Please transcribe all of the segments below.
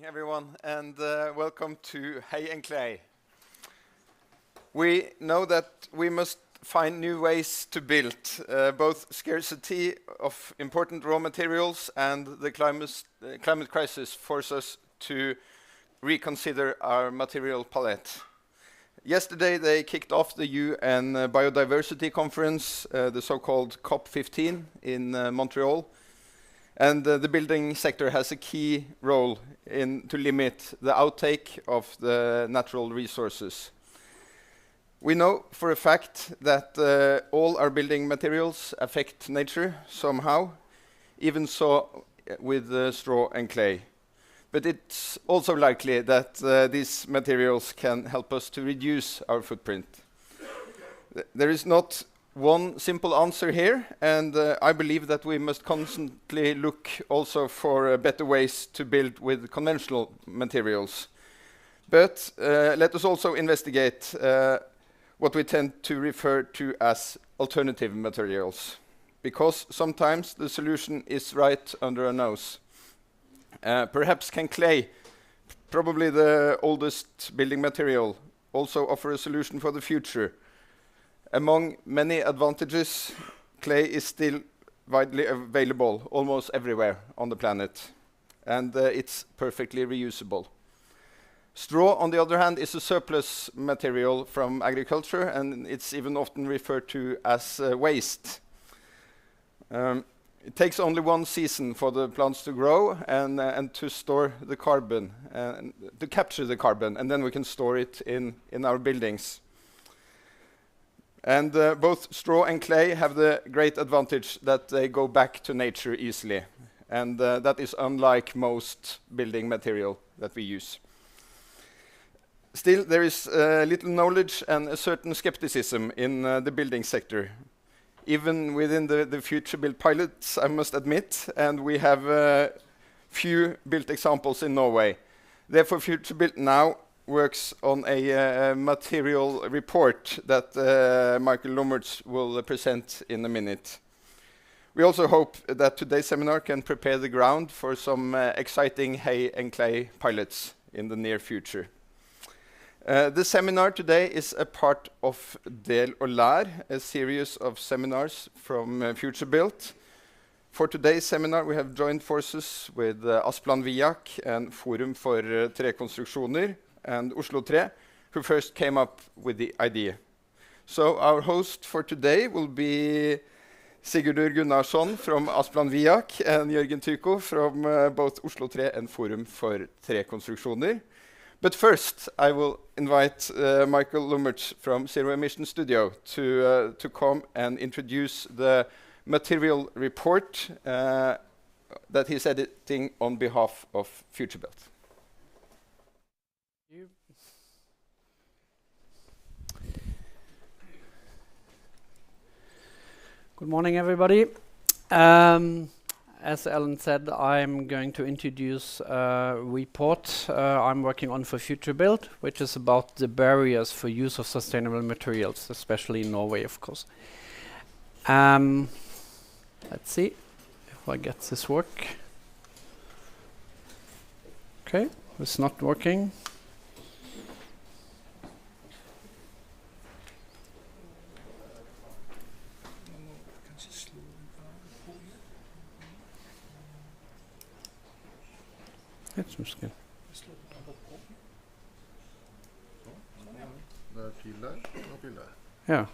Everyone, and welcome to Hay&Clay. We know that we must find new ways to build. Both scarcity of important raw materials and the climate crisis force us to reconsider our material palette. Yesterday they kicked off the UN Biodiversity Conference, the so-called COP15 in Montreal. And the building sector has a key role to limit the outtake of the natural resources. We know for a fact that all our building materials affect nature somehow, even so with straw and clay. But it's also likely that these materials can help us to reduce our footprint. There is not one simple answer here, and I believe that we must constantly look also for better ways to build with conventional materials. But let us also investigate what we tend to refer to as alternative materials, because sometimes the solution is right under our nose. Perhaps can clay, probably the oldest building material, also offer a solution for the future. Among many advantages, clay is still widely available almost everywhere on the planet, and it's perfectly reusable. Straw, on the other hand, is a surplus material from agriculture, and it's even often referred to as waste. It takes only one season for the plants to grow and to store the carbon, to capture the carbon, and then we can store it in our buildings. And both straw and clay have the great advantage that they go back to nature easily. And that is unlike most building material that we use. Still, there is little knowledge and a certain skepticism in the building sector. Even within the FutureBuilt pilots, I must admit, and we have few built examples in Norway. Therefore, FutureBuilt now works on a material report that Michael Lummertz will present in a minute. We also hope that today's seminar can prepare the ground for some exciting Hay&Clay pilots in the near future. The seminar today is a part of DEL&LÆR, a series of seminars from FutureBuilt. For today's seminar, we have joined forces with Asplan Viak and Forum for Trekonstruksjoner and Oslotre, who first came up with the idea. So our host for today will be Sigurdur Gunnarsson from Asplan Viak and Jørgen Tyko from both Oslotre and Forum for Trekonstruksjoner. But first, I will invite Michael Lummertz from Zero Emission Studio to come and introduce the material report that he's editing on behalf of FutureBuilt. Good morning, everybody. As Ellen said, I'm going to introduce a report I'm working on for FutureBuilt, which is about the barriers for use of sustainable materials, especially in Norway, of course. Let's see if I get this work. Okay, it's not working. It's just good. Yeah.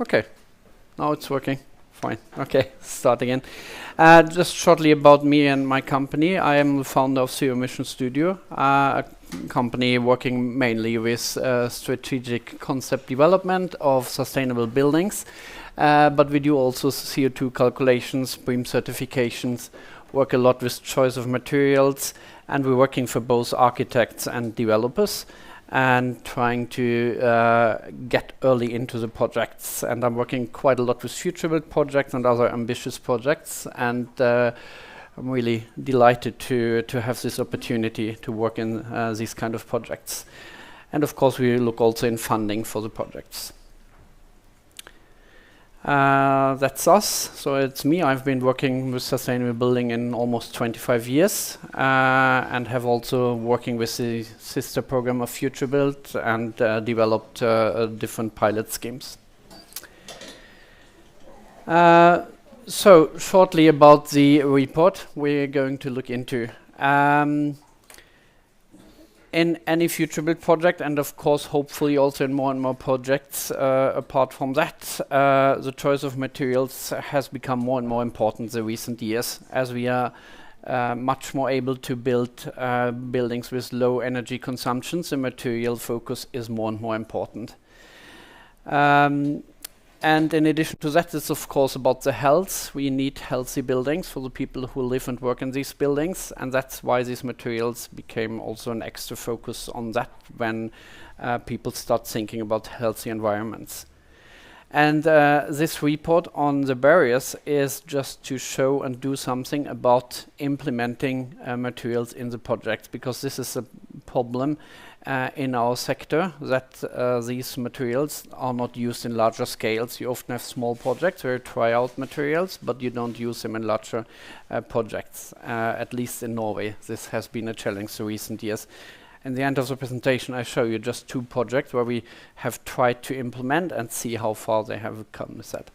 Okay. Now it's working. Fine. Okay. Start again. Just shortly about me and my company. I am the founder of Zero Emission Studio, a company working mainly with strategic concept development of sustainable buildings. But we do also CO2 calculations, BREEAM certifications, work a lot with choice of materials, and we're working for both architects and developers and trying to get early into the projects. And I'm working quite a lot with FutureBuilt projects and other ambitious projects, and I'm really delighted to have this opportunity to work in these kind of projects. And of course we look also in funding for the projects. That's us. So it's me. I've been working with sustainable building in almost 25 years and have also working with the sister program of FutureBuilt and developed different pilot schemes. So shortly about the report we're going to look into. In any FutureBuilt project, and of course hopefully also in more and more projects apart from that, the choice of materials has become more and more important in the recent years, as we are much more able to build buildings with low energy consumptions. The material focus is more and more important. And in addition to that, it's of course about the health. We need healthy buildings for the people who live and work in these buildings, and that's why these materials became also an extra focus on that when people start thinking about healthy environments. And this report on the barriers is just to show and do something about implementing materials in the project, because this is a problem in our sector, that these materials are not used in larger scales. You often have small projects where you try out materials, but you don't use them in larger projects. At least in Norway, this has been a challenge in recent years. In the end of the presentation, I show you just 2 projects where we have tried to implement and see how far they have come with that.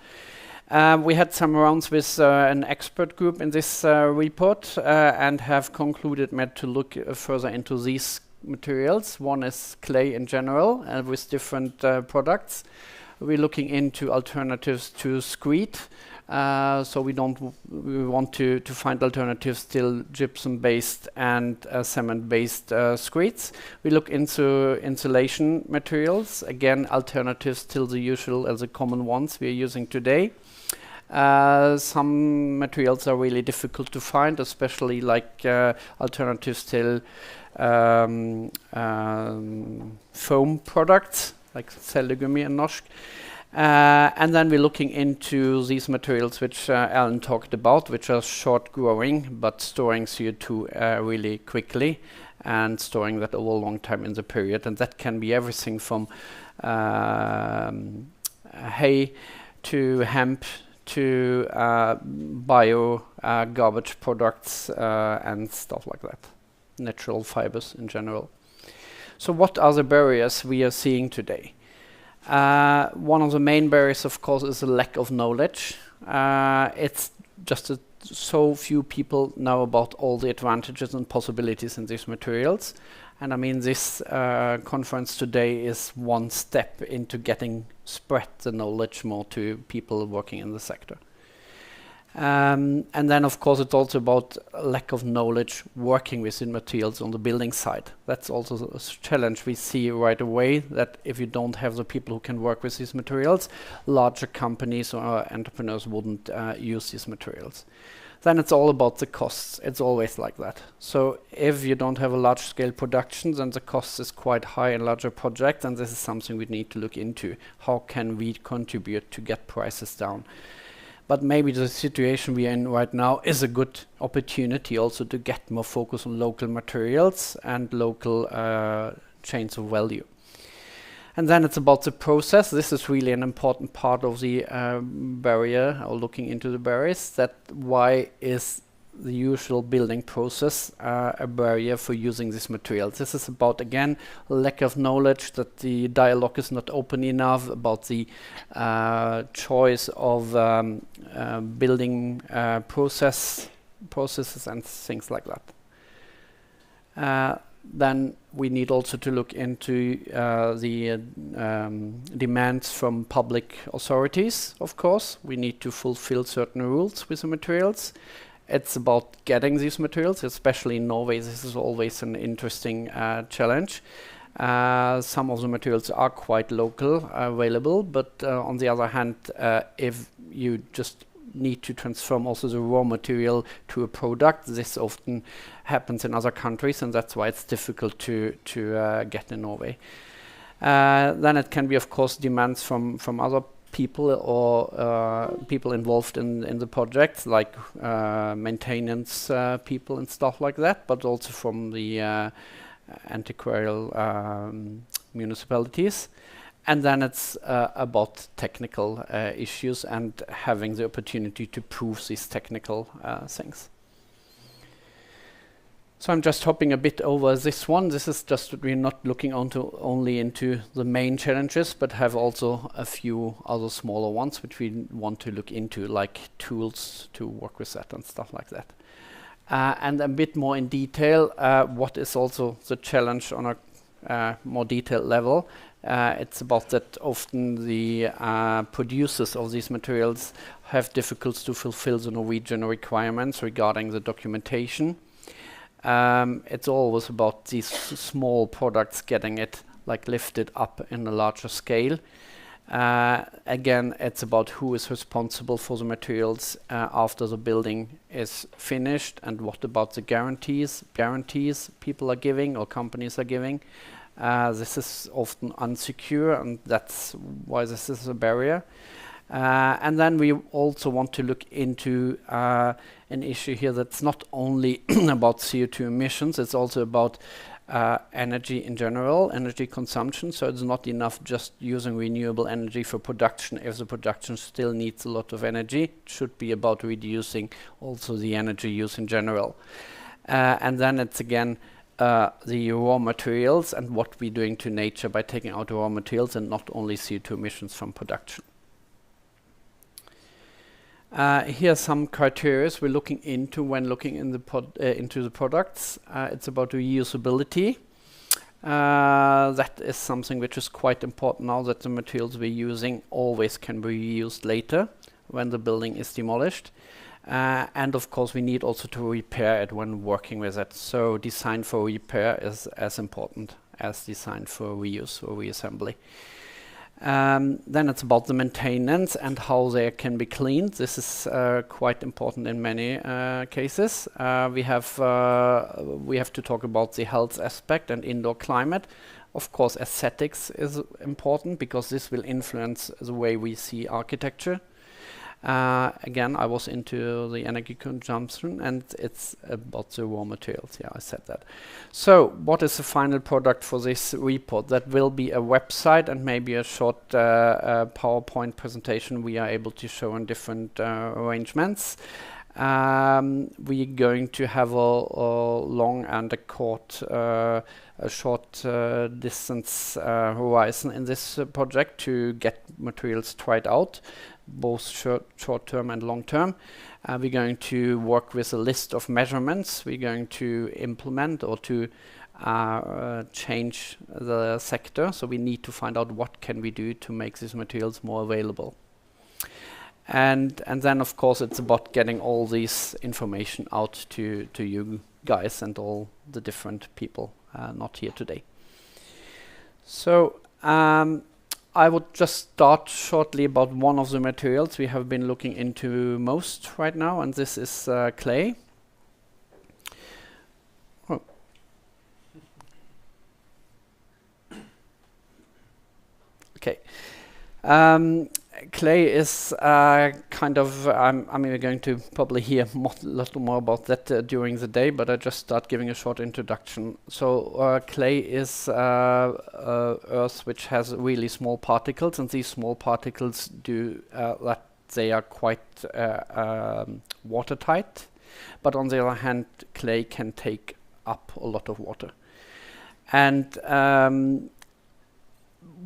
We had some rounds with an expert group in this report and have concluded to look further into these materials. One is clay in general with different products. We're looking into alternatives to screed. So we want to find alternatives, still gypsum-based and cement-based screeds. We look into insulation materials. Again, alternatives still the usual as the common ones we are using today. Some materials are really difficult to find, especially like alternatives till foam products, like cellegummi in norsk. And then we're looking into these materials which Alan talked about, which are short growing but storing CO2 really quickly and storing that over a long time in the period. And that can be everything from hay to hemp to bio garbage products and stuff like that. Natural fibers in general. So what are the barriers we are seeing today? One of the main barriers, of course, is the lack of knowledge. It's just so few people know about all the advantages and possibilities in these materials. And I mean, this conference today is one step into getting spread the knowledge more to people working in the sector. And then, of course, it's also about lack of knowledge working with the materials on the building side. That's also a challenge we see right away, that if you don't have the people who can work with these materials, larger companies or entrepreneurs wouldn't use these materials. Then it's all about the costs. It's always like that. So if you don't have a large-scale production, then the cost is quite high in larger projects, and this is something we need to look into. How can we contribute to get prices down? But maybe the situation we are in right now is a good opportunity also to get more focus on local materials and local chains of value. And then it's about the process. This is really an important part of the barrier, or looking into the barriers, that why is the usual building process a barrier for using this material. This is about, again, lack of knowledge, that the dialogue is not open enough about the choice of building processes and things like that. Then we need also to look into the demands from public authorities, of course. We need to fulfill certain rules with the materials. It's about getting these materials, especially in Norway. This is always an interesting challenge. Some of the materials are quite local, available, but on the other hand, if you just need to transform also the raw material to a product, this often happens in other countries, and that's why it's difficult to get in Norway. Then it can be, of course, demands from other people or people involved in the project, like maintenance people and stuff like that, but also from the antiquarial municipalities. And then it's about technical issues and having the opportunity to prove these technical things. So I'm just hopping a bit over this one. This is just that we're not looking only into the main challenges, but have also a few other smaller ones which we want to look into, like tools to work with that and stuff like that. And a bit more in detail, what is also the challenge on a more detailed level. It's about that often the producers of these materials have difficulties to fulfill the Norwegian requirements regarding the documentation. It's always about these small products getting it like lifted up in a larger scale. Again, it's about who is responsible for the materials after the building is finished, and what about the guarantees people are giving or companies are giving. This is often unsecure, and that's why this is a barrier. And then we also want to look into an issue here that's not only about CO2 emissions, it's also about energy in general, energy consumption. So it's not enough just using renewable energy for production if the production still needs a lot of energy. It should be about reducing also the energy use in general. And then it's again the raw materials and what we're doing to nature by taking out raw materials and not only CO2 emissions from production. Here are some criteria we're looking into when looking in into the products. It's about reusability. That is something which is quite important now, that the materials we're using always can be reused later when the building is demolished. And of course we need also to repair it when working with it. So design for repair is as important as design for reuse or reassembly. Then it's about the maintenance and how they can be cleaned. This is quite important in many cases. We have to talk about the health aspect and indoor climate. Of course, aesthetics is important because this will influence the way we see architecture. Again, I was into the energy consumption, and it's about the raw materials. Yeah, I said that. So what is the final product for this report? That will be a website and maybe a short PowerPoint presentation we are able to show in different arrangements. We're going to have a long and a short distance horizon in this project to get materials tried out, both short-term and long-term. We're going to work with a list of measurements. We're going to implement or to change the sector. So we need to find out what can we do to make these materials more available. And then, of course, it's about getting all this information out to you guys and all the different people not here today. So I would just start shortly about one of the materials we have been looking into most right now, and this is clay. Oh. Okay. Clay is kind of, we're going to probably hear a lot more about that during the day, but I just start giving a short introduction. So clay is earth which has really small particles, and these small particles do that they are quite watertight. But on the other hand, clay can take up a lot of water. And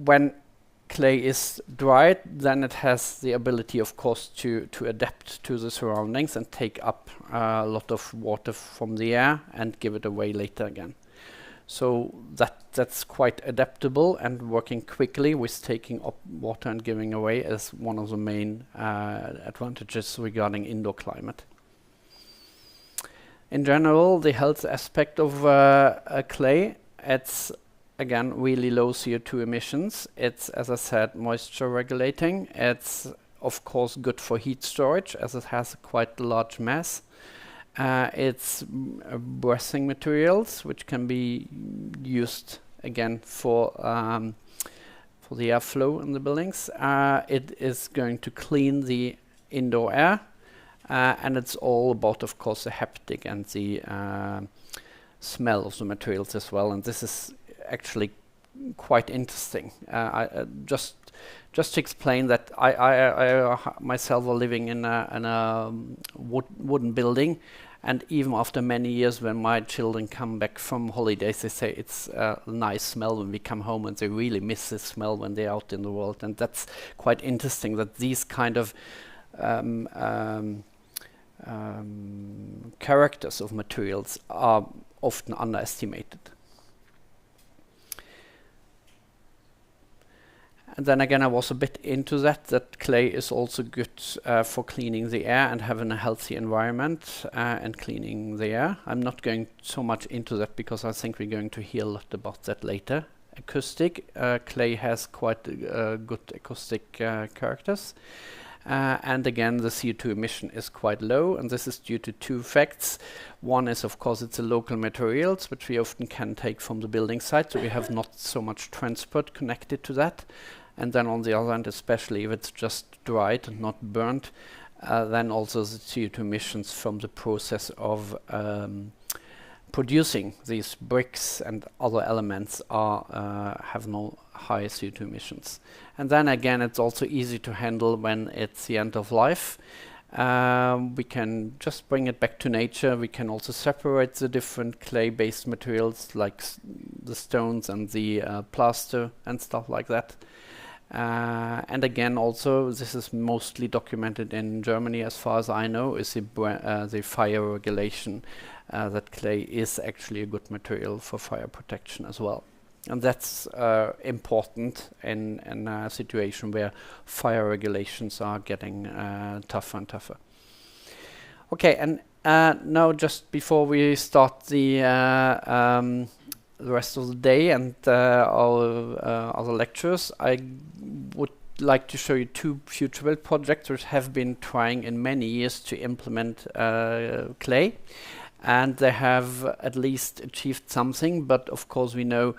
when clay is dried, then it has the ability, of course, to adapt to the surroundings and take up a lot of water from the air and give it away later again. So that's quite adaptable, and working quickly with taking up water and giving away is one of the main advantages regarding indoor climate. In general, the health aspect of clay, it's again really low CO2 emissions. It's, as I said, moisture regulating. It's of course good for heat storage as it has quite a large mass. It's breathing materials which can be used again for the airflow in the buildings. It is going to clean the indoor air, and it's all about, of course, the haptic and the smell of the materials as well. And this is actually quite interesting. Just to explain that I myself are living in a wooden building, and even after many years, when my children come back from holidays, they say it's a nice smell when we come home, and they really miss the smell when they're out in the world. And that's quite interesting that these kind of characters of materials are often underestimated. And then again, I was a bit into that clay is also good for cleaning the air and having a healthy environment and cleaning the air. I'm not going so much into that because I think we're going to hear a lot about that later. Acoustic, clay has quite good acoustic characters. And again, the CO2 emission is quite low, and this is due to two facts. One is, of course, it's the local materials, which we often can take from the building site, so we have not so much transport connected to that. And then on the other hand, especially if it's just dried and not burnt, then also the CO2 emissions from the process of producing these bricks and other elements are have no high CO2 emissions. And then again, it's also easy to handle when it's the end of life. We can just bring it back to nature. We can also separate the different clay-based materials like the stones and the plaster and stuff like that. And again, also, this is mostly documented in Germany, as far as I know, is the fire regulation, that clay is actually a good material for fire protection as well. And that's important in a situation where fire regulations are getting tougher and tougher. Okay, and now just before we start the rest of the day and our other lectures, I would like to show you two FutureBuilt projects which have been trying in many years to implement clay, and they have at least achieved something, but of course we know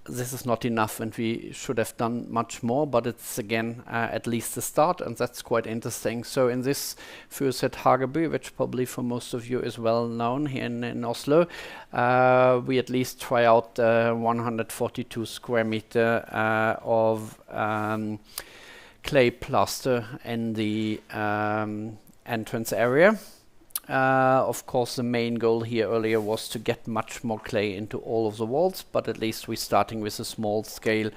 this is not enough and we should have done much more, but it's again at least a start, and that's quite interesting. So in this huset Hageby, which probably for most of you is well known here in Oslo, we at least try out 142 square meter of clay plaster in the entrance area. Of course, the main goal here earlier was to get much more clay into all of the walls, but at least we're starting with a small scale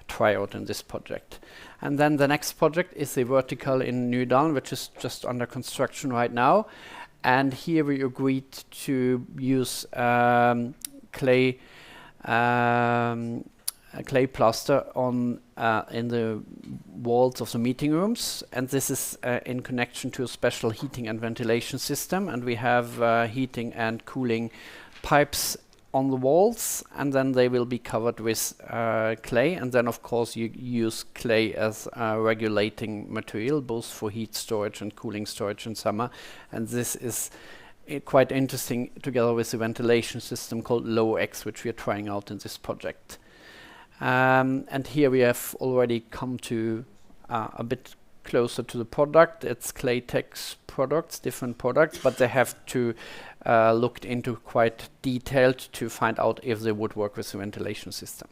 tryout in this project. And then the next project is the vertical in Nydalen, which is just under construction right now. And here we agreed to use clay plaster on in the walls of the meeting rooms, and this is in connection to a special heating and ventilation system, and we have heating and cooling pipes on the walls, and then they will be covered with clay, and then of course you use clay as a regulating material both for heat storage and cooling storage in summer, and this is quite interesting together with the ventilation system called LOX, which we are trying out in this project. And here we have already come to a bit closer to the product. It's Claytex products, different products, but they have to look into quite detailed to find out if they would work with the ventilation system.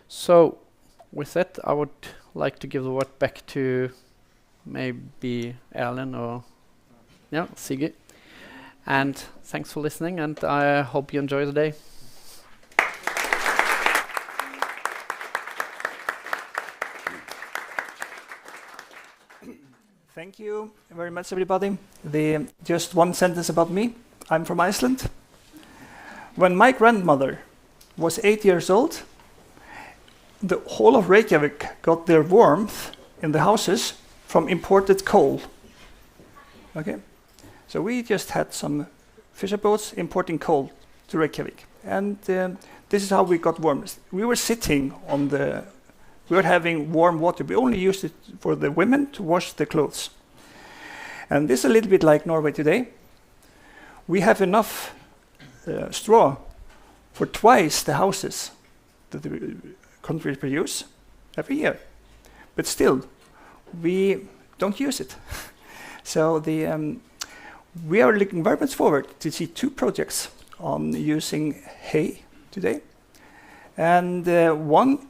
So with that, I would like to give the word back to maybe Erlend or Siggy. And thanks for listening, and I hope you enjoy the day. Thank you very much, everybody. Just one sentence about me. I'm from Iceland. When my grandmother was 8 years old, the whole of Reykjavik got their warmth in the houses from imported coal. Okay, so we just had some fisher boats importing coal to Reykjavik, and this is how we got warm. We were sitting on the. We were having warm water. We only used it for the women to wash the clothes. And this is a little bit like Norway today. We have enough straw for twice the houses that the country produce every year. But still, we don't use it. So we are looking very much forward to see two projects on using hay today. And one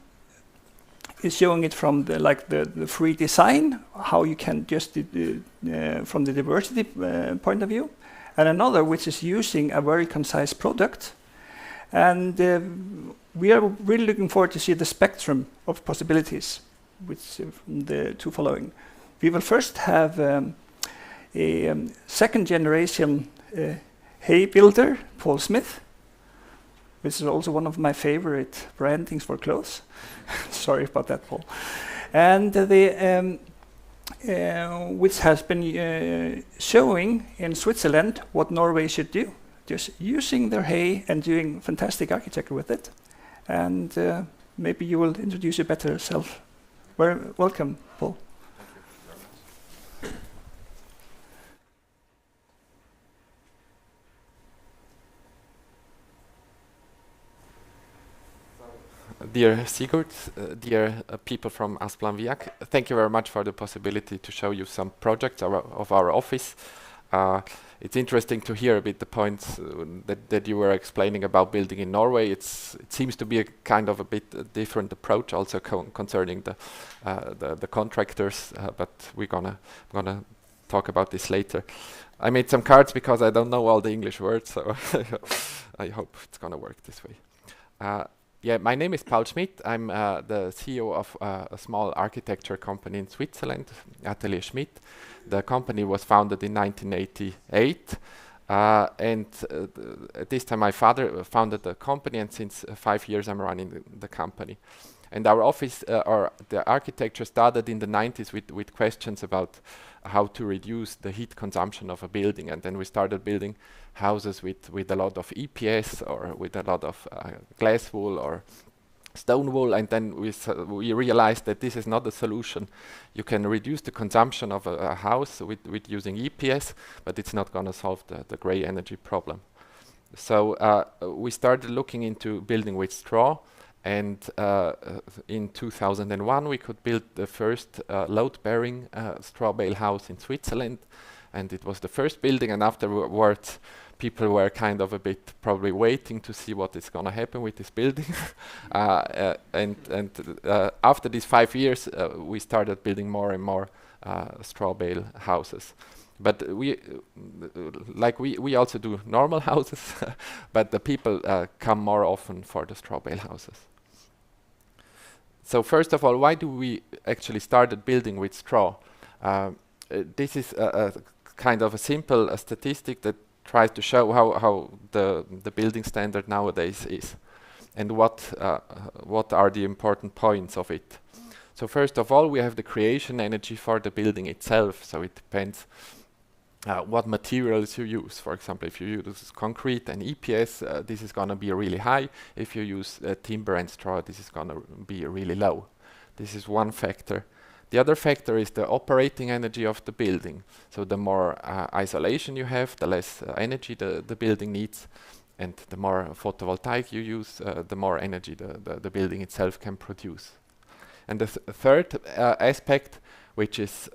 is showing it from the free design, how you can just from the diversity point of view, and another which is using a very concise product. And we are really looking forward to see the spectrum of possibilities, which the two following. We will first have a second generation hay builder, Paul Smith, which is also one of my favorite brandings for clothes. Sorry about that, Paul. And which has been showing in Switzerland what Norway should do, just using their hay and doing fantastic architecture with it. And maybe you will introduce your better self. Welcome, Paul. Dear Sigurd, dear people from Asplan Viak, thank you very much for the possibility to show you some projects of our office. It's interesting to hear a bit the points that you were explaining about building in Norway. It seems to be a kind of a bit different approach also concerning the contractors, but we're gonna talk about this later. I made some cards because I don't know all the English words, so I hope it's gonna work this way. Yeah, my name is Paul Schmidt. I'm the CEO of a small architecture company in Switzerland, Atelier Schmidt. The company was founded in 1988, and at this time my father founded the company, and since 5 years I'm running the company. And our office, or the architecture started in the 90s with questions about how to reduce the heat consumption of a building, and then we started building houses with a lot of EPS or with a lot of glass wool or stone wool, and then we realized that this is not a solution. You can reduce the consumption of a house with using EPS, but it's not going to solve the gray energy problem. So we started looking into building with straw, and in 2001 we could build the first load-bearing straw bale house in Switzerland, and it was the first building, and afterwards people were kind of a bit probably waiting to see what is going to happen with this building. After these 5 years, we started building more and more straw bale houses. But we also do normal houses, but the people come more often for the straw bale houses. So first of all, why do we actually started building with straw? This is a kind of a simple statistic that tries to show how the building standard nowadays is, and what are the important points of it. So first of all, we have the creation energy for the building itself. So it depends what materials you use. For example, if you use concrete and EPS, this is going to be really high. If you use timber and straw, this is going to be really low. This is one factor. The other factor is the operating energy of the building. So the more isolation you have, the less energy the building needs, and the more photovoltaic you use, the more energy the building itself can produce. And the third aspect, which is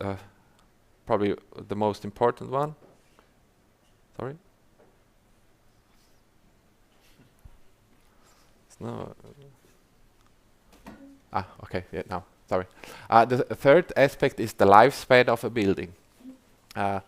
probably the most important one. Sorry? Okay, yeah, now. Sorry. The third aspect is the lifespan of a building. The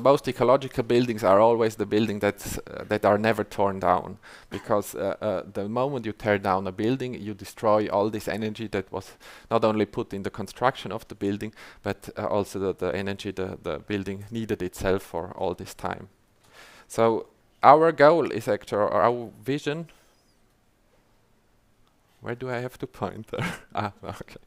most ecological buildings are always the buildings that are never torn down, because the moment you tear down a building, you destroy all this energy that was not only put in the construction of the building, but also the energy the building needed itself for all this time. So our goal is actually, or our vision. Where do I have to point there? Okay.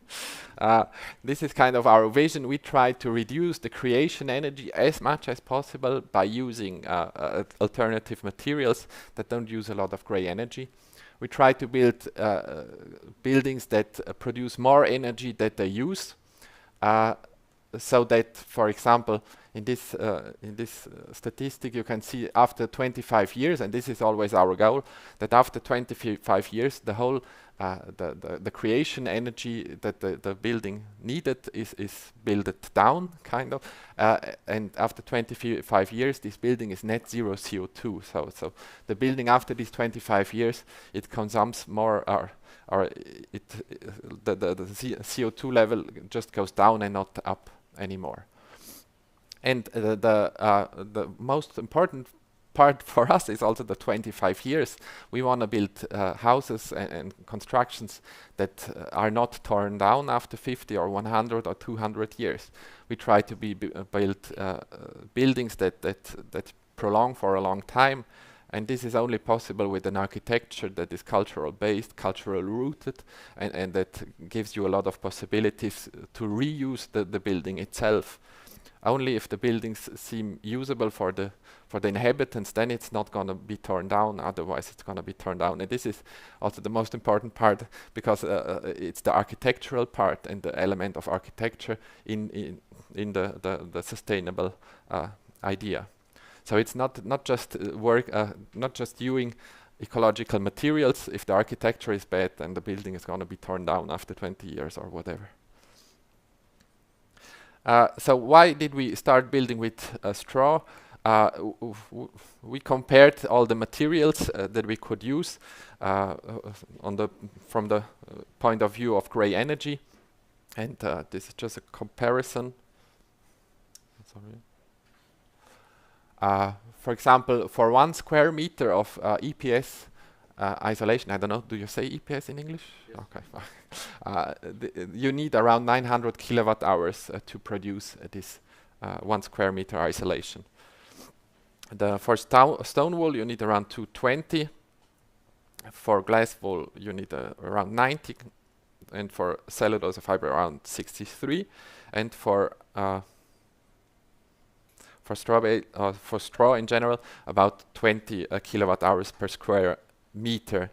This is kind of our vision. We try to reduce the creation energy as much as possible by using alternative materials that don't use a lot of gray energy. We try to build buildings that produce more energy that they use, so that, for example, in this statistic you can see after 25 years, and this is always our goal, that after 25 years the whole the creation energy that the building needed is built down, kind of, and after 25 years, this building is net zero CO2. So the building after these 25 years, it consumes more, or the CO2 level just goes down and not up anymore. And the most important part for us is also the 25 years. We want to build houses and constructions that are not torn down after 50 or 100 or 200 years. We try to build buildings that prolong for a long time, and this is only possible with an architecture that is cultural based, cultural rooted, and that gives you a lot of possibilities to reuse the building itself. Only if the buildings seem usable for the inhabitants, then it's not going to be torn down. Otherwise, it's going to be torn down. And this is also the most important part, because it's the architectural part and the element of architecture in the sustainable idea. So it's not just not just using ecological materials. If the architecture is bad, then the building is going to be torn down after 20 years or whatever. So why did we start building with straw? We compared all the materials that we could use from the point of view of gray energy, and this is just a comparison. Sorry. For example, for 1 square meter of EPS isolation, I don't know, do you say EPS in English? Yes. Okay. You need around 900 kilowatt hours to produce this 1 square meter isolation. For stone wool, you need around 220. For glass wool, you need around 90, and for cellulose fiber, around 63. And for straw in general, about 20 kilowatt hours per square meter.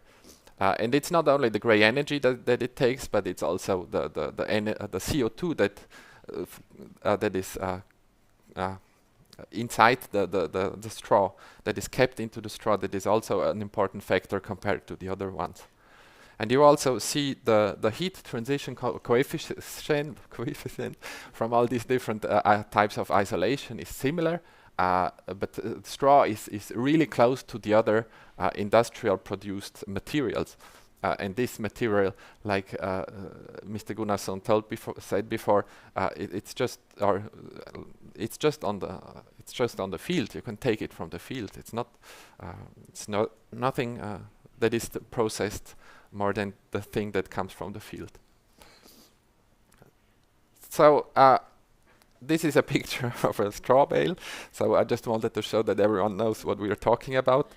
And it's not only the gray energy that it takes, but it's also the CO2 that is inside the straw, that is kept into the straw, that is also an important factor compared to the other ones. And you also see the heat transition coefficient from all these different types of isolation is similar, but straw is really close to the other industrial produced materials. And this material, like Mr. Gunnarsson said before, it's just on the field. You can take it from the field. It's not nothing that is processed more than the thing that comes from the field. So this is a picture of a straw bale. So I just wanted to show that everyone knows what we are talking about.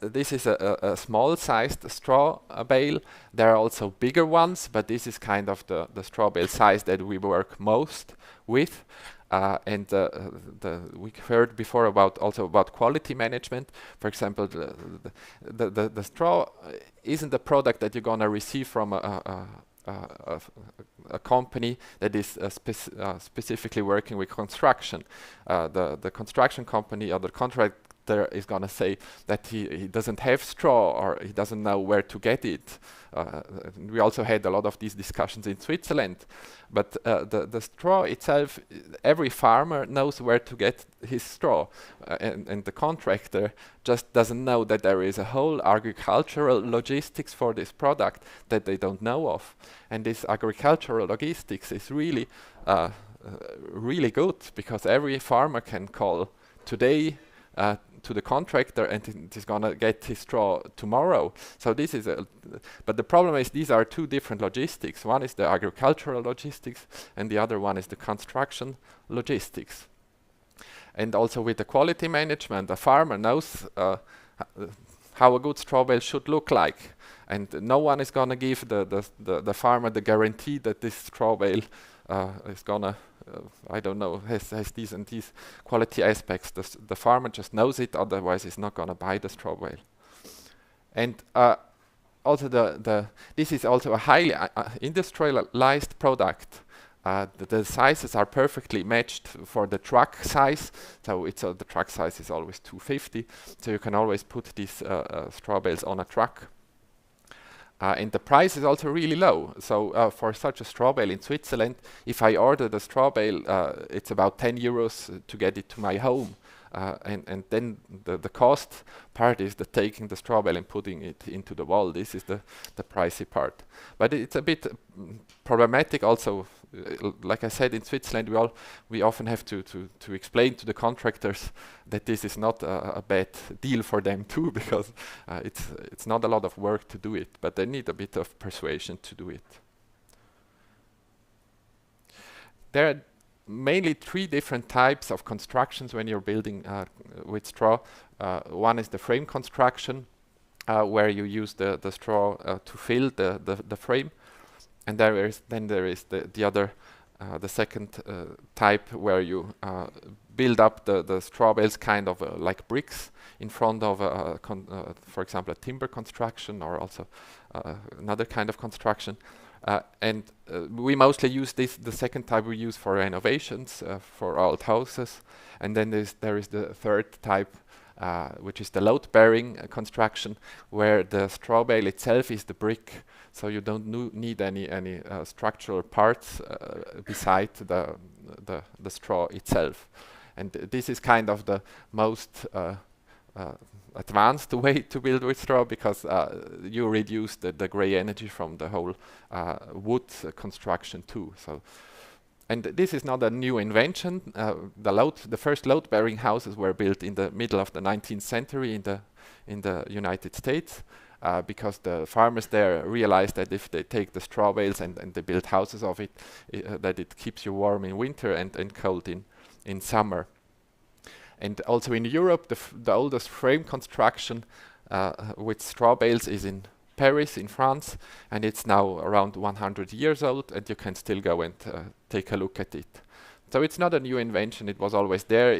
This is a small-sized straw bale. There are also bigger ones, but this is kind of the straw bale size that we work most with. And we heard before about quality management. For example, the straw isn't a product that you're gonna receive from a company that is specifically working with construction. The construction company or the contractor is going to say that he doesn't have straw, or he doesn't know where to get it. We also had a lot of these discussions in Switzerland. But the straw itself, every farmer knows where to get his straw, and the contractor just doesn't know that there is a whole agricultural logistics for this product that they don't know of. And this agricultural logistics is really really good, because every farmer can call today to the contractor, and he's gonna get his straw tomorrow. So this is but the problem is these are two different logistics. One is the agricultural logistics, and the other one is the construction logistics. And also with the quality management, the farmer knows how a good straw bale should look like, and no one is gonna give the farmer the guarantee that this straw bale is gonna I don't know, has these and these quality aspects. The farmer just knows it, otherwise he's not gonna buy the straw bale. And also this is also a highly industrialized product. The sizes are perfectly matched for the truck size. So the truck size is always 250. So you can always put these straw bales on a truck. And the price is also really low. So for such a straw bale in Switzerland, if I order the straw bale, it's about 10 euros to get it to my home. And then the cost part is the taking the straw bale and putting it into the wall. This is the pricey part. But it's a bit problematic also. Like I said, in Switzerland, we often have to explain to the contractors that this is not a bad deal for them too, because it's not a lot of work to do it, but they need a bit of persuasion to do it. There are mainly 3 different types of constructions when you're building with straw. One is the frame construction, where you use the straw to fill the frame. And there is the other, the second type, where you build up the straw bales kind of like bricks in front of, for example, a timber construction, or also another kind of construction. And we mostly use the second type we use for renovations, for old houses. And then there is the third type, which is the load-bearing construction, where the straw bale itself is the brick. So you don't need any structural parts beside the straw itself. And this is kind of the most advanced way to build with straw, because you reduce the gray energy from the whole wood construction too. So, and this is not a new invention. The first load-bearing houses were built in the middle of the 19th century in the United States. Because the farmers there realized that if they take the straw bales and they build houses of it, that it keeps you warm in winter and cold in summer. And also in Europe, the oldest frame construction with straw bales is in Paris, in France, and it's now around 100 years old, and you can still go and take a look at it. So it's not a new invention, it was always there.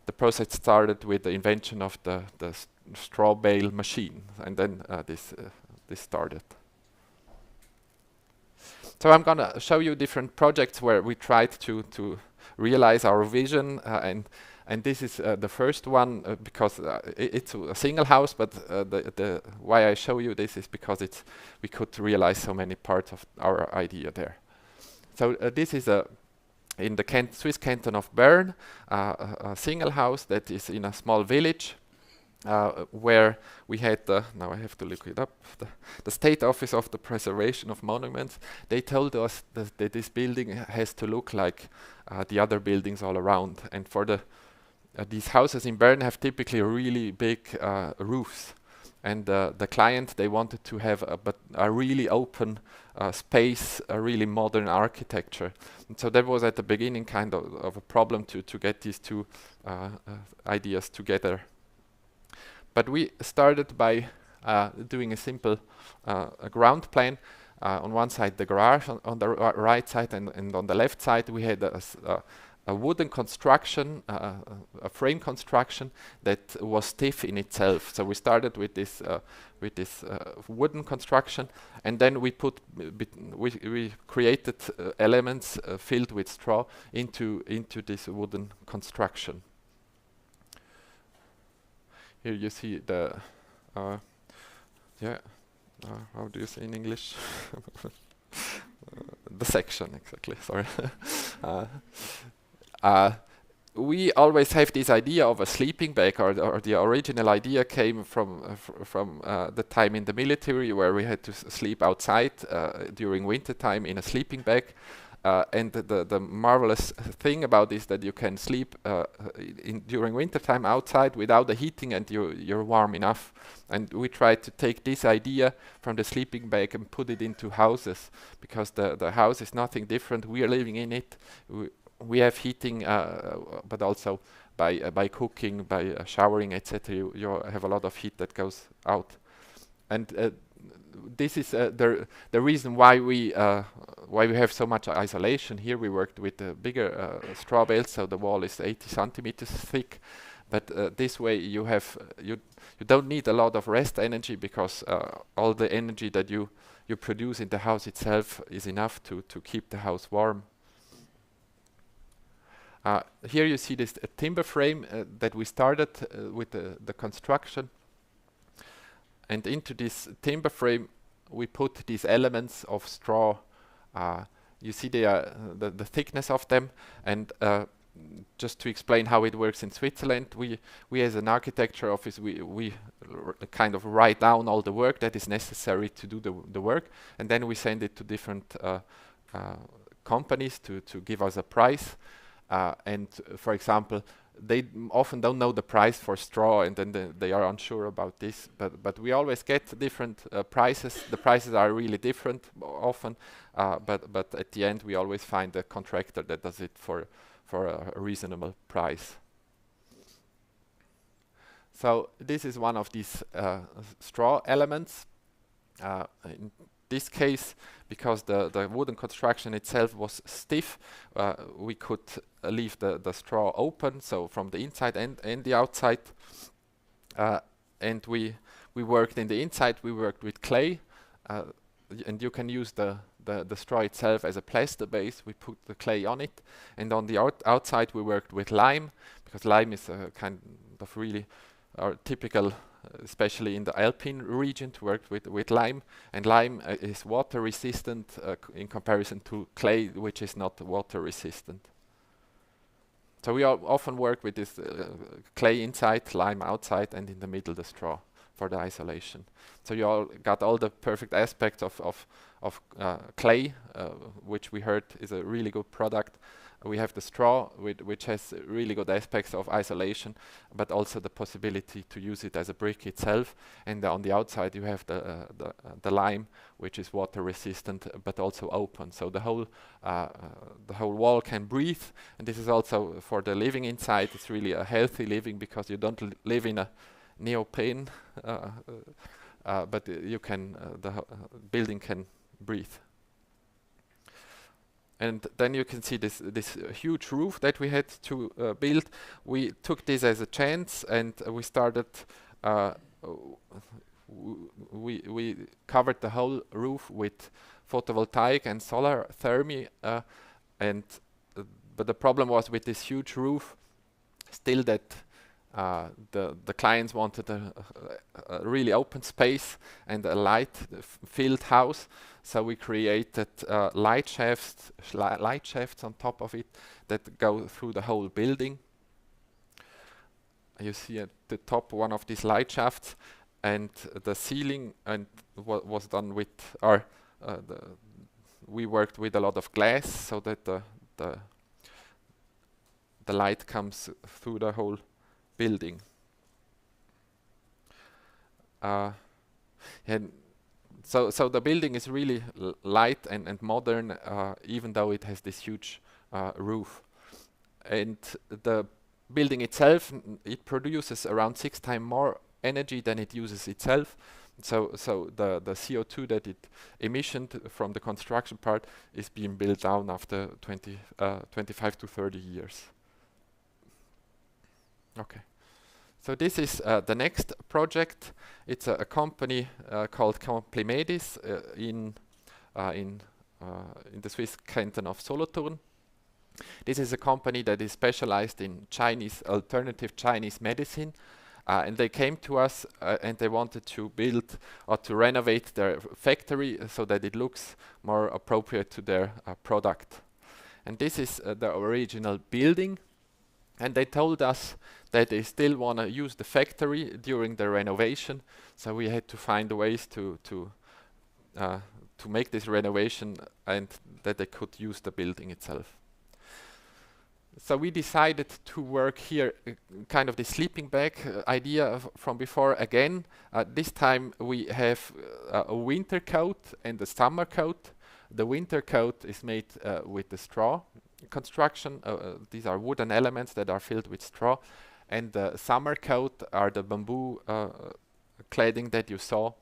The process started with the invention of the straw bale machine, and then this started. So I'm gonna show you different projects where we tried to realize our vision, and this is the first one because it's a single house. But the why I show you this is because we could realize so many parts of our idea there. So this is in the Swiss canton of Bern, a single house that is in a small village. Where we had now I have to look it up, the State Office of the Preservation of Monuments. They told us that this building has to look like the other buildings all around. And for these houses in Bern have typically really big roofs. And the client, they wanted to have a really open space, a really modern architecture. And so that was at the beginning kind of a problem to get these two ideas together. But we started by doing a simple ground plan. On one side the garage, on the right side, and on the left side we had a wooden construction, a frame construction that was stiff in itself. So we started with this wooden construction, and then we created elements filled with straw into this wooden construction. Here you see the, how do you say in English? The section, exactly, sorry. We always have this idea of a sleeping bag, or the original idea came from the time in the military, where we had to sleep outside during winter time in a sleeping bag. And the marvelous thing about this, that you can sleep during winter time outside without the heating, and you're warm enough. And we tried to take this idea from the sleeping bag and put it into houses, because the house is nothing different. We are living in it. We have heating, but also by cooking, by showering, etc. You have a lot of heat that goes out. And this is the reason why we have so much isolation. Here we worked with bigger straw bales, so the wall is 80 centimeters thick. But this way you don't need a lot of rest energy, because all the energy that you produce in the house itself is enough to keep the house warm. Here you see this timber frame that we started with the construction. and into this timber frame we put these elements of straw. You see they are the thickness of them, and just to explain how it works in Switzerland, we as an architecture office, we kind of write down all the work that is necessary to do the work, and then we send it to different companies to give us a price. And for example, they often don't know the price for straw, and then they are unsure about this. But we always get different prices. The prices are really different often, but at the end we always find a contractor that does it for a reasonable price. So this is one of these straw elements. In this case, because the wooden construction itself was stiff, we could leave the straw open, so from the inside and the outside. And we worked in the inside, we worked with clay, and you can use the straw itself as a plaster base. We put the clay on it, and on the outside we worked with lime, because lime is a kind of really typical, especially in the Alpine region, to work with lime, and lime is water resistant in comparison to clay, which is not water resistant. So we often work with this clay inside, lime outside, and in the middle the straw for the isolation. So you all got all the perfect aspects of clay, which we heard is a really good product. We have the straw, which has really good aspects of isolation, but also the possibility to use it as a brick itself. And on the outside, you have the lime, which is water resistant, but also open. So the whole wall can breathe. And this is also for the living inside. It's really a healthy living, because you don't live in a neoprene, but you can the building can breathe. And then you can see this huge roof that we had to build. We took this as a chance, and we started. We covered the whole roof with photovoltaic and solar thermy, but the problem was with this huge roof, still that the clients wanted a really open space and a light-filled house. So we created light shafts on top of it that go through the whole building. You see at the top one of these light shafts, and the ceiling and was done with we worked with a lot of glass, so that the light comes through the whole building. And so the building is really light and modern, even though it has this huge roof. And the building itself, it produces around 6 times more energy than it uses itself. So the CO2 that it emissioned from the construction part is being built down after 25 to 30 years. Okay. So this is the next project. It's a company called Complimedis in the Swiss canton of Solothurn. This is a company that is specialized in alternative Chinese medicine, and they came to us and they wanted to build or to renovate their factory so that it looks more appropriate to their product. And this is the original building. And they told us that they still want to use the factory during the renovation, so we had to find ways to make this renovation and that they could use the building itself. So we decided to work here, kind of the sleeping bag idea from before again. This time we have a winter coat and a summer coat. The winter coat is made with the straw construction. These are wooden elements that are filled with straw, and the summer coat are the bamboo cladding that you saw,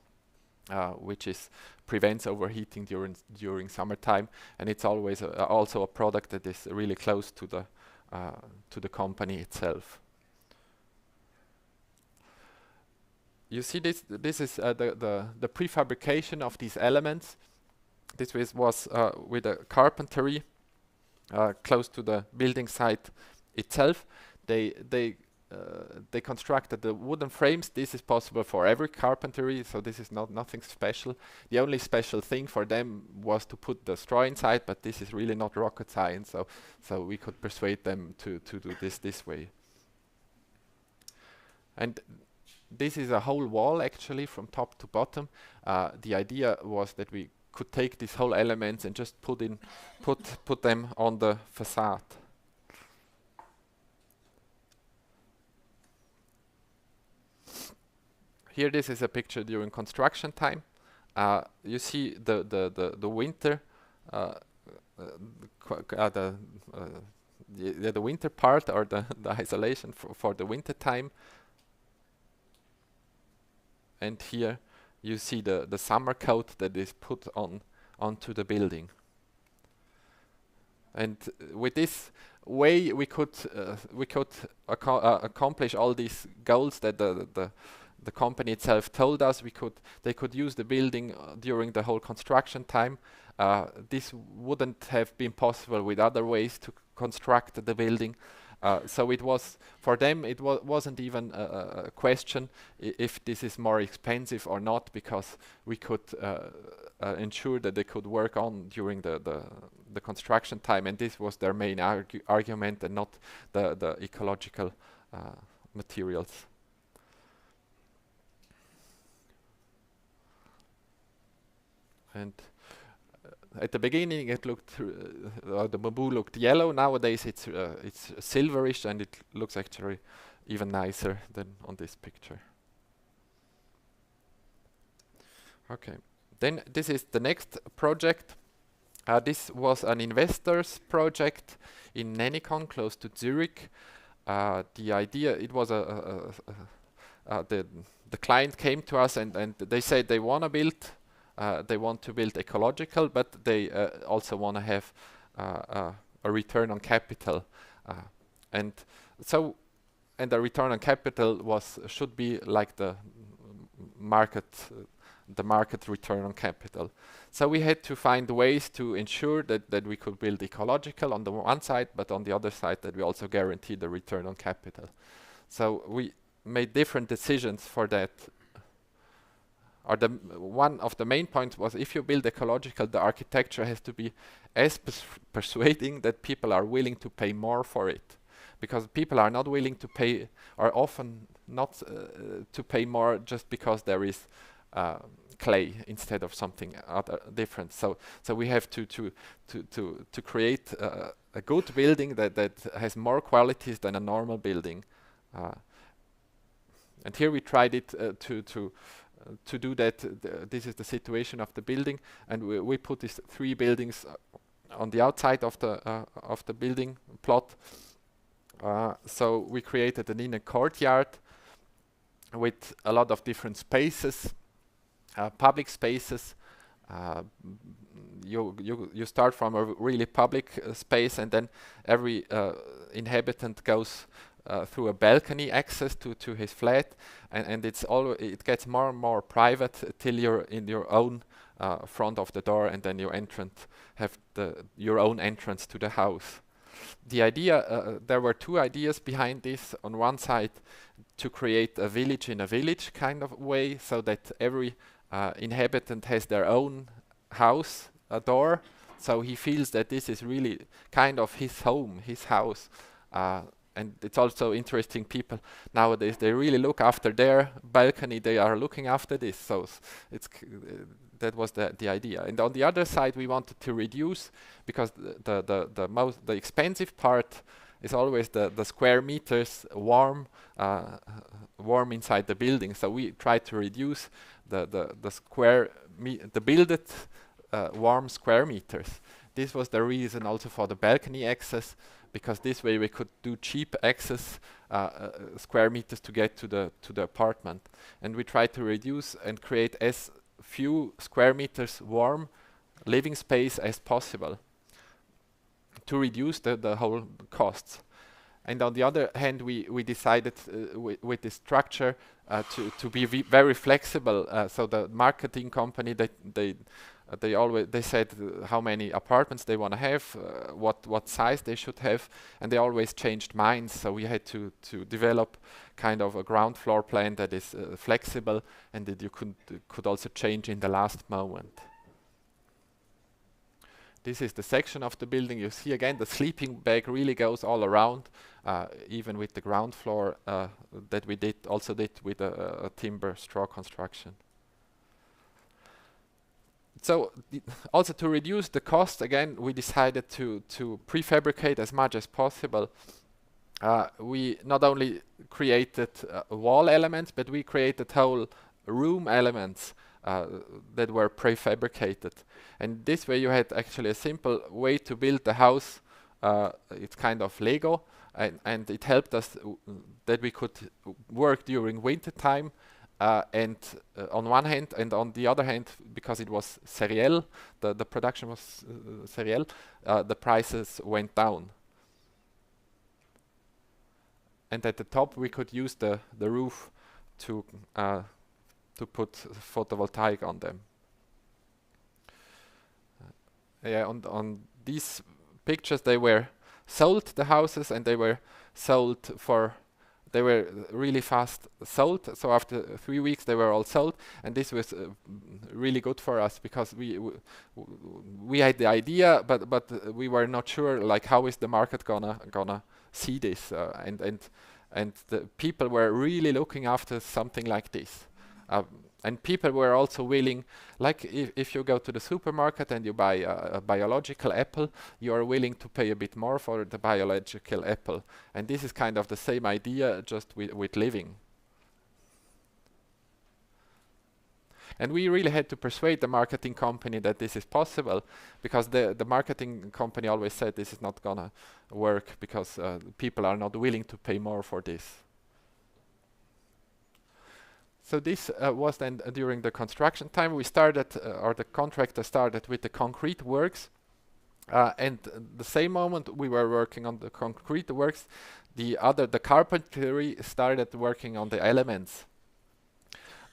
which prevents overheating during summertime, and it's always also a product that is really close to the company itself. You see this is the prefabrication of these elements. This was with a carpentry close to the building site itself. They they constructed the wooden frames. This is possible for every carpentry, so this is nothing special. The only special thing for them was to put the straw inside, but this is really not rocket science, so we could persuade them to do this way. And this is a whole wall actually from top to bottom. The idea was that we could take these whole elements and just put them on the facade. Here, this is a picture during construction time. You see the winter, the winter part, or the isolation for the winter time. And here you see the summer coat that is put onto the building. And with this way, we could accomplish all these goals that the company itself told us. They could use the building during the whole construction time. This wouldn't have been possible with other ways to construct the building. So it was, for them, it wasn't even a question if this is more expensive or not, because we could ensure that they could work on during the construction time, and this was their main argument, and not the ecological materials. And at the beginning, it looked the bamboo looked yellow. Nowadays, it's silverish, and it looks actually even nicer than on this picture. Okay, then this is the next project. This was an investor's project in Nennikon, close to Zurich. The idea, it was the client came to us and they said they want to build. They want to build ecological, but they also want to have a return on capital, and the return on capital should be like the market return on capital. So we had to find ways to ensure that we could build ecological on the one side, but on the other side that we also guarantee the return on capital. So we made different decisions for that. One of the main points was, if you build ecological, the architecture has to be as persuading that people are willing to pay more for it, because people are not willing to pay, or often not to pay more just because there is clay instead of something other different. So we have to create a good building that has more qualities than a normal building, and here we tried it to do that. This is the situation of the building, and we put these 3 buildings on the outside of the building plot. So we created an inner courtyard with a lot of different spaces, public spaces. You start from a really public space, and then every inhabitant goes through a balcony access to his flat, and it gets more and more private till you're in your own front of the door, and then your entrance have your own entrance to the house. The idea, there were 2 ideas behind this. On one side, to create a village in a village kind of way, so that every inhabitant has their own house, a door, so he feels that this is really kind of his home, his house. And it's also interesting, people nowadays, they really look after their balcony, they are looking after this, so that was the idea. And on the other side, we wanted to reduce, because the expensive part is always the square meters warm inside the building. So we tried to reduce the builded warm square meters. This was the reason also for the balcony access, because this way we could do cheap access square meters to get to the apartment. And we tried to reduce and create as few square meters warm living space as possible to reduce the whole costs. And on the other hand, we decided with this structure to be very flexible. So the marketing company, they they said how many apartments they want to have, what size they should have, and they always changed minds. So we had to develop kind of a ground floor plan that is flexible and that you could also change in the last moment. This is the section of the building. You see again the sleeping bag really goes all around, even with the ground floor that we also did with a timber straw construction. So also to reduce the cost, again, we decided to prefabricate as much as possible. We not only created wall elements, but we created whole room elements that were prefabricated. And this way you had actually a simple way to build the house. It's kind of Lego, and it helped us that we could work during winter time. And on one hand, and on the other hand, because it was serial, the production was serial, the prices went down. And at the top, we could use the roof to put photovoltaic on them. Yeah, on these pictures, they were sold, the houses, and they were sold for. They were really fast sold, so after 3 weeks they were all sold, and this was really good for us because we had the idea, but we were not sure like how is the market gonna see this, and the people were really looking after something like this. And people were also willing, like if you go to the supermarket and you buy a biological apple, you are willing to pay a bit more for the biological apple. And this is kind of the same idea, just with living. And we really had to persuade the marketing company that this is possible, because the marketing company always said this is not gonna work because people are not willing to pay more for this. So this was then during the construction time. We started, or the contractor started with the concrete works. And the same moment we were working on the concrete works, the carpentry started working on the elements.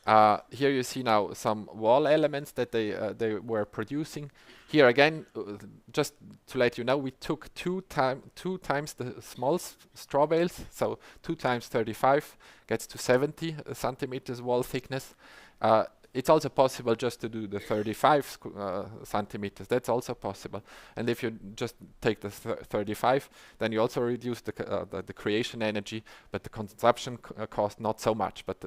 Here you see now some wall elements that they were producing. Here again, just to let you know, we took two times the small straw bales, so 2 times 35 gets to 70 centimeters wall thickness. It's also possible just to do the 35 centimeters. That's also possible. And if you just take the 35, then you also reduce the creation energy, but the consumption cost not so much. But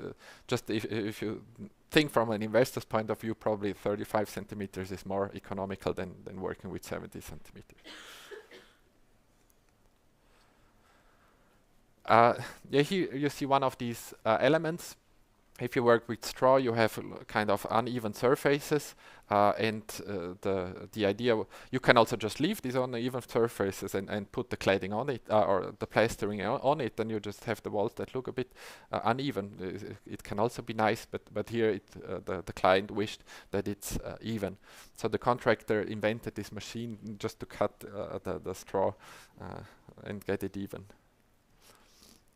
just if you think from an investor's point of view, probably 35 centimeters is more economical than working with 70 centimeters. Yeah, here you see one of these elements. If you work with straw, you have kind of uneven surfaces, and the idea you can also just leave these uneven surfaces and put the cladding on it, or the plastering on it, and you just have the walls that look a bit uneven. It can also be nice, but here the client wished that it's even. So the contractor invented this machine just to cut the straw and get it even.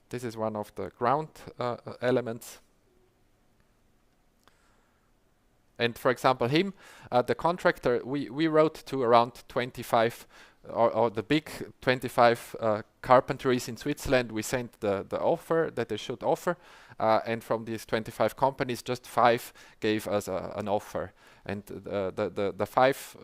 This is one of the ground elements. And for example, the contractor, we wrote to around 25 or the big 25 carpentries in Switzerland. We sent the offer that they should offer, and from these 25 companies, just 5 gave us an offer. And the 5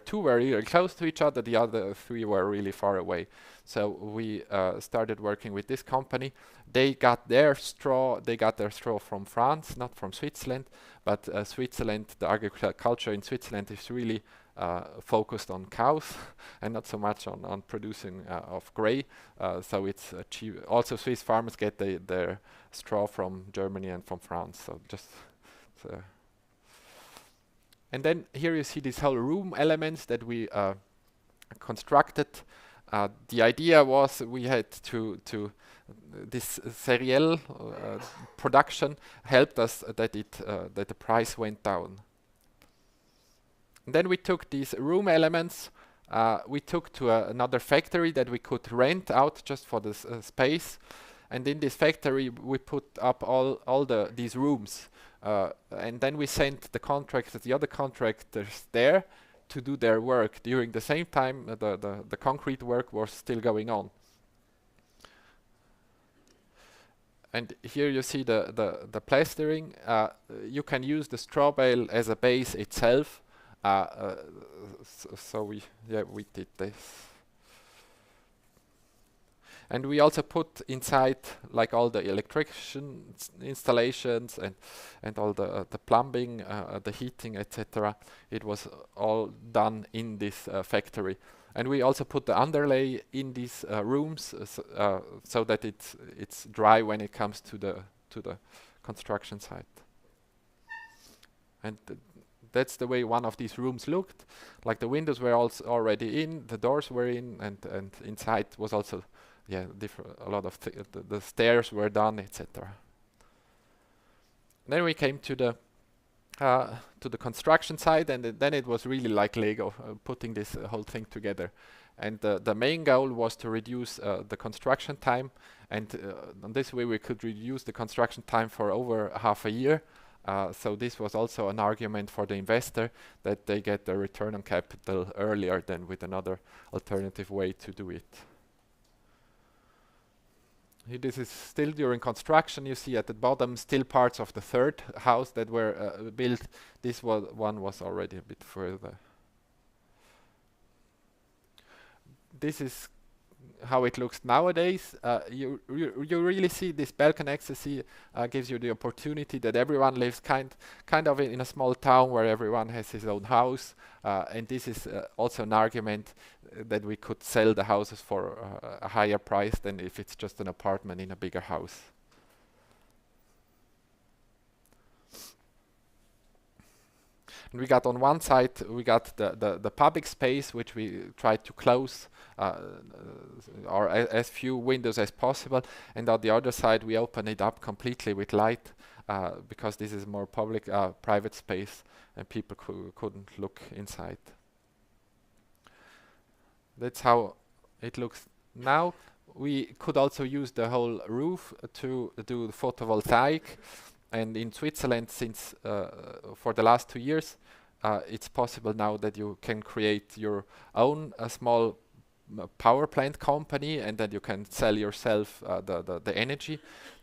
two were really close to each other, the other 3 were really far away. So we started working with this company. They got their straw from France, not from Switzerland, but Switzerland, the agriculture in Switzerland is really focused on cows and not so much on producing of grain. So it's cheap. Also, Swiss farmers get their straw from Germany and from France. So just. And then here you see these whole room elements that we constructed. The idea was we had to this serial production helped us that the price went down. And then we took these room elements. We took to another factory that we could rent out just for this space. And in this factory, we put up all these rooms. And then we sent the other contractors there to do their work. During the same time, the concrete work was still going on. And here you see the plastering. You can use the straw bale as a base itself. So we did this. And we also put inside like all the electrician installations and all the plumbing, the heating, etc. It was all done in this factory. And we also put the underlay in these rooms so that it's dry when it comes to the construction site. And that's the way one of these rooms looked. Like the windows were also already in, the doors were in, and inside was also a lot of the stairs were done, etc. Then we came to the construction site, and then it was really like Lego, putting this whole thing together. And the main goal was to reduce the construction time, and on this way we could reduce the construction time for over half a year. So this was also an argument for the investor that they get the return on capital earlier than with another alternative way to do it. This is still during construction. You see at the bottom still parts of the third house that were built. This one was already a bit further. This is how it looks nowadays. You really see this balcony access gives you the opportunity that everyone lives kind of in a small town where everyone has his own house, and this is also an argument that we could sell the houses for a higher price than if it's just an apartment in a bigger house. And we got on one side, we got the public space, which we tried to close, or as few windows as possible. And on the other side, we open it up completely with light, because this is more public, private space, and people couldn't look inside. That's how it looks now. We could also use the whole roof to do the photovoltaic. And in Switzerland, since for the last 2 years, it's possible now that you can create your own small power plant company, and that you can sell yourself the energy.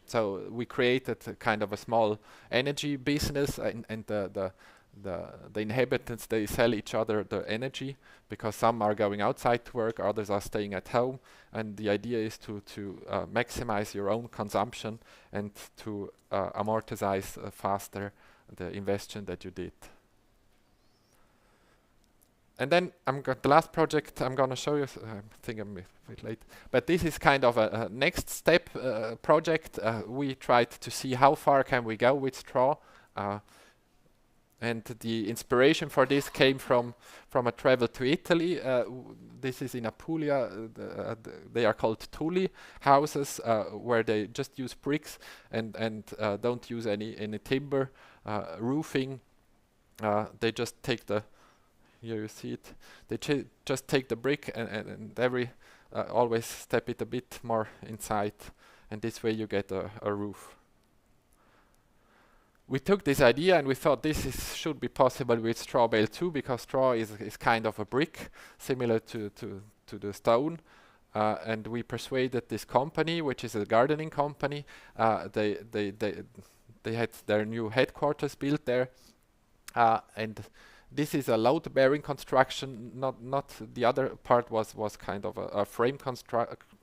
So we created a kind of a small energy business, and the inhabitants, they sell each other the energy, because some are going outside to work, others are staying at home, and the idea is to maximize your own consumption and to amortize faster the investment that you did. And then the last project I'm going to show you. I think I'm a bit late, but this is kind of a next step project. We tried to see how far can we go with straw. And the inspiration for this came from a travel to Italy. This is in Apulia. They are called tuli houses, where they just use bricks and don't use any timber roofing. They just take here you see it. They just take the brick and always step it a bit more inside, and this way you get a roof. We took this idea and we thought this should be possible with straw bale too, because straw is kind of a brick, similar to the stone. And we persuaded this company, which is a gardening company. They had their new headquarters built there, and this is a load-bearing construction. Not the other part was kind of a frame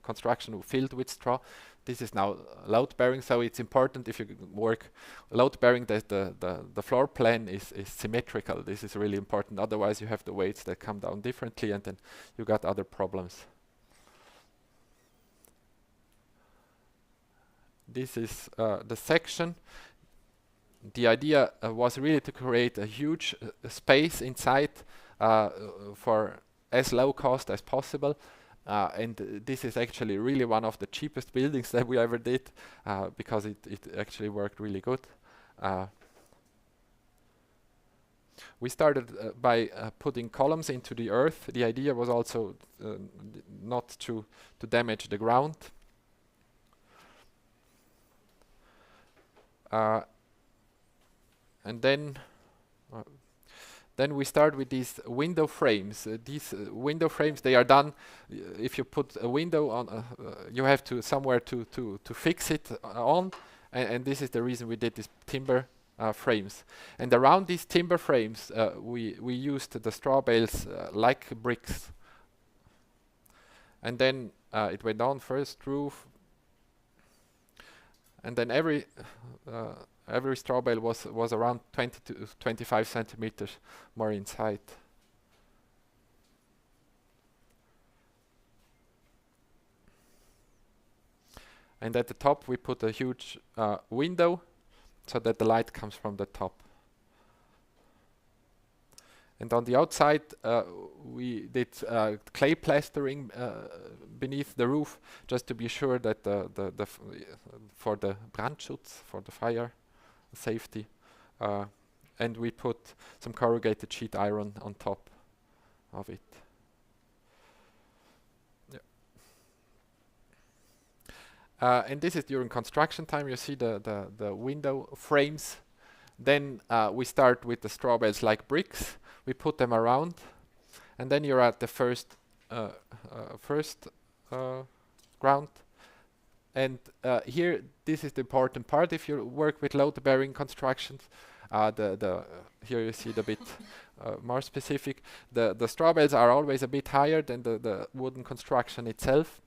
construction filled with straw. This is now load-bearing, so it's important if you work load-bearing that the floor plan is symmetrical. This is really important. Otherwise, you have the weights that come down differently, and then you got other problems. This is the section. The idea was really to create a huge space inside for as low cost as possible. And this is actually really one of the cheapest buildings that we ever did, because it actually worked really good. We started by putting columns into the earth. The idea was also not to damage the ground. and then we start with these window frames. These window frames, they are done. If you put a window on, you have to somewhere to fix it on, and this is the reason we did these timber frames. And around these timber frames, we used the straw bales like bricks. And then it went on first roof, and then every straw bale was around 20 to 25 centimeters more in height. And at the top we put a huge window so that the light comes from the top. And on the outside we did clay plastering beneath the roof, just to be sure that for the Brandschutz, for the fire safety, and we put some corrugated sheet iron on top of it. And this is during construction time. You see the window frames. Then we start with the straw bales like bricks. We put them around, and then you're at the first ground. And here, this is the important part. If you work with load-bearing constructions, here you see the bit more specific. The straw bales are always a bit higher than the wooden construction itself.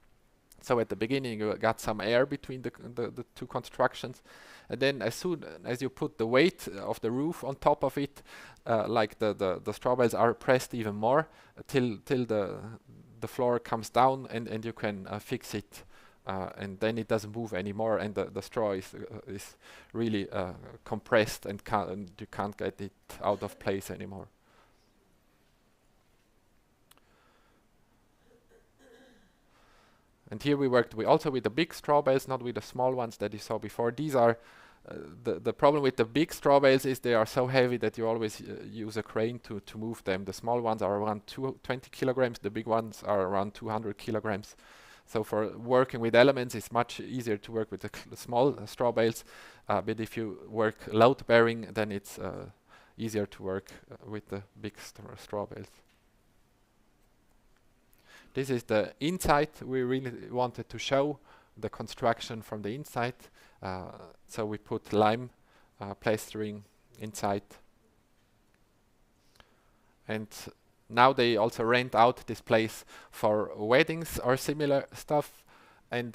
So at the beginning you got some air between the two constructions, and then as soon as you put the weight of the roof on top of it, like the straw bales are pressed even more till the floor comes down, and you can fix it, and then it doesn't move anymore, and the straw is really compressed, and you can't get it out of place anymore. And here we worked also with the big straw bales, not with the small ones that you saw before. These are the problem with the big straw bales is they are so heavy that you always use a crane to move them. The small ones are around 20 kilograms. The big ones are around 200 kilograms. So for working with elements, it's much easier to work with the small straw bales. But if you work load bearing, then it's easier to work with the big straw bales. This is the inside. We really wanted to show the construction from the inside. So we put lime plastering inside. And now they also rent out this place for weddings or similar stuff. And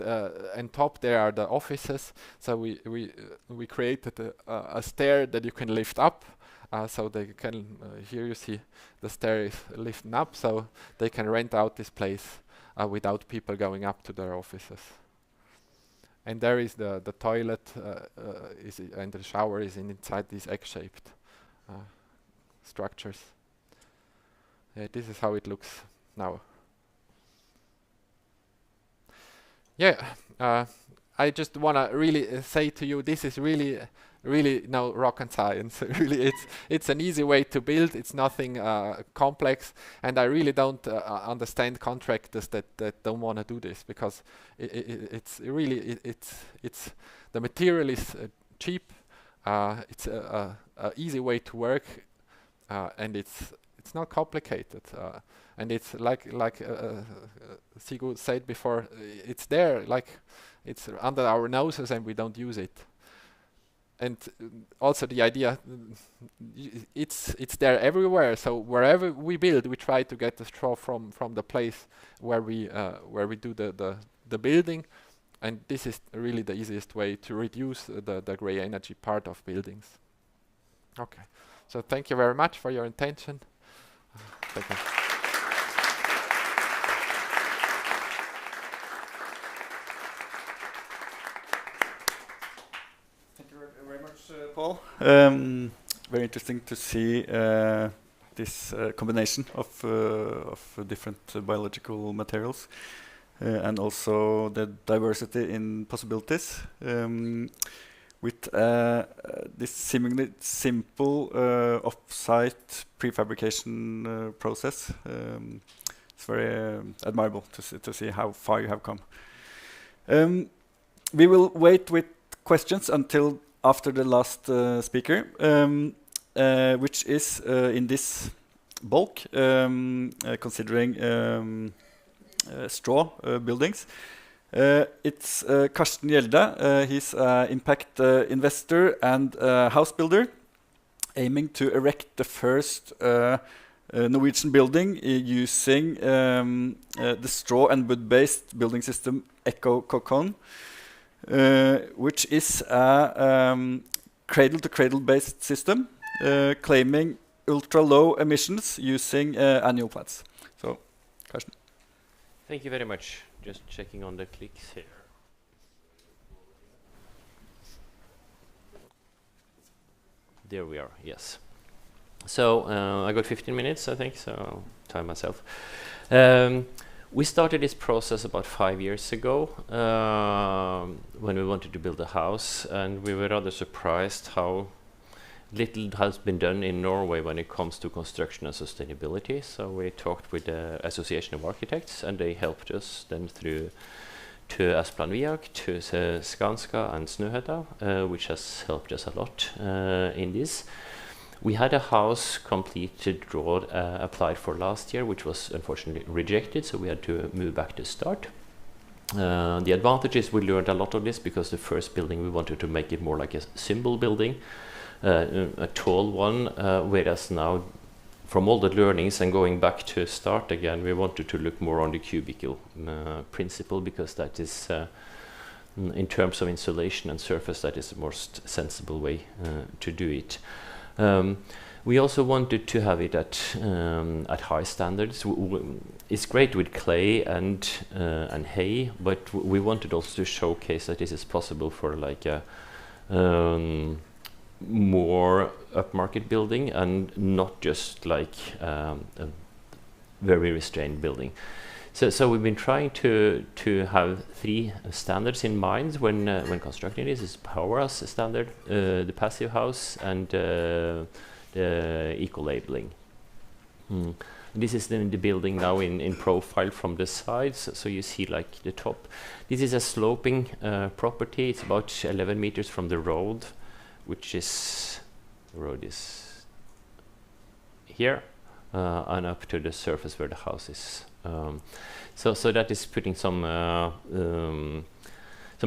top there are the offices. So we created a stair that you can lift up. So they can, here you see the stair is lifting up, so they can rent out this place without people going up to their offices. And there is the toilet and the shower is inside these egg-shaped structures. This is how it looks now. I just want to really say to you, this is really no rocket science. Really, it's an easy way to build. It's nothing complex, and I really don't understand contractors that don't want to do this, because it's the material is cheap. It's a easy way to work, and it's not complicated. And it's like Sigurd said before, it's there, like it's under our noses, and we don't use it. And also the idea, it's there everywhere. So wherever we build, we try to get the straw from the place where we do the building, and this is really the easiest way to reduce the gray energy part of buildings. Okay, so thank you very much for your attention. Thank you. Paul. Very interesting to see this combination of different biological materials and also the diversity in possibilities. With this seemingly simple off-site prefabrication process, it's very admirable to see how far you have come. We will wait with questions until after the last speaker, which is in this bulk, considering straw buildings. It's Karsten Gjelde. He's an impact investor and house builder, aiming to erect the first Norwegian building using the straw and wood-based building system Eco Cocon, which is a cradle-to-cradle based system claiming ultra-low emissions using annual plants. So, Karsten. Thank you very much. Just checking on the clicks here. There we are, yes. So I got 15 minutes, I think, so I'll time myself. We started this process about 5 years ago when we wanted to build a house, and we were rather surprised how little has been done in Norway when it comes to construction and sustainability. So we talked with the Association of Architects, and they helped us then through to Asplan Viak, to Skanska and Snøhetta, which has helped us a lot in this. We had a house completed, drawn, applied for last year, which was unfortunately rejected, so we had to move back to start. The advantage is we learned a lot of this, because the first building we wanted to make it more like a symbol building, a tall one, whereas now from all the learnings and going back to start again, we wanted to look more on the cubicle principle, because that is, in terms of insulation and surface, that is the most sensible way to do it. We also wanted to have it at high standards. It's great with clay and hay, but we wanted also to showcase that this is possible for like a more upmarket building, and not just like a very restrained building. So we've been trying to have 3 standards in mind when constructing this. Is power house standard, the passive house, and the eco-labeling. This is then the building now in profile from the sides. So you see like the top. This is a sloping property. It's about 11 meters from the road, which is, the road is here, and up to the surface where the house is. So that is putting some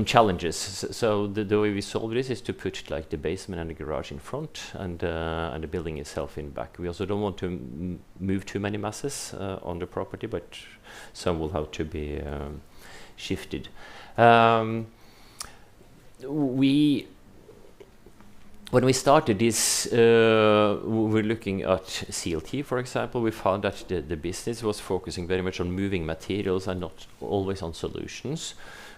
challenges. So the way we solve this is to put like the basement and the garage in front, and the building itself in back. We also don't want to move too many masses on the property, but some will have to be shifted. When we started this, we were looking at CLT, for example. We found that the business was focusing very much on moving materials and not always on solutions.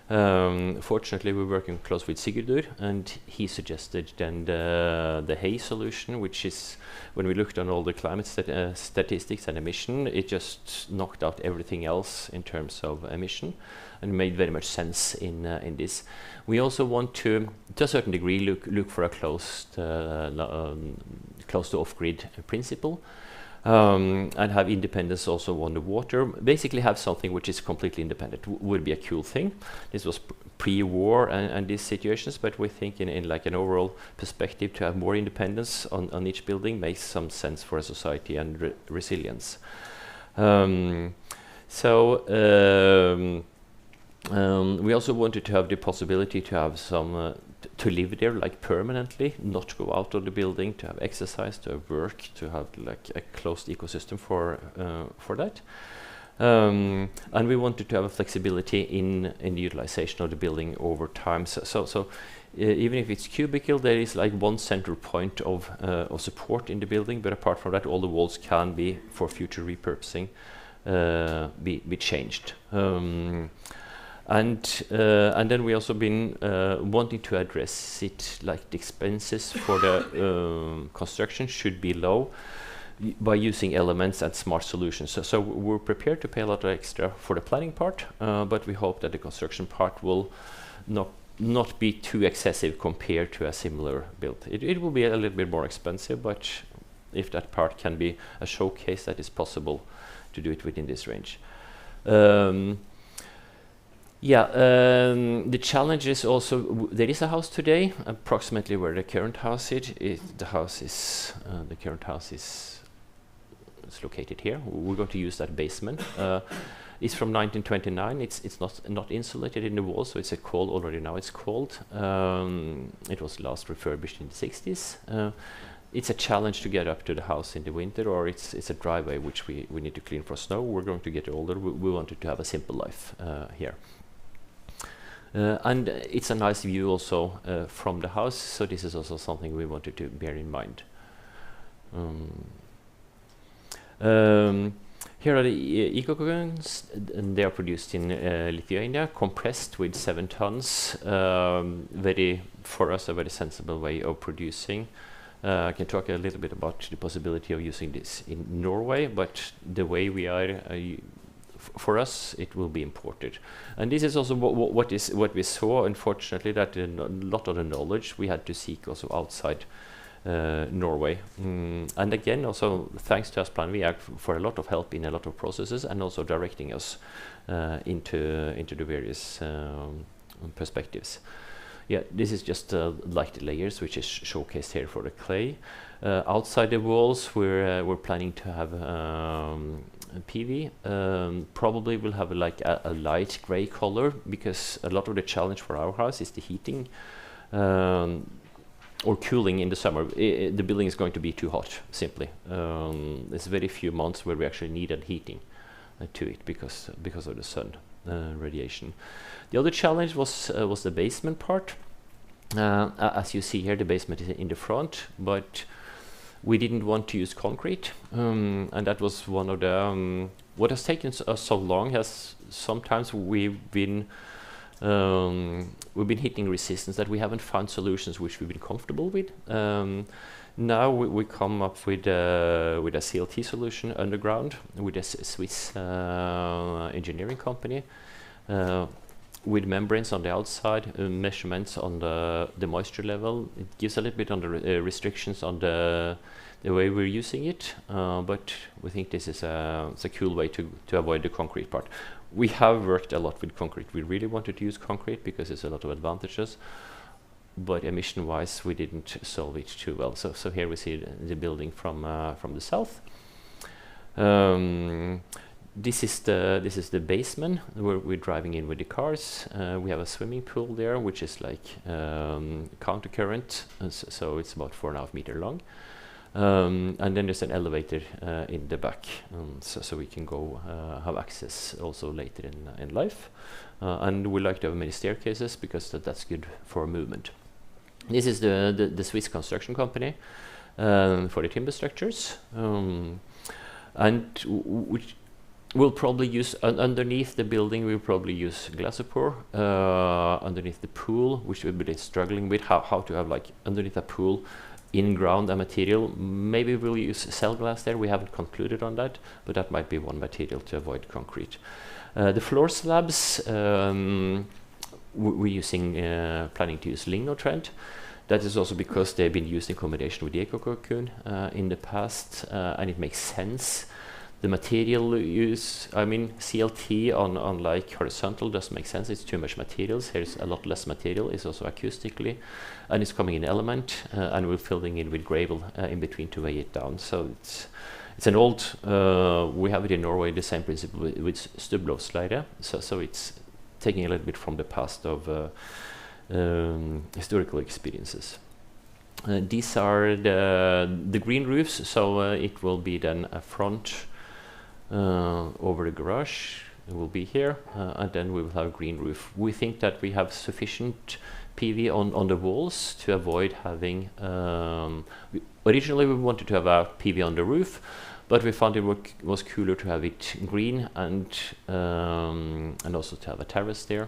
Fortunately, we're working close with Sigurdur, and he suggested then the hay solution, which is, when we looked on all the climate statistics and emission, it just knocked out everything else in terms of emission, and made very much sense in this. We also want to a certain degree, look for a close to off-grid principle, and have independence also on the water. Basically have something which is completely independent would be a cool thing. This was pre-war and these situations, but we think in like an overall perspective, to have more independence on each building makes some sense for a society and resilience. We also wanted to have the possibility to have some to live there like permanently, not go out of the building, to have exercise, to have work, to have like a closed ecosystem for that. And we wanted to have a flexibility in the utilization of the building over time. So even if it's cubicle, there is like one central point of support in the building, but apart from that, all the walls can be, for future repurposing, be changed. And then we also been wanting to address it, like the expenses for the construction should be low by using elements and smart solutions. So we're prepared to pay a lot of extra for the planning part, but we hope that the construction part will not be too excessive compared to a similar build. It will be a little bit more expensive, but if that part can be a showcase, that is possible to do it within this range. Yeah, the challenge is also there is a house today, approximately where the current house is. The current house is located here. We're going to use that basement. It's from 1929. It's not insulated in the wall, so it's a cold already now. It's cold. It was last refurbished in the 60s. It's a challenge to get up to the house in the winter, or it's a driveway which we need to clean for snow. We're going to get older. We wanted to have a simple life here. And it's a nice view also from the house, so this is also something we wanted to bear in mind. Here are the eco-cocoons, and they are produced in Lithuania, compressed with 7 tons. For us, a very sensible way of producing. I can talk a little bit about the possibility of using this in Norway, but the way we are, for us, it will be imported. And this is also what we saw, unfortunately, that a lot of the knowledge we had to seek also outside Norway. And again, also thanks to Asplan Viak for a lot of help in a lot of processes, and also directing us into the various perspectives. Yeah, this is just like the layers, which is showcased here for the clay. Outside the walls, we're planning to have PV. Probably will have like a light gray color, because a lot of the challenge for our house is the heating or cooling in the summer. The building is going to be too hot, simply. There's very few months where we actually needed heating to it because of the sun radiation. The other challenge was the basement part. As you see here, the basement is in the front, but we didn't want to use concrete, and that was one of the what has taken us so long. Has sometimes we've been hitting resistance that we haven't found solutions which we've been comfortable with. Now we come up with a CLT solution underground with a Swiss engineering company, with membranes on the outside, measurements on the moisture level. It gives a little bit on the restrictions on the way we're using it, but we think this is it's a cool way to avoid the concrete part. We have worked a lot with concrete. We really wanted to use concrete because there's a lot of advantages, but emission-wise, we didn't solve it too well. So here we see the building from the south. This is the basement where we're driving in with the cars. We have a swimming pool there, which is like counter current, so it's about 4.5 meters long. And then there's an elevator in the back, so we can go have access also later in life. And we like to have many staircases because that's good for movement. This is the Swiss construction company for the timber structures, and which we'll probably use underneath the building. We'll probably use glassopor underneath the pool, which we've been struggling with how to have like underneath a pool in ground a material.Maybe we'll use cell glass there. We haven't concluded on that, but that might be one material to avoid concrete. The floor slabs, we're using planning to use lignotread. That is also because they've been used in combination with the eco-cocoon in the past, and it makes sense. The material use, I mean, CLT on like horizontal doesn't make sense. It's too much materials. Here's a lot less material. It's also acoustically, and it's coming in element, and we're filling in with gravel in between to weigh it down. So it's an old. We have it in Norway. The same principle with blåse leire. So it's taking a little bit from the past of historical experiences. These are the green roofs. So it will be then a front. Over the garage, it will be here, and then we will have a green roof. We think that we have sufficient PV on the walls to avoid having. Originally, we wanted to have a PV on the roof, but we found it was cooler to have it green and also to have a terrace there.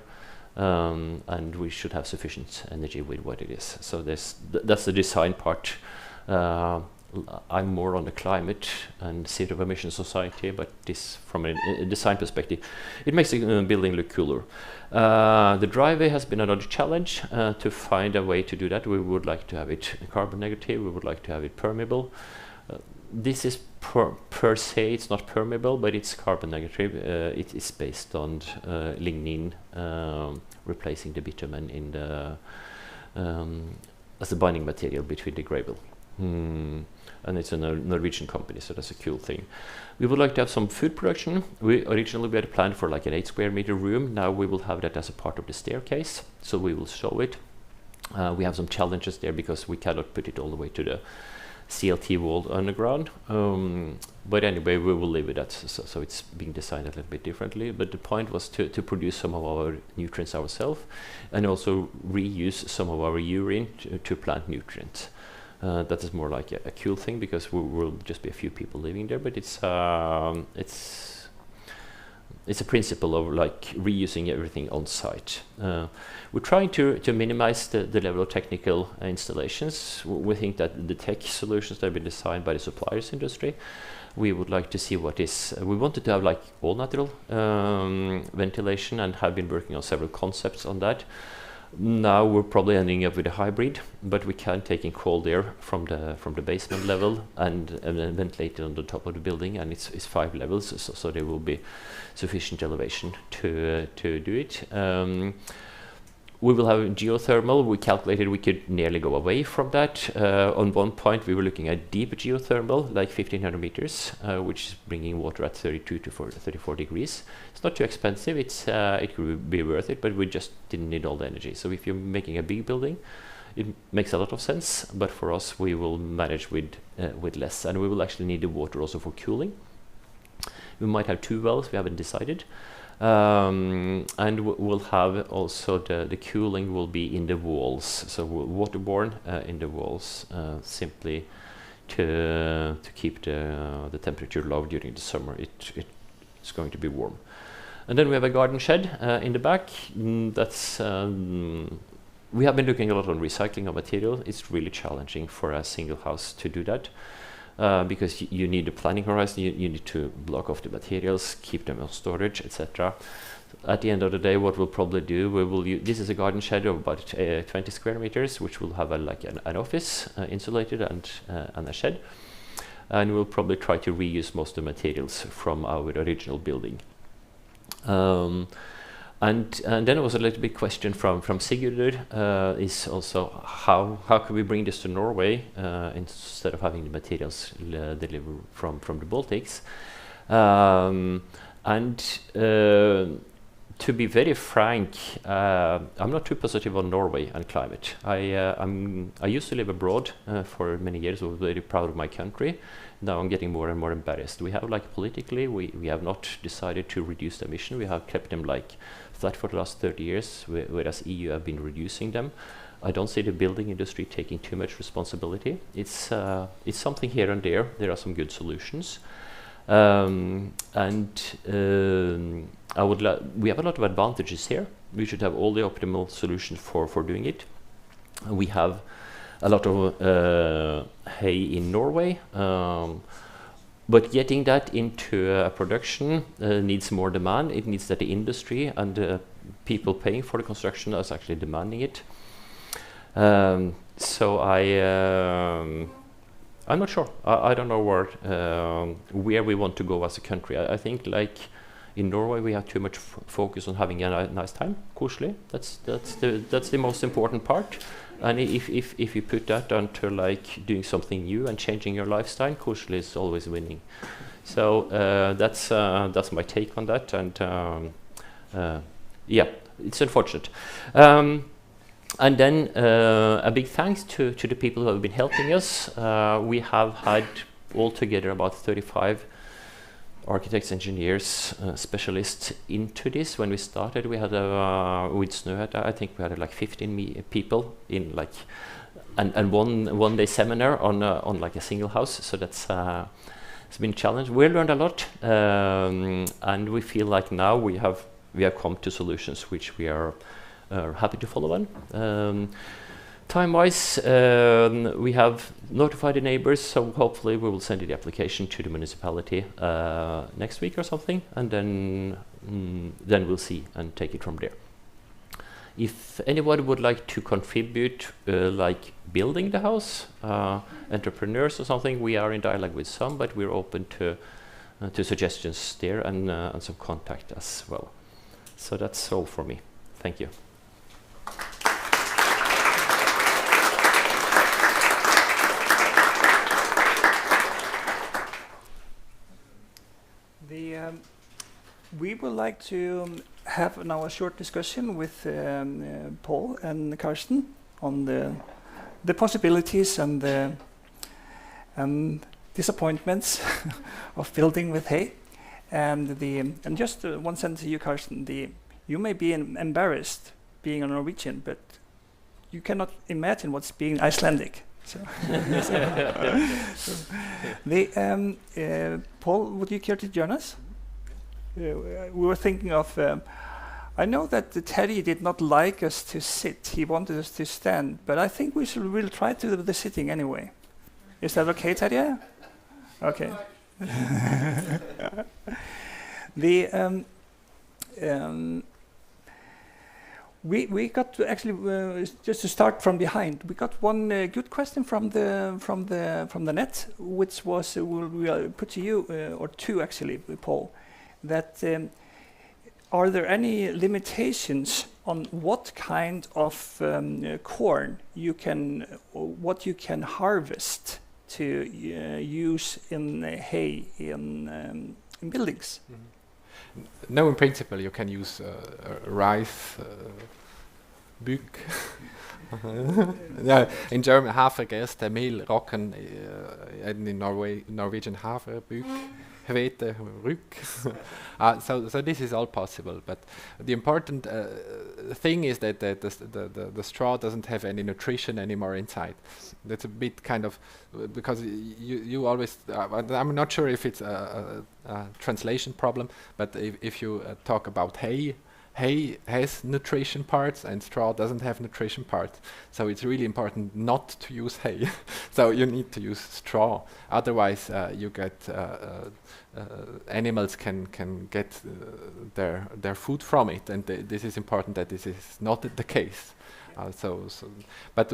And we should have sufficient energy with what it is. So that's the design part. I'm more on the climate and CO2 emission society, but this from a design perspective, it makes the building look cooler. The driveway has been another challenge to find a way to do that. We would like to have it carbon negative. We would like to have it permeable. This is per se, it's not permeable, but it's carbon negative. It is based on lignin, replacing the bitumen in the as a binding material between the gravel. And it's a Norwegian company, so that's a cool thing. We would like to have some food production. Originally we had planned for like an 8 square meter room. Now we will have that as a part of the staircase, so we will show it. We have some challenges there because we cannot put it all the way to the CLT wall underground. But anyway, we will live with that, so it's being designed a little bit differently. But the point was to produce some of our nutrients ourselves and also reuse some of our urine to plant nutrients. That is more like a cool thing because we will just be a few people living there, but it's a principle of like reusing everything on site. We're trying to minimize the level of technical installations. We think that the tech solutions that have been designed by the suppliers industry, we would like to see what is. We wanted to have like all natural ventilation and have been working on several concepts on that. Now we're probably ending up with a hybrid, but we can take in cold air from the basement level and then ventilate it on the top of the building, and it's 5 levels, so there will be sufficient elevation to do it. We will have geothermal. We calculated we could nearly go away from that. On one point we were looking at deep geothermal, like 1500 meters, which is bringing water at 32 to 34 degrees. It's not too expensive. It could be worth it, but we just didn't need all the energy. So if you're making a big building, it makes a lot of sense, but for us we will manage with less, and we will actually need the water also for cooling. We might have 2 wells, we haven't decided. And we'll have also the cooling will be in the walls, so waterborne in the walls, simply to keep the temperature low during the summer. It's going to be warm. And then we have a garden shed in the back. That's we have been looking a lot on recycling of material. It's really challenging for a single house to do that. Because you need a planning horizon, you need to block off the materials, keep them on storage, etc. At the end of the day, what we'll probably do, we will this is a garden shed of about 20 square meters, which will have like an office insulated and a shed. And we'll probably try to reuse most of the materials from our original building. And then there was a little bit question from Sigurdur, is also how can we bring this to Norway instead of having the materials delivered from the Baltics. To be very frank, I'm not too positive on Norway and climate. I used to live abroad for many years. I was very proud of my country. Now I'm getting more and more embarrassed. We have like politically, we have not decided to reduce the emission. We have kept them like flat for the last 30 years, whereas EU have been reducing them. I don't see the building industry taking too much responsibility. It's something here and there. There are some good solutions. We have a lot of advantages here. We should have all the optimal solutions for doing it. We have a lot of hay in Norway, but getting that into production needs more demand. It needs that the industry and the people paying for the construction is actually demanding it. So I'm not sure. I don't know where we want to go as a country. I think like in Norway we have too much focus on having a nice time, koselig. That's the most important part. And if you put that onto like doing something new and changing your lifestyle, koselig is always winning. So that's my take on that. And yeah, it's unfortunate. And then a big thanks to the people who have been helping us. We have had altogether about 35 architects, engineers, specialists into this. When we started, we had with Snøhetta, I think we had like 15 people in like, and one day seminar on like a single house. So that's it's been a challenge. We learned a lot, and we feel like now we have come to solutions which we are happy to follow on. Time-wise, we have notified the neighbors, so hopefully we will send the application to the municipality next week or something, and then we'll see and take it from there. If anybody would like to contribute, like building the house, entrepreneurs or something, we are in dialogue with some, but we're open to suggestions there and some contact as well. So that's all for me. Thank you. We would like to have now a short discussion with Paul and Karsten on the possibilities and the disappointments of building with hay, and just one sentence to you, Karsten. You may be embarrassed being a Norwegian, but you cannot imagine what's being Icelandic. So, Paul, would you care to join us? We were thinking of. I know that Terry did not like us to sit; he wanted us to stand. But I think we'll try to do the sitting anyway. Is that okay, Terry? Okay. We got to actually just to start from behind. We got one good question from the net, which was we'll put to you or two actually, Paul. That are there any limitations on what kind of corn what you can harvest to use in hay in buildings? Mm-hmm. No, in principle you can use rice, bygge. Yeah, in German hafergerste, meal, roggen, and in Norwegian hafer, bygge. So this is all possible, but the important thing is that the straw doesn't have any nutrition anymore inside. That's a bit kind of because you always I'm not sure if it's a translation problem, but if you talk about hay has nutrition parts and straw doesn't have nutrition parts, so it's really important not to use hay. So you need to use straw, otherwise you get animals can get their food from it, and this is important that this is not the case. But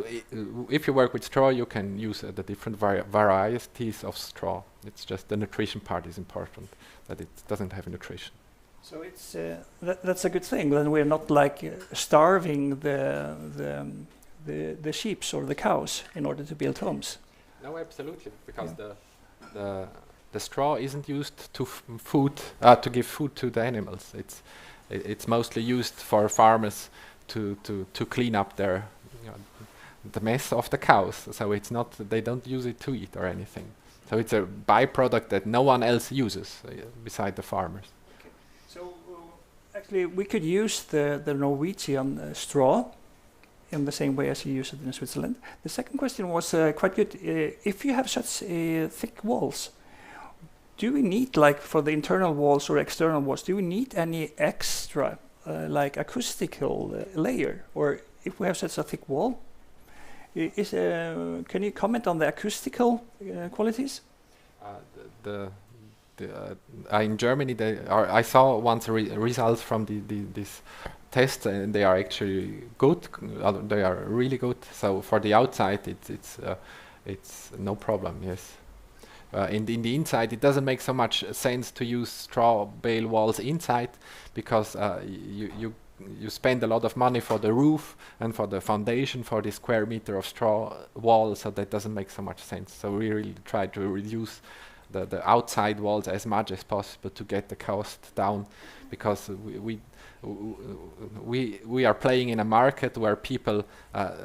if you work with straw, you can use the different varieties of straw. It's just the nutrition part is important, that it doesn't have nutrition. So it's that's a good thing. Then we're not like starving the sheep or the cows in order to build homes. No, absolutely, because the straw isn't used to to give food to the animals. It's mostly used for farmers to clean up their the mess of the cows. So it's not, they don't use it to eat or anything. So it's a byproduct that no one else uses beside the farmers. Okay. So actually we could use the Norwegian straw in the same way as you use it in Switzerland. The second question was quite good. If you have such thick walls, do we need, like for the internal walls or external walls, do we need any extra like acoustical layer? Or if we have such a thick wall, can you comment on the acoustical qualities? In Germany, I saw once results from this test, and they are actually good. They are really good. So for the outside, it's no problem. Yes. In the inside, it doesn't make so much sense to use straw bale walls inside, because you spend a lot of money for the roof and for the foundation for the square meter of straw wall, so that doesn't make so much sense. So we really try to reduce the outside walls as much as possible to get the cost down, because we are playing in a market where people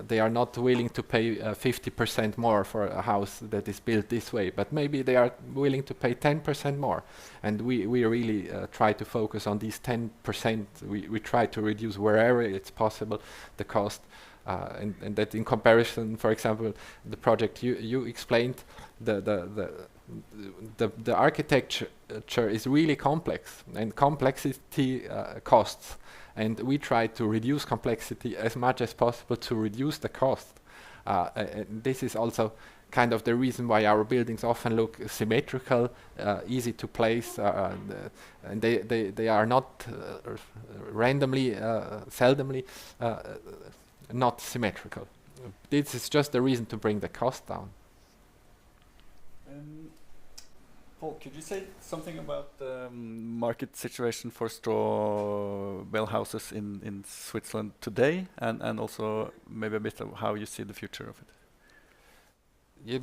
they are not willing to pay 50% more for a house that is built this way, but maybe they are willing to pay 10% more, and we really try to focus on these 10%. We try to reduce wherever it's possible the cost, and that in comparison, for example, the project you explained, the architecture is really complex, and complexity costs, and we try to reduce complexity as much as possible to reduce the cost. And this is also kind of the reason why our buildings often look symmetrical, easy to place, and they are not randomly, seldomly not symmetrical. This is just the reason to bring the cost down. Paul, could you say something about the market situation for straw bale houses in Switzerland today, and also maybe a bit of how you see the future of it? Yeah,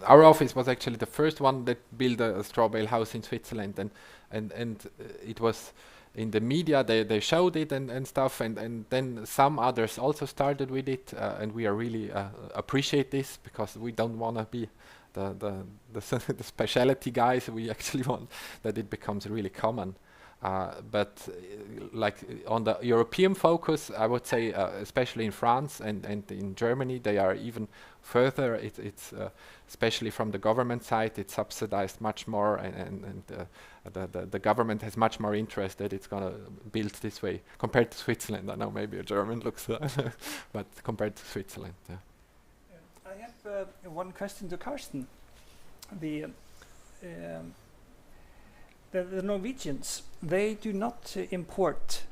our office was actually the first one that built a straw bale house in Switzerland, and it was in the media. They showed it and stuff, and then some others also started with it, and we are really appreciate this, because we don't want to be the specialty guys. We actually want that it becomes really common. But like on the European focus, I would say, especially in France and in Germany, they are even further. It's especially from the government side, it's subsidized much more, and the government has much more interest that it's going to build this way compared to Switzerland. I know maybe a German looks, but compared to Switzerland. Yeah. I have one question to Karsten. The Norwegians, they do not import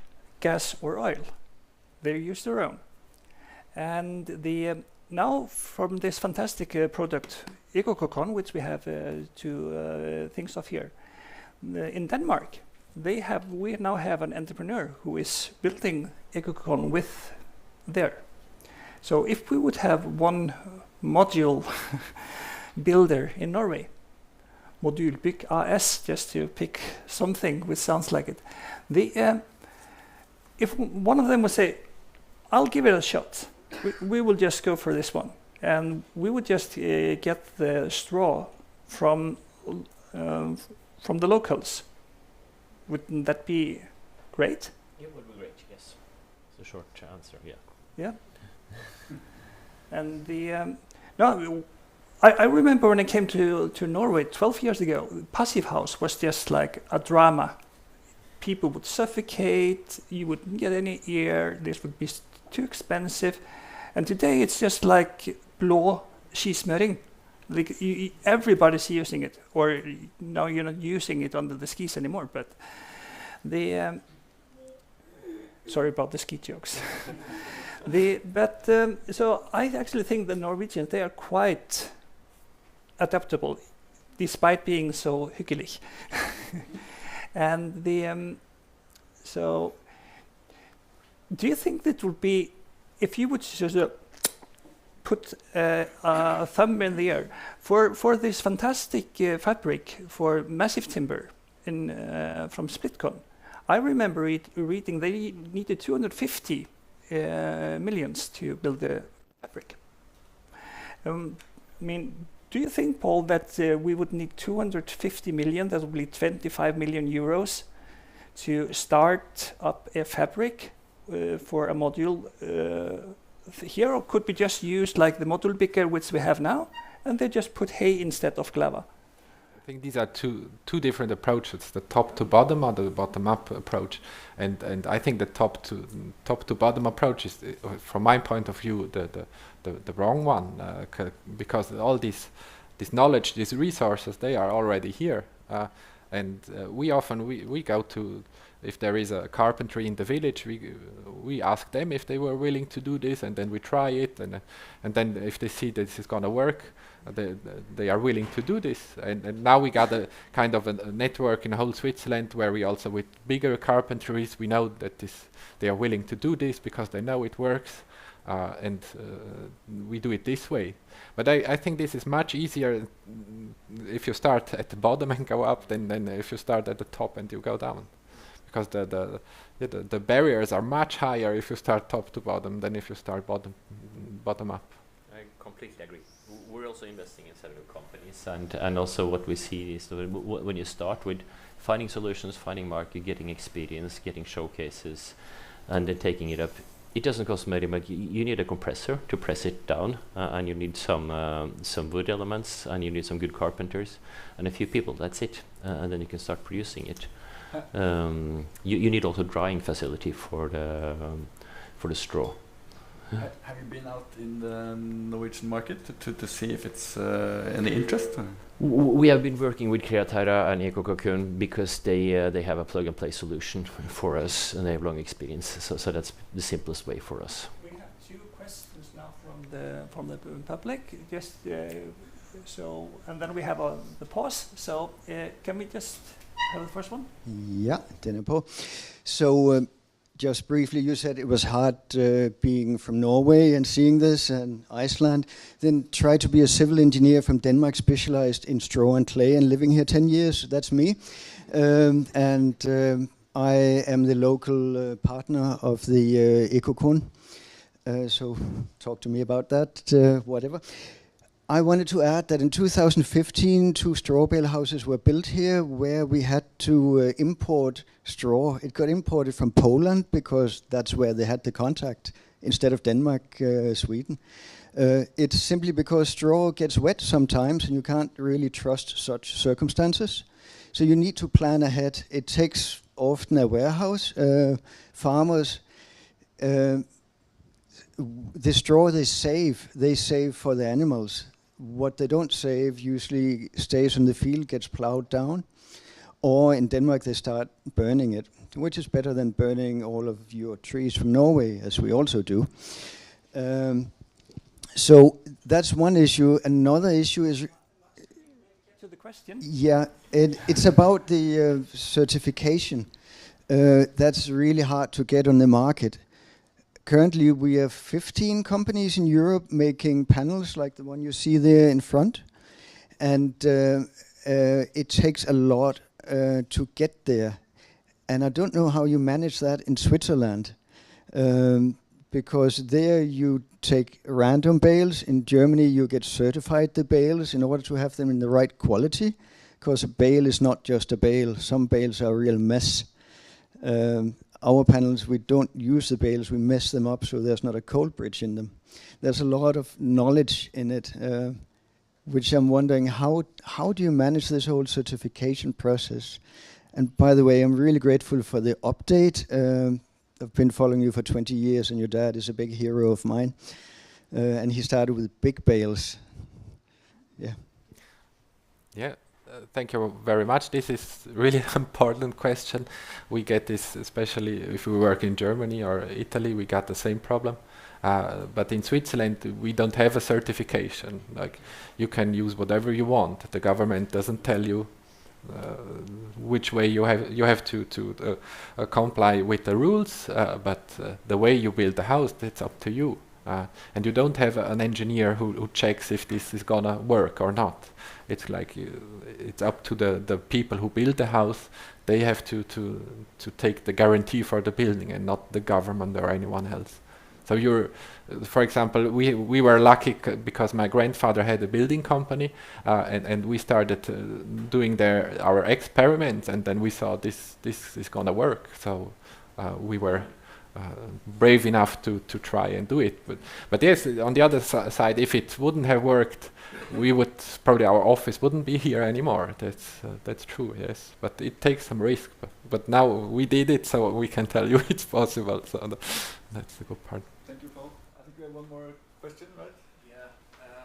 gas or oil. They use their own. And now from this fantastic product, EcoCocon, which we have two things of here, in Denmark, we now have an entrepreneur who is building EcoCocon with there. So if we would have one module builder in Norway, Modulbygg AS, just to pick something which sounds like it. If one of them would say, I'll give it a shot, we will just go for this one. And we would just get the straw from the locals. Wouldn't that be great? It would be great, yes. It's a short answer, yeah. Yeah. And no, I remember when I came to Norway 12 years ago, Passive House was just like a drama. People would suffocate, you wouldn't get any air, this would be too expensive. And today it's just like blå skismøring. Like everybody's using it, or now you're not using it under the skis anymore, but sorry about the ski jokes. So I actually think the Norwegians, they are quite adaptable, despite being so hyggelig. And so do you think that would be, if you would just put a thumb in the air for this fantastic fabric for massive timber from Splitkon? I remember reading they needed 250 millions to build the fabric. I mean, do you think, Paul, that we would need 250 million, that would be 25 million euros, to start up a fabric for a module here, or could we just use like the Modulbygger which we have now, and they just put hay instead of glava? I think these are two different approaches: the top to bottom or the bottom up approach. And I think the top to bottom approach is, from my point of view, the wrong one, because all this knowledge, these resources, they are already here, and we go to, if there is a carpentry in the village, we ask them if they were willing to do this, and then we try it, and then if they see this is gonna work, they are willing to do this. And now we got a kind of a network in whole Switzerland, where we also, with bigger carpentries, we know that they are willing to do this because they know it works, and we do it this way. But I think this is much easier if you start at the bottom and go up than if you start at the top and you go down. Because the barriers are much higher if you start top to bottom than if you start bottom up. I completely agree. We're also investing in several companies, and also what we see is when you start with finding solutions, finding market, getting experience, getting showcases, and then taking it up. It doesn't cost money, but you need a compressor to press it down, and you need some wood elements, and you need some good carpenters, and a few people. That's it, and then you can start producing it. You need also drying facility for the straw. Have you been out in the Norwegian market to see if it's any interest? We have been working with Kreatera and EcoCocoon because they have a plug-and-play solution for us, and they have long experience. So that's the simplest way for us. We have 2 questions now from the public. Just so, and then we have the pause. So can we just have the first one? Ja, den er på. So just briefly, you said it was hard being from Norway and seeing this, and Iceland. Then try to be a civil engineer from Denmark, specialized in straw and clay, and living here 10 years. That's me. I am the local partner of the EcoCon. So talk to me about that, whatever. I wanted to add that in 2015, 2 straw bale houses were built here where we had to import straw. It got imported from Poland because that's where they had the contact instead of Denmark, Sweden. It's simply because straw gets wet sometimes and you can't really trust such circumstances. So you need to plan ahead. It takes often a warehouse. Farmers, the straw they save for the animals. What they don't save usually stays in the field, gets plowed down, or in Denmark they start burning it, which is better than burning all of your trees from Norway, as we also do. So that's one issue. Another issue is... To the question? Yeah, it's about the certification. That's really hard to get on the market. Currently, we have 15 companies in Europe making panels like the one you see there in front. And it takes a lot to get there. And I don't know how you manage that in Switzerland. Because there you take random bales. In Germany, you get certified the bales in order to have them in the right quality. Because a bale is not just a bale. Some bales are a real mess. Our panels, we don't use the bales, we mess them up so there's not a cold bridge in them. There's a lot of knowledge in it, which I'm wondering, how do you manage this whole certification process? And by the way, I'm really grateful for the update. I've been following you for 20 years and your dad is a big hero of mine. And he started with big bales. Yeah. Yeah. Thank you very much. This is really an important question. We get this, especially if we work in Germany or Italy, we got the same problem. But in Switzerland, we don't have a certification. Like, you can use whatever you want. The government doesn't tell you which way you have to comply with the rules. But the way you build the house, it's up to you. And you don't have an engineer who checks if this is gonna work or not. It's like it's up to the people who build the house. They have to take the guarantee for the building and not the government or anyone else. So for example, we were lucky because my grandfather had a building company, and we started doing our experiments, and then we saw this is gonna work. So we were brave enough to try and do it. But yes, on the other side, if it wouldn't have worked, we would probably, our office wouldn't be here anymore. That's true, yes. But it takes some risk. But now we did it, so we can tell you it's possible. So that's the good part. Thank you, Paul. I think we have one more question, right? Yeah,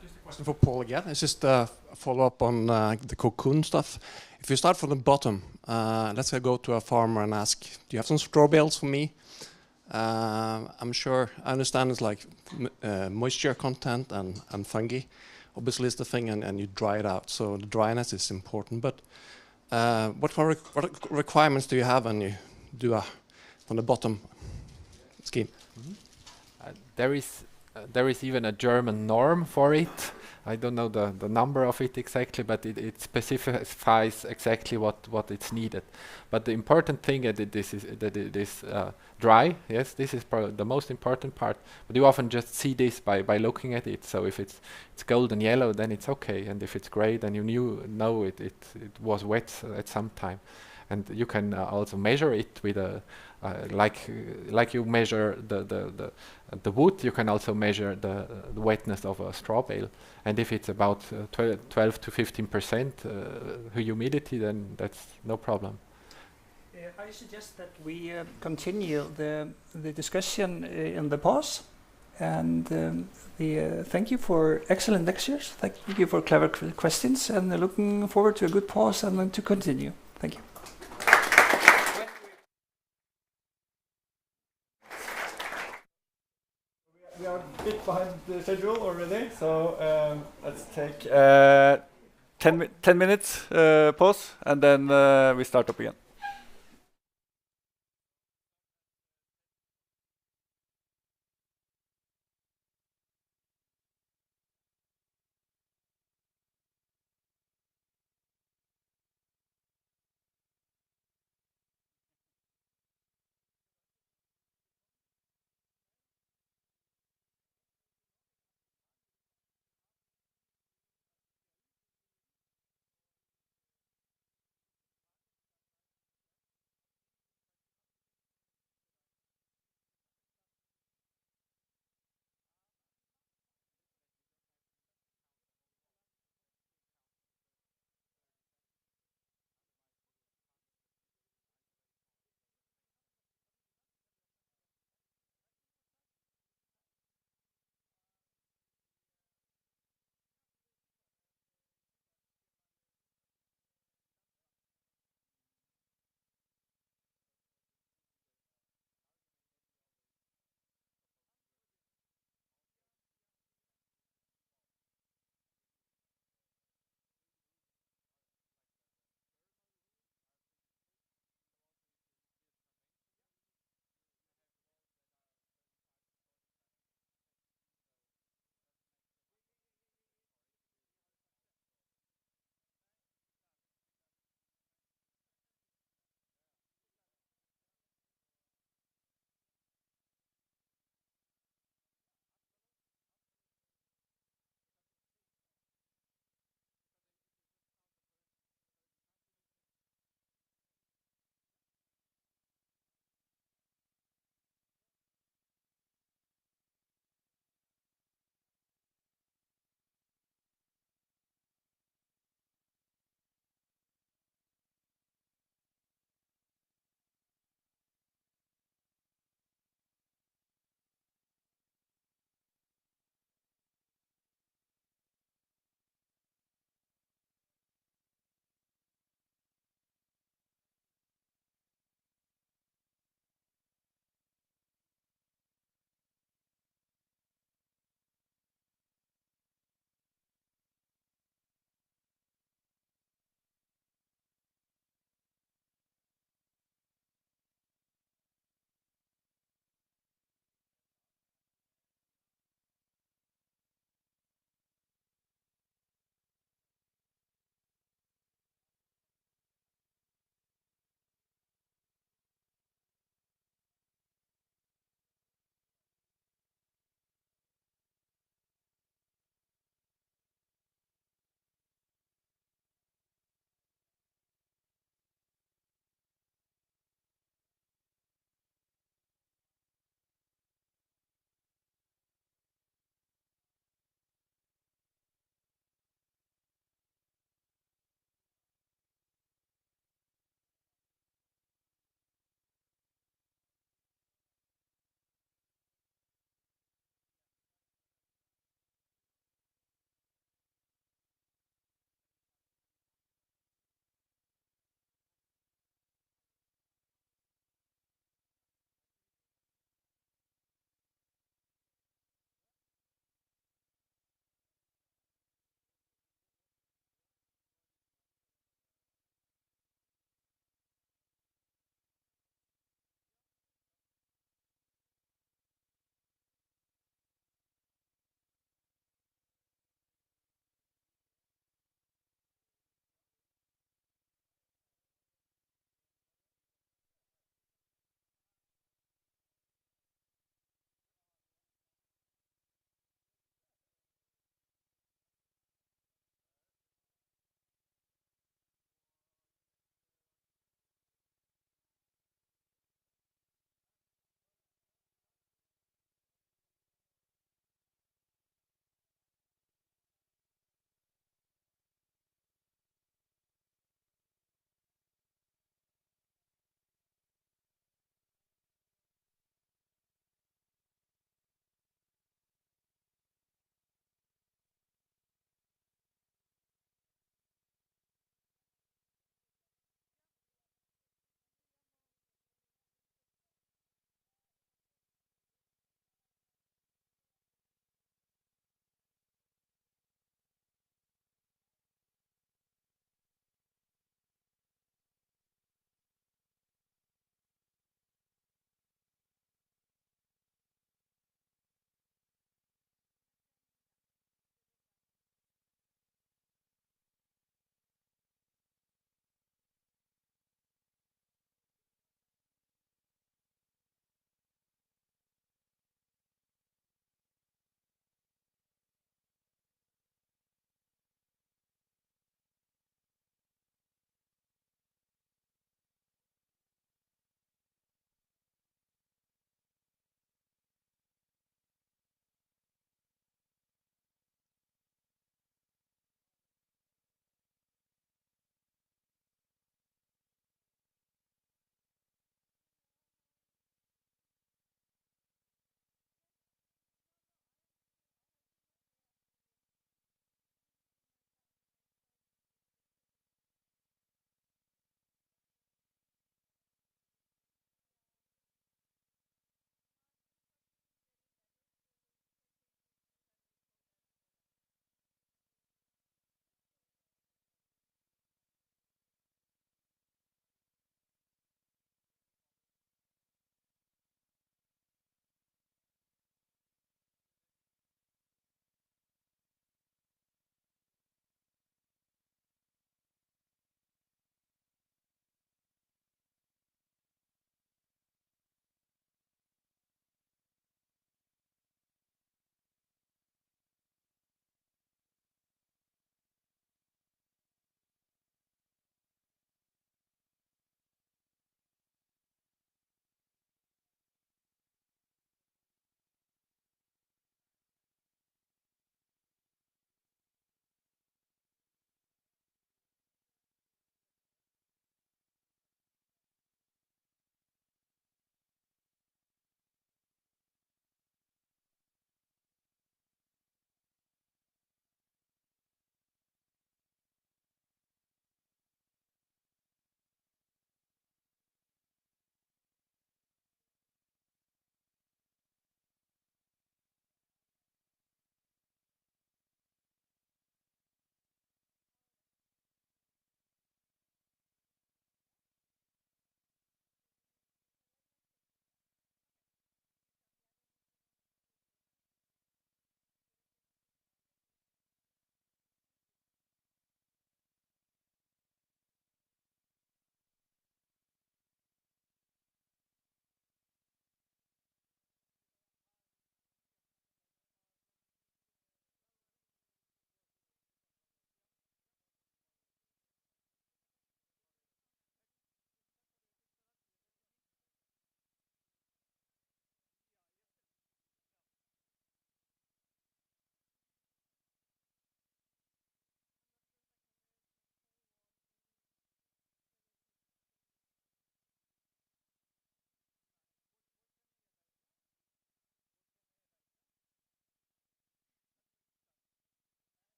just a question for Paul again. It's just a follow-up on the cocoon stuff. If you start from the bottom, let's say go to a farmer and ask, do you have some straw bales for me? I'm sure, I understand it's like moisture content and fungi. Obviously it's the thing, and you dry it out, so the dryness is important. But what requirements do you have when you do from the bottom scheme? There is even a German norm for it. I don't know the number of it exactly, but it specifies exactly what it's needed. But the important thing is that it is dry. Yes, this is probably the most important part. But you often just see this by looking at it. So if it's golden yellow, then it's okay, and if it's gray, then you know it was wet at some time. And you can also measure it with a like you measure the wood, you can also measure the wetness of a straw bale. And if it's about 12 to 15% humidity, then that's no problem. I suggest that we continue the discussion in the pause. And thank you for excellent lectures. Thank you for clever questions, and looking forward to a good pause and then to continue. Thank you. We are a bit behind the schedule already, so let's take 10 minutes pause, and then we start up again.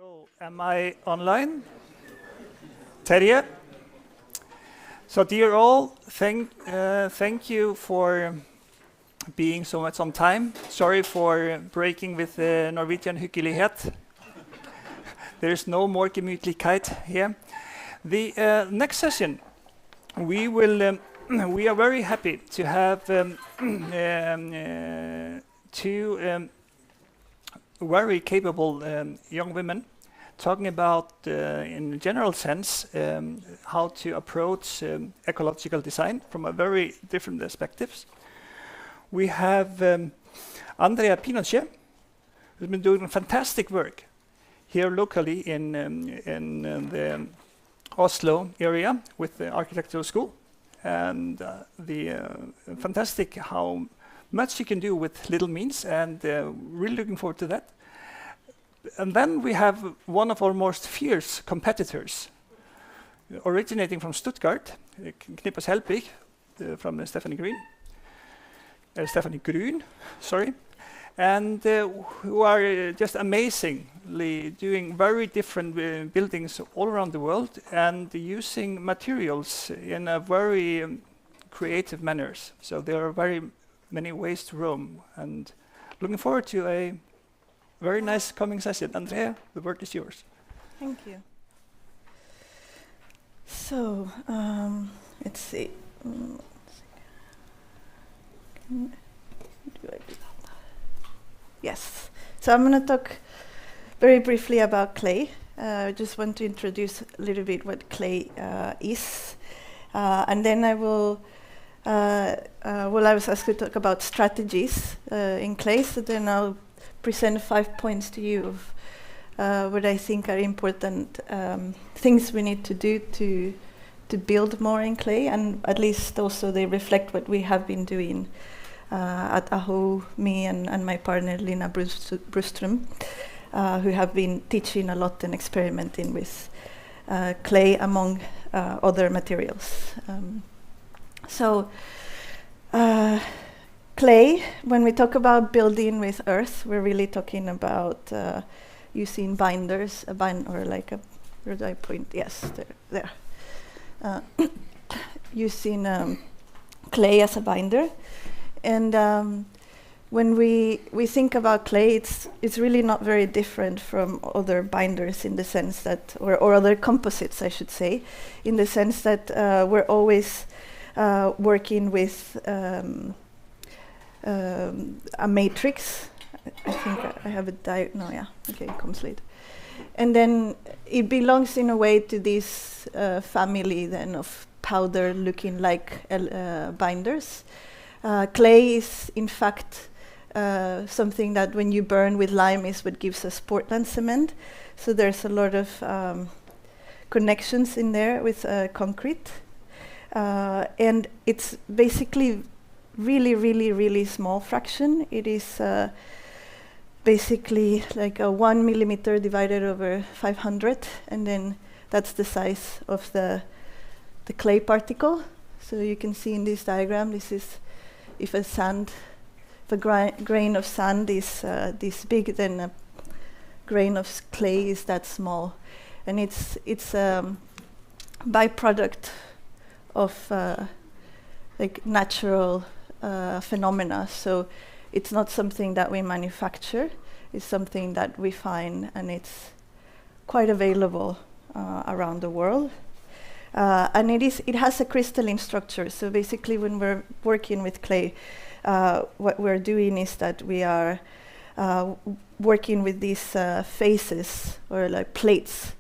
So, am I online? Terje? So, dear all, thank you for being so much on time. Sorry for breaking with the Norwegian hyggelighet. There's no more gemütlichkeit here. The next session, we are very happy to have two very capable young women talking about, in a general sense, how to approach ecological design from a very different perspectives. We have Andrea Pinochet, who's been doing fantastic work here locally in the Oslo area with the architectural school, and fantastic how much you can do with little means, and really looking forward to that. And then we have one of our most fierce competitors, originating from Stuttgart, Knippas Helpig, from Stephanie Grun, sorry, and who are just amazingly doing very different buildings all around the world and using materials in a very creative manners. So there are very many ways to roam, and looking forward to a very nice coming session. Andrea, the word is yours. Thank you. So, let's see. Do I do that? Yes. So I'm going to talk very briefly about clay. I just want to introduce a little bit what clay is. And then I will, I was asked to talk about strategies in clay. So then I'll present 5 points to you of what I think are important things we need to do to build more in clay, and at least also they reflect what we have been doing at Aho, me and my partner Lina Brustrom, who have been teaching a lot and experimenting with clay among other materials. Clay, when we talk about building with earth, we're really talking about using binders, or like a, where do I point? Yes, there. Using clay as a binder. And when we think about clay, it's really not very different from other binders in the sense that, or other composites, I should say, in the sense that we're always working with a matrix. I think I have a no, yeah, okay, it comes later. And then it belongs in a way to this family then of powder looking like binders. Clay is in fact something that when you burn with lime is what gives us Portland cement. So there's a lot of connections in there with concrete. And it's basically really small fraction. It is basically like a 1 millimeter divided over 500, and then that's the size of the clay particle. So you can see in this diagram, this is if a grain of sand is this big, then a grain of clay is that small, and it's a byproduct of like natural phenomena. So it's not something that we manufacture. It's something that we find, and it's quite available around the world. And it has a crystalline structure. So basically, when we're working with clay, what we're doing is that we are working with these faces, or like plates,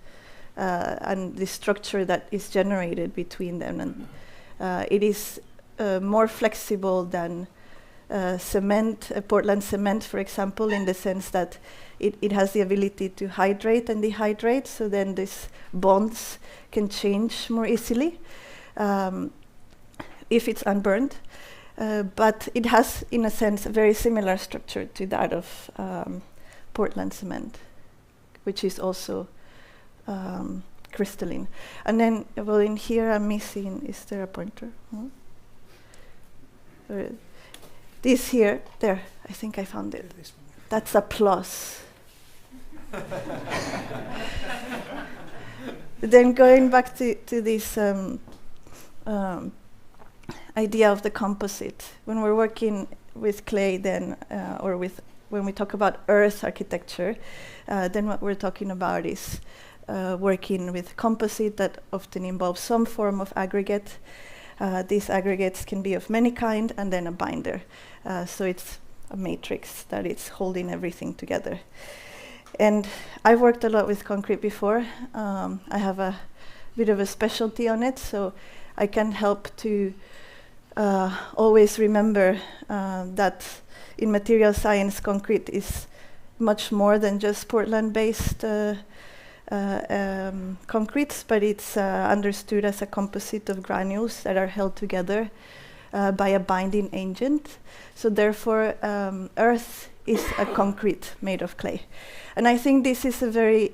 and the structure that is generated between them. And it is more flexible than cement, Portland cement, for example, in the sense that it has the ability to hydrate and dehydrate, so then these bonds can change more easily if it's unburned. But it has, in a sense, a very similar structure to that of Portland cement, which is also crystalline. And then, well, in here I'm missing, is there a pointer? This here, there, I think I found it. That's a plus. then going back to this idea of the composite, when we're working with clay, then when we talk about earth architecture, then what we're talking about is working with composite that often involves some form of aggregate. These aggregates can be of many kind, and then a binder. So it's a matrix that is holding everything together. And I've worked a lot with concrete before. I have a bit of a specialty on it, so I can help to always remember that in material science, concrete is much more than just Portland-based concretes, but it's understood as a composite of granules that are held together by a binding agent. So therefore, earth is a concrete made of clay. And I think this is a very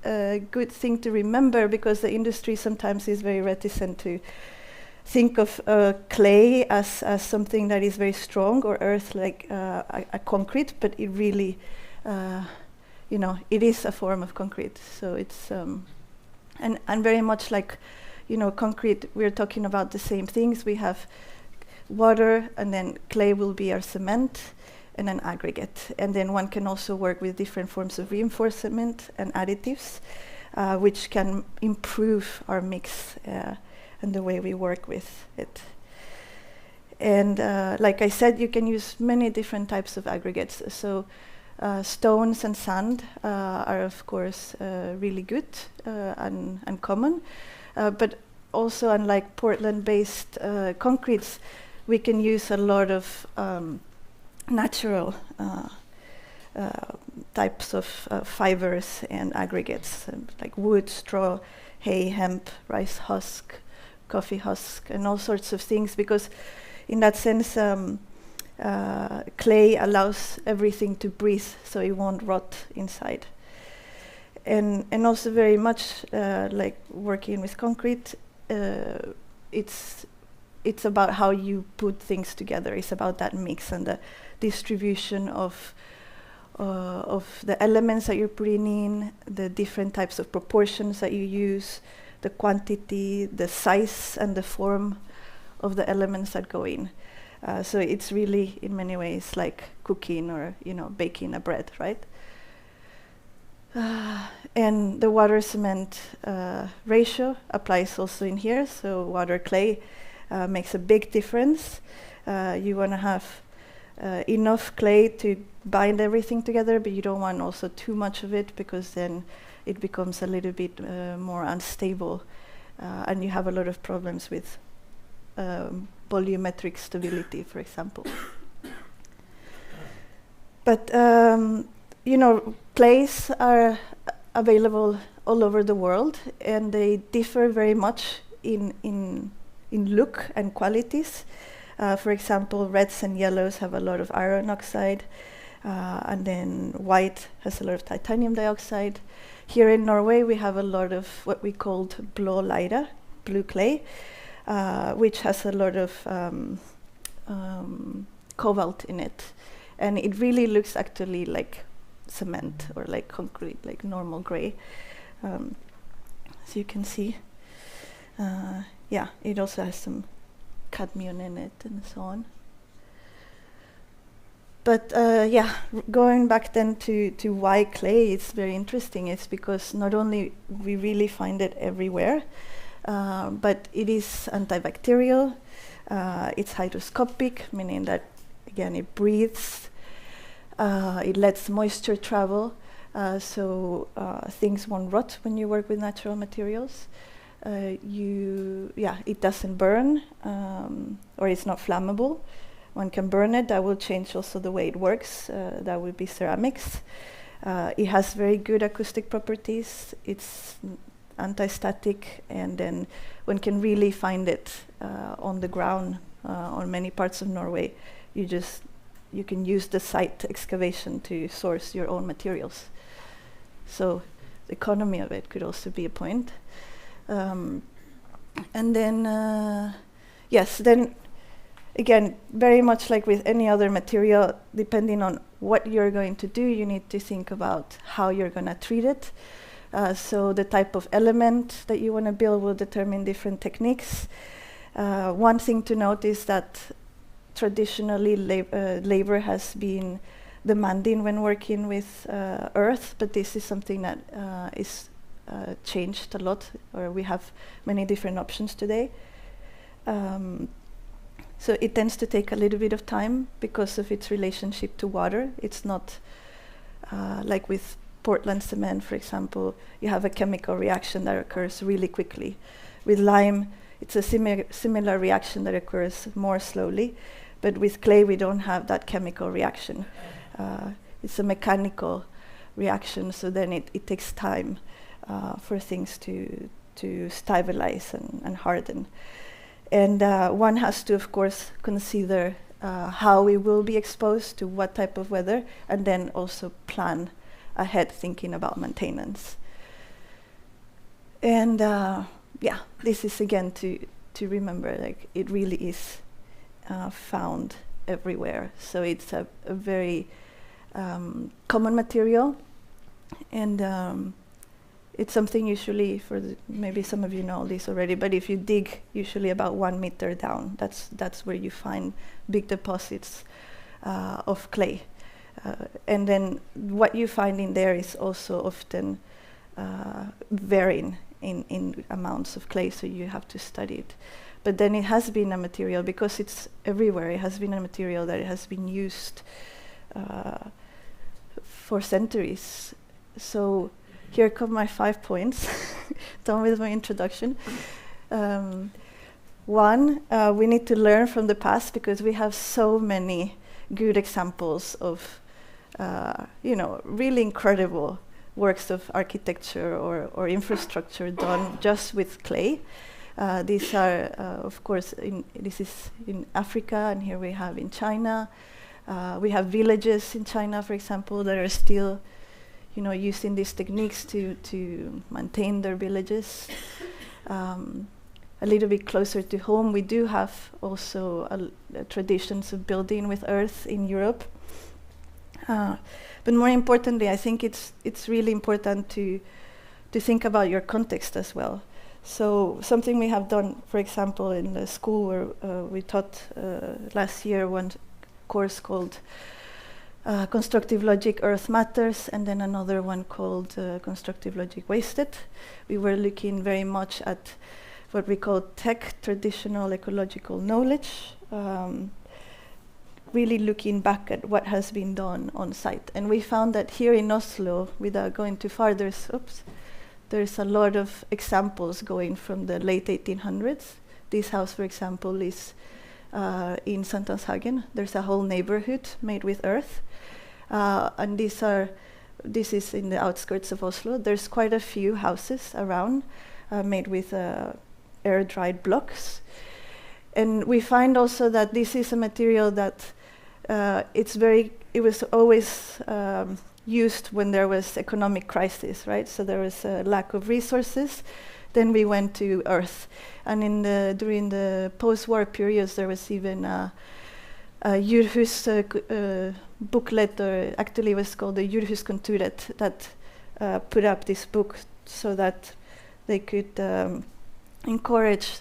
good thing to remember, because the industry sometimes is very reticent to think of clay as something that is very strong, or earth like a concrete, but it really, it is a form of concrete. So it's, and very much like, concrete, we're talking about the same things. We have water, and then clay will be our cement, and an aggregate. And then one can also work with different forms of reinforcement and additives, which can improve our mix and the way we work with it. And like I said, you can use many different types of aggregates. So stones and sand are of course really good and common, but also, unlike Portland-based concretes, we can use a lot of natural types of fibers and aggregates, like wood, straw, hay, hemp, rice husk, coffee husk, and all sorts of things, because in that sense, clay allows everything to breathe, so it won't rot inside. And also very much like working with concrete, it's about how you put things together. It's about that mix and the distribution of the elements that you're putting in, the different types of proportions that you use, the quantity, the size, and the form of the elements that go in. So it's really, in many ways, like cooking or baking a bread, right? And the water-cement ratio applies also in here. So water-clay makes a big difference. You want to have enough clay to bind everything together, but you don't want also too much of it, because then it becomes a little bit more unstable, and you have a lot of problems with volumetric stability, for example. But clays are available all over the world, and they differ very much in look and qualities. For example, reds and yellows have a lot of iron oxide, and then white has a lot of titanium dioxide. Here in Norway, we have a lot of what we called leire, blue clay, which has a lot of cobalt in it. And it really looks actually like cement or like concrete, like normal gray. So you can see, it also has some cadmium in it and so on. But going back then to why clay is very interesting, it's because not only we really find it everywhere, but it is antibacterial, it's hygroscopic, meaning that, again, it breathes, it lets moisture travel, so things won't rot when you work with natural materials. It doesn't burn, or it's not flammable. One can burn it. That will change also the way it works. That would be ceramics. It has very good acoustic properties. It's anti-static, and then one can really find it on the ground on many parts of Norway. You can use the site excavation to source your own materials. So the economy of it could also be a point. And then, then again, very much like with any other material, depending on what you're going to do, you need to think about how you're going to treat it. So the type of element that you want to build will determine different techniques. One thing to note is that traditionally labor has been demanding when working with earth, but this is something that is changed a lot, or we have many different options today. So it tends to take a little bit of time because of its relationship to water. It's not like with Portland cement, for example, you have a chemical reaction that occurs really quickly. With lime, it's a similar reaction that occurs more slowly, but with clay we don't have that chemical reaction. It's a mechanical reaction, so then it takes time for things to stabilize and harden. And one has to, of course, consider how we will be exposed to what type of weather, and then also plan ahead, thinking about maintenance. And yeah, this is again to remember, like, it really is found everywhere. So it's a very common material, and it's something usually, maybe some of you know this already, but if you dig usually about 1 meter down, that's where you find big deposits of clay. And then what you find in there is also often varying in amounts of clay, so you have to study it. But then it has been a material, because it's everywhere, it has been a material that has been used for centuries. So here come my 5 points, done with my introduction. One, we need to learn from the past, because we have so many good examples of really incredible works of architecture or infrastructure done just with clay. These are, of course, this is in Africa, and here we have in China. We have villages in China, for example, that are still using these techniques to maintain their villages. A little bit closer to home, we do have also traditions of building with earth in Europe. But more importantly, I think it's really important to think about your context as well. So something we have done, for example, in the school where we taught last year one course called Constructive Logic, Earth Matters, and then another one called Constructive Logic, Wasted. We were looking very much at what we call tech, traditional ecological knowledge, really looking back at what has been done on site. And we found that here in Oslo, without going too far, there's a lot of examples going from the late 1800s. This house, for example, is in Sankthanshagen. There's a whole neighborhood made with earth. And this is in the outskirts of Oslo. There's quite a few houses around made with air-dried blocks. And we find also that this is a material that it was always used when there was economic crisis, right? So there was a lack of resources. Then we went to earth. And during the post-war periods, there was even a Urhus booklet, or actually it was called the Urhuskontoret, that put up this book so that they could encourage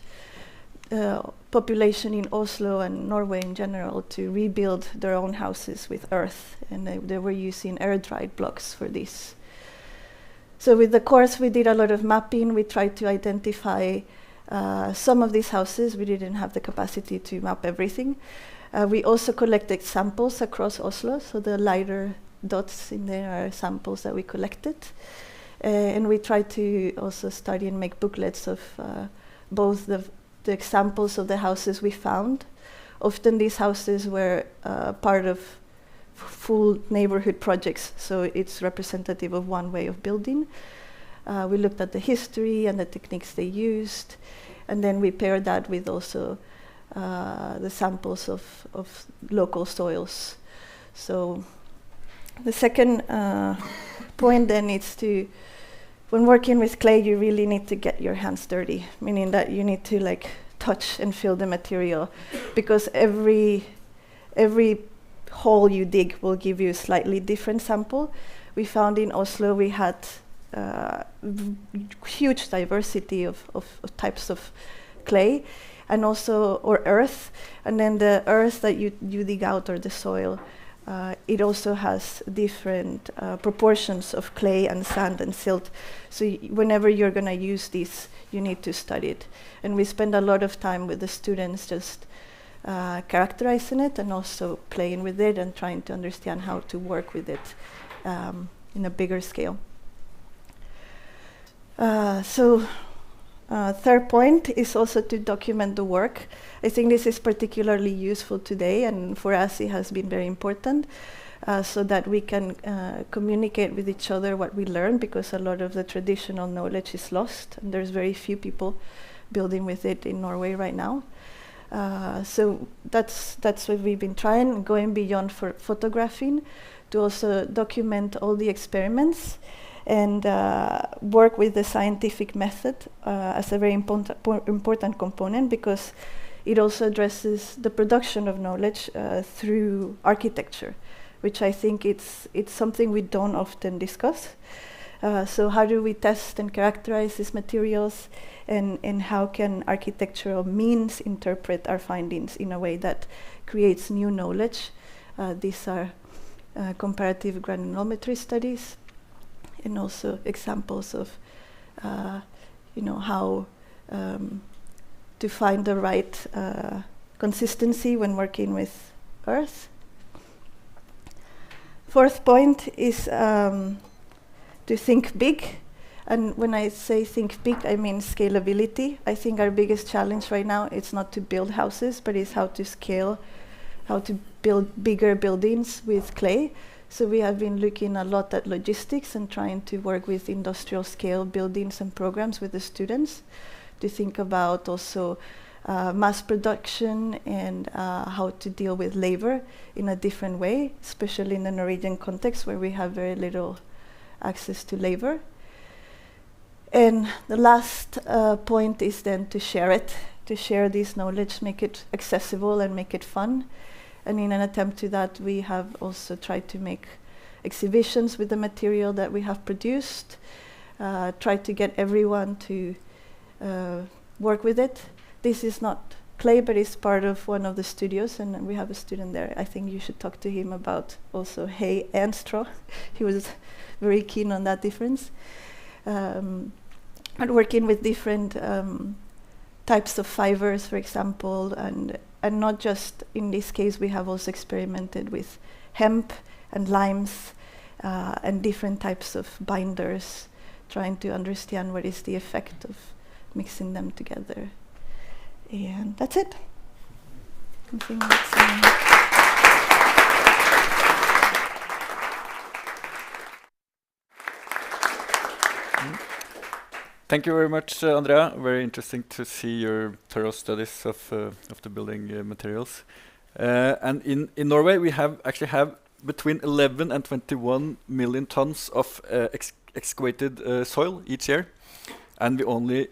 population in Oslo and Norway in general to rebuild their own houses with earth, and they were using air-dried blocks for this. So with the course we did a lot of mapping. We tried to identify some of these houses. We didn't have the capacity to map everything. We also collected samples across Oslo, so the lighter dots in there are samples that we collected. And we tried to also study and make booklets of both the examples of the houses we found. Often these houses were part of full neighborhood projects, so it's representative of one way of building. We looked at the history and the techniques they used, and then we paired that with also the samples of local soils. So the second point then is when working with clay, you really need to get your hands dirty, meaning that you need to touch and feel the material, because every hole you dig will give you a slightly different sample. We found in Oslo we had huge diversity of types of clay, and also or earth, and then the earth that you dig out, or the soil, it also has different proportions of clay and sand and silt. So whenever you're going to use this, you need to study it. And we spend a lot of time with the students just characterizing it and also playing with it and trying to understand how to work with it in a bigger scale. Third point is also to document the work. I think this is particularly useful today, and for us it has been very important, so that we can communicate with each other what we learn, because a lot of the traditional knowledge is lost, and there's very few people building with it in Norway right now. So that's what we've been trying, going beyond for photographing, to also document all the experiments and work with the scientific method as a very important component, because it also addresses the production of knowledge through architecture, which I think it's something we don't often discuss. So how do we test and characterize these materials, and how can architectural means interpret our findings in a way that creates new knowledge? These are comparative granulometry studies, and also examples of how to find the right consistency when working with earth. Fourth point is to think big. And when I say think big, I mean scalability. I think our biggest challenge right now is not to build houses, but is how to scale, how to build bigger buildings with clay. So we have been looking a lot at logistics and trying to work with industrial scale buildings and programs with the students, to think about also mass production and how to deal with labor in a different way, especially in the Norwegian context where we have very little access to labor. And the last point is then to share it, to share this knowledge, make it accessible and make it fun. And in an attempt to that, we have also tried to make exhibitions with the material that we have produced, try to get everyone to work with it. This is not clay, but it's part of one of the studios, and we have a student there. I think you should talk to him about also hay and straw. He was very keen on that difference. And working with different types of fibers, for example, and not just in this case, we have also experimented with hemp and limes and different types of binders, trying to understand what is the effect of mixing them together. And that's it. I think that's, Thank you very much, Andrea. Very interesting to see your thorough studies of the building materials. And in Norway, we actually have between 11 and 21 million tons of excavated soil each year, and we only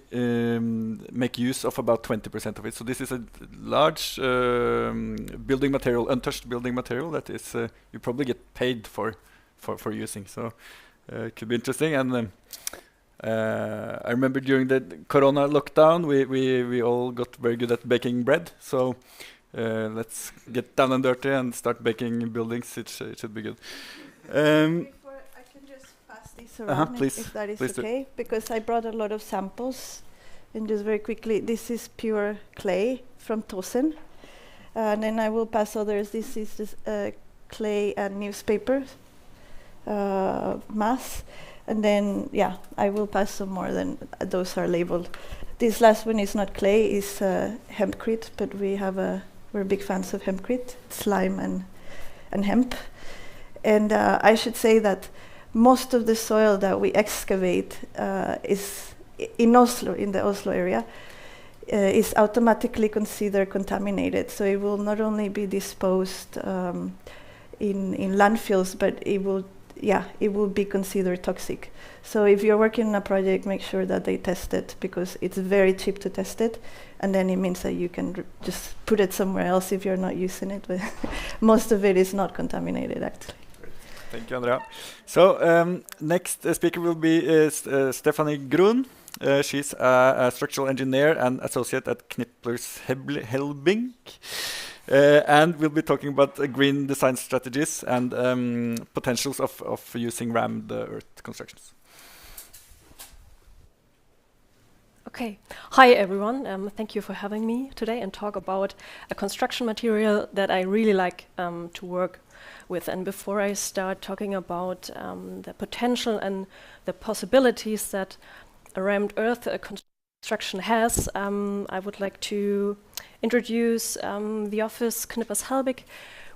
make use of about 20% of it. So this is a large building material, untouched building material that is you probably get paid for using. So it could be interesting. And I remember during the Corona lockdown, we all got very good at baking bread. So let's get down and dirty and start baking buildings. It should be good. Before I can just pass this around, please, if that is please okay, because I brought a lot of samples. And just very quickly, this is pure clay from Torsdag. And then I will pass others. This is this, clay and newspaper mass. And then, yeah, I will pass some more than those are labeled. This last one is not clay, it's hempcrete, but we're big fans of hempcrete. It's lime and hemp. And I should say that most of the soil that we excavate is in Oslo, in the Oslo area, is automatically considered contaminated. So it will not only be disposed in landfills, but it will be considered toxic. So if you're working on a project, make sure that they test it, because it's very cheap to test it, and then it means that you can just put it somewhere else if you're not using it. But most of it is not contaminated, actually. Thank you, Andrea. So next speaker will be Stephanie Grun. She's a structural engineer and associate at Knippers Helbing. And we'll be talking about green design strategies and potentials of using rammed earth constructions. Okay. Hi, everyone. Thank you for having me today and talk about a construction material that I really like to work with. And before I start talking about the potential and the possibilities that a rammed earth construction has, I would like to introduce the office Knippers Helbing.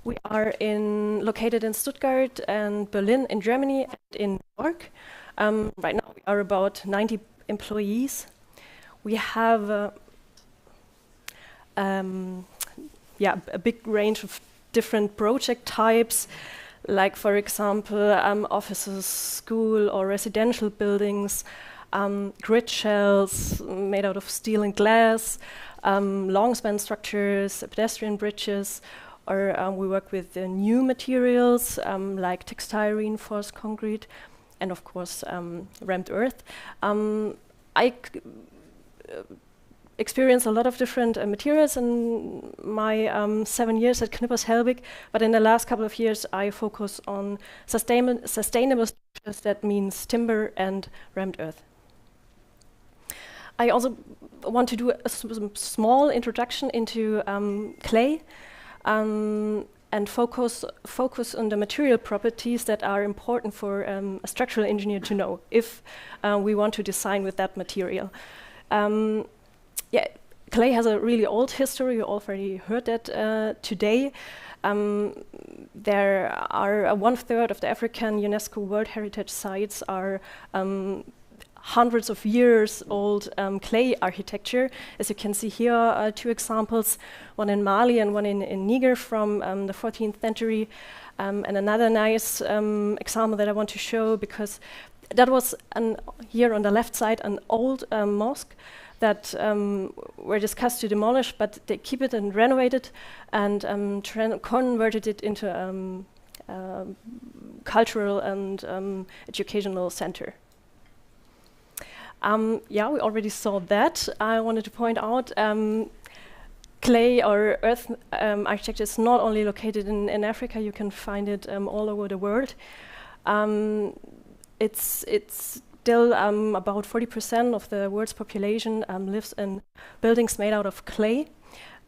We are located in Stuttgart and Berlin in Germany and in New York. Right now we are about 90 employees. We have a big range of different project types, like for example offices, school or residential buildings, grid shells made out of steel and glass, long span structures, pedestrian bridges, or we work with new materials like textile reinforced concrete, and of course rammed earth. I experience a lot of different materials in my 7 years at Knippers Helbing, but in the last couple of years I focus on sustainable structures. That means timber and rammed earth. I also want to do a small introduction into clay and focus on the material properties that are important for a structural engineer to know if we want to design with that material. Clay has a really old history. You already heard that today. There are 1/3 of the African UNESCO World Heritage Sites are hundreds of years old clay architecture. As you can see here are 2 examples, one in Mali and one in Niger from the 14th century. And another nice example that I want to show, because that was here on the left side an old mosque that were discussed to demolish, but they keep it and renovate it and converted it into a cultural and educational center. We already saw that. I wanted to point out clay or earth architecture is not only located in Africa. You can find it all over the world. It's still about 40% of the world's population lives in buildings made out of clay.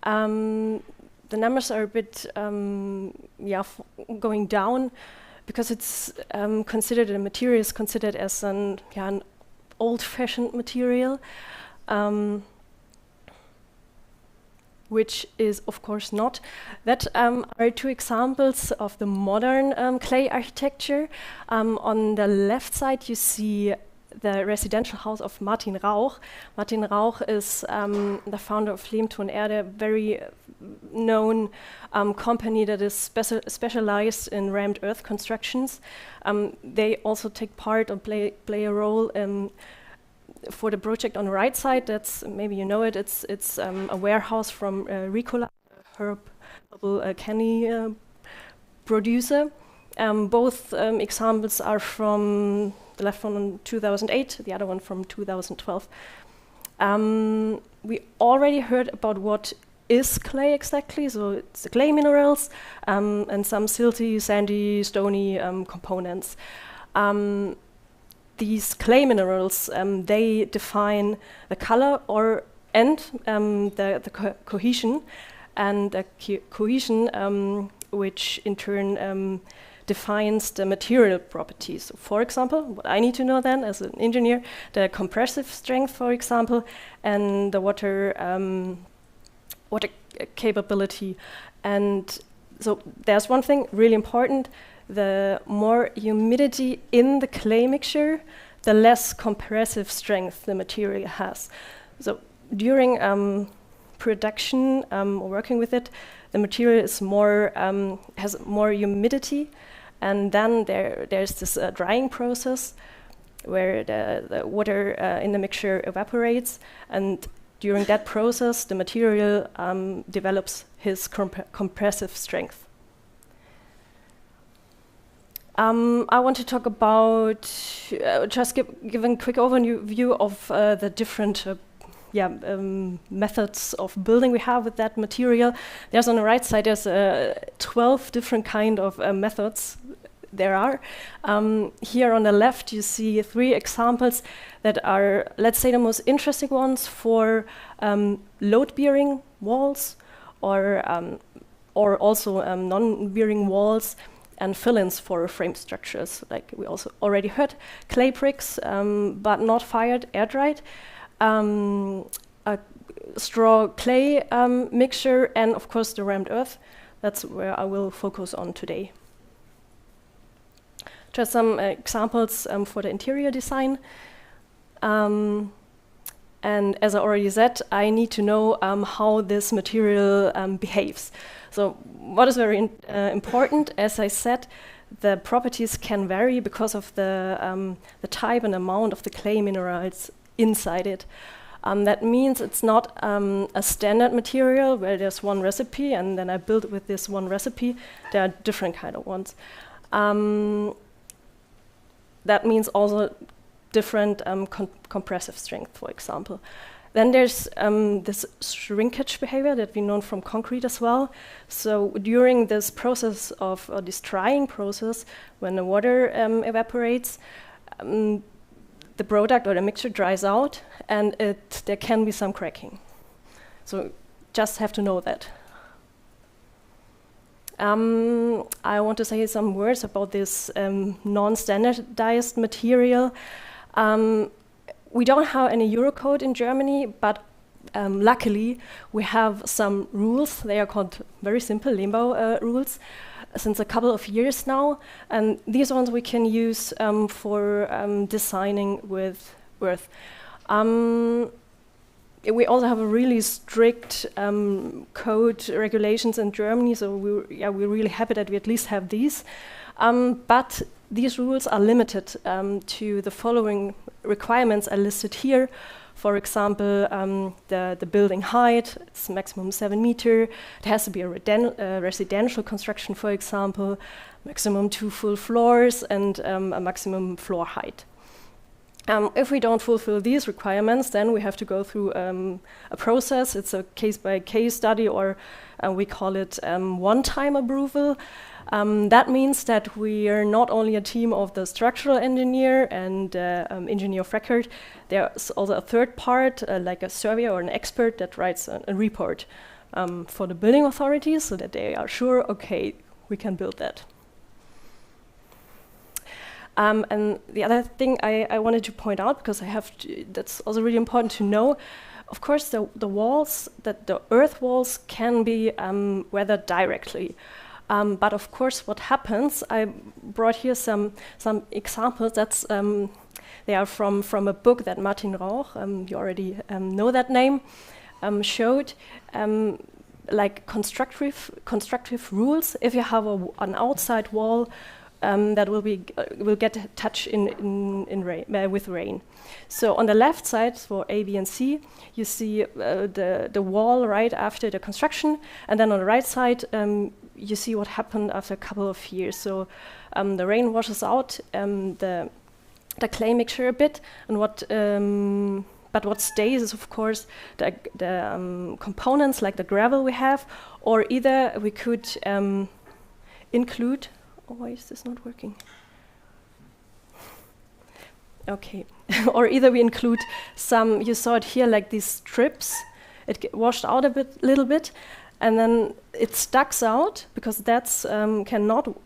The numbers are a bit going down because it's considered, the material is considered as an old-fashioned material, which is of course not. That are 2 examples of the modern clay architecture. On the left side you see the residential house of Martin Rauch. Martin Rauch is the founder of Lehm Ton Erde, a very known company that is specialized in rammed earth constructions. They also take part or play a role for the project on the right side. That's, maybe you know it, it's a warehouse from Ricola, herbal candy producer. Both examples are from the left one in 2008, the other one from 2012. We already heard about what is clay exactly, so it's the clay minerals and some silty, sandy, stony components. These clay minerals, they define the color and the cohesion, and the cohesion which in turn defines the material properties. So for example, what I need to know then as an engineer, the compressive strength, for example, and the water capability. And so there's one thing really important: the more humidity in the clay mixture, the less compressive strength the material has. So during production or working with it, the material is more has more humidity, and then there's this drying process where the water in the mixture evaporates, and during that process the material develops his compressive strength. I want to talk about, just giving a quick overview of the different methods of building we have with that material. There's on the right side, there's 12 different kind of methods there are. Here on the left, you see 3 examples that are, let's say, the most interesting ones for load-bearing walls, or also non-bearing walls, and fill-ins for frame structures. Like we also already heard, clay bricks, but not fired, air-dried, a straw clay mixture, and of course the rammed earth. That's where I will focus on today. Just some examples for the interior design. And as I already said, I need to know how this material behaves. So what is very important, as I said, the properties can vary because of the type and amount of the clay minerals inside it. That means it's not a standard material where there's one recipe and then I build with this one recipe. There are different kind of ones. That means also different compressive strength, for example. Then there's this shrinkage behavior that we know from concrete as well. So during this process of this drying process, when the water evaporates, the product or the mixture dries out, and there can be some cracking. So just have to know that. I want to say some words about this non-standardized material. We don't have any Eurocode in Germany, but luckily we have some rules. They are called very simple Lehmbau rules since a couple of years now. And these ones we can use for designing with earth. We also have a really strict code regulations in Germany, so we're really happy that we at least have these. But these rules are limited to the following requirements are listed here. For example, the building height, it's maximum 7 meters. It has to be a residential construction, for example, maximum 2 full floors, and a maximum floor height. If we don't fulfill these requirements, then we have to go through a process. It's a case-by-case study, or we call it one-time approval. That means that we are not only a team of the structural engineer and engineer of record. There's also a third part, like a surveyor or an expert that writes a report for the building authorities so that they are sure, okay, we can build that. And the other thing I wanted to point out, because that's also really important to know, of course, the walls, the earth walls can be weathered directly. But of course, what happens, I brought here some examples. That's they are from a book that Martin Rauch, you already know that name, showed like constructive rules. If you have an outside wall that will get touched with rain. So on the left side for A, B, and C, you see the wall right after the construction, and then on the right side you see what happened after a couple of years. So the rain washes out the clay mixture a bit, and but what stays is, of course, the components like the gravel we have, or either we could include. Oh, why is this not working? Okay, or either we include some. You saw it here, like these strips. It washed out little bit, and then it stucks out because that's cannot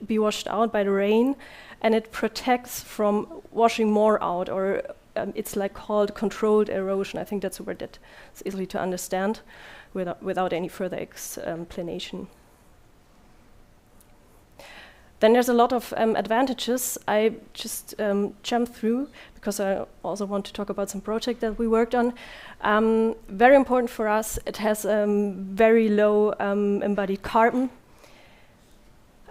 be washed out by the rain, and it protects from washing more out, or it's like called controlled erosion. I think that's a word that is easily to understand without any further explanation. Then there's a lot of advantages. I just jumped through because I also want to talk about some project that we worked on. Very important for us, it has very low embodied carbon.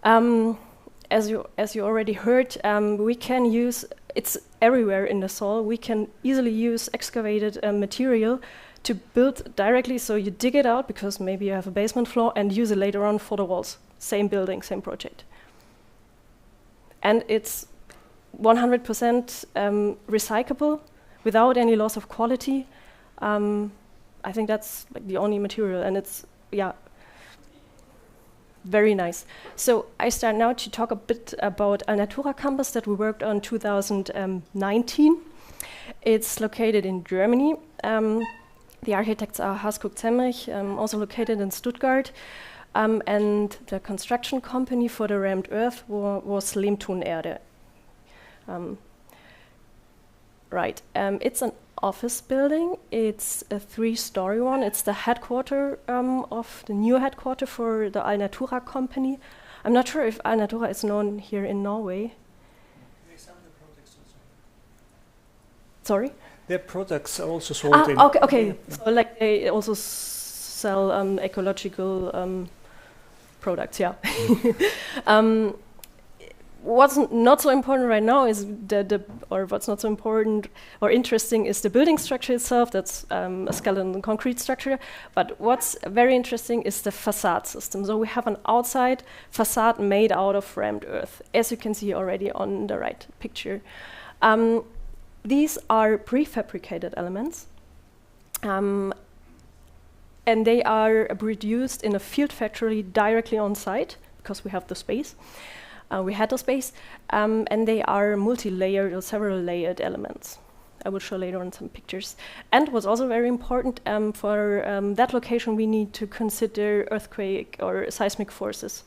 As you already heard, we can use, it's everywhere in the soil, we can easily use excavated material to build directly, so you dig it out because maybe you have a basement floor and use it later on for the walls. Same building, same project. and it's 100% recyclable without any loss of quality. I think that's like the only material, and it's very nice. So I start now to talk a bit about Alnatura campus that we worked on 2019. It's located in Germany. The architects are Haskuk-Zemrich, also located in Stuttgart. And the construction company for the rammed earth was Lehmtonerde. Right, it's an office building. It's a 3-story one. It's the headquarter of the new headquarter for the Alnatura company. I'm not sure if Alnatura is known here in Norway. Sorry? Their products are also sold in... Okay. So like they also sell ecological products, yeah. What's not so important right now is what's not so important or interesting is the building structure itself. That's a skeleton concrete structure. But what's very interesting is the facade system. So we have an outside facade made out of rammed earth, as you can see already on the right picture. These are prefabricated elements, and they are produced in a field factory directly on site because we have the space. We had the space, and they are multi-layered or several layered elements. I will show later on some pictures. And what's also very important, for that location, we need to consider earthquake or seismic forces.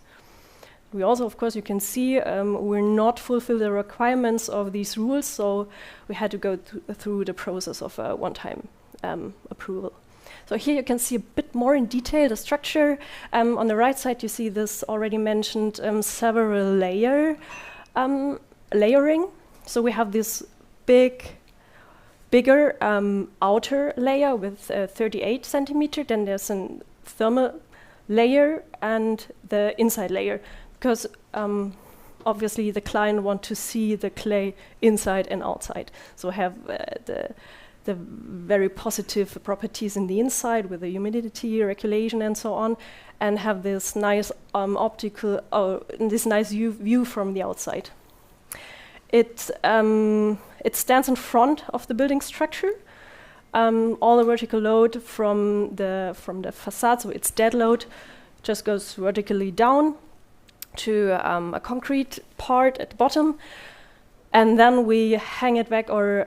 We also, of course, you can see we're not fulfill the requirements of these rules, so we had to go through the process of a one-time approval. So here you can see a bit more in detail the structure. On the right side, you see this already mentioned several layering. So we have this bigger outer layer with 38 centimeter. Then there's a thermal layer and the inside layer, because obviously the client wants to see the clay inside and outside. So have the very positive properties in the inside with the humidity regulation and so on, and have this nice this nice view from the outside. It stands in front of the building structure. All the vertical load from the facade, so its dead load, just goes vertically down to a concrete part at the bottom, and then we hang it back or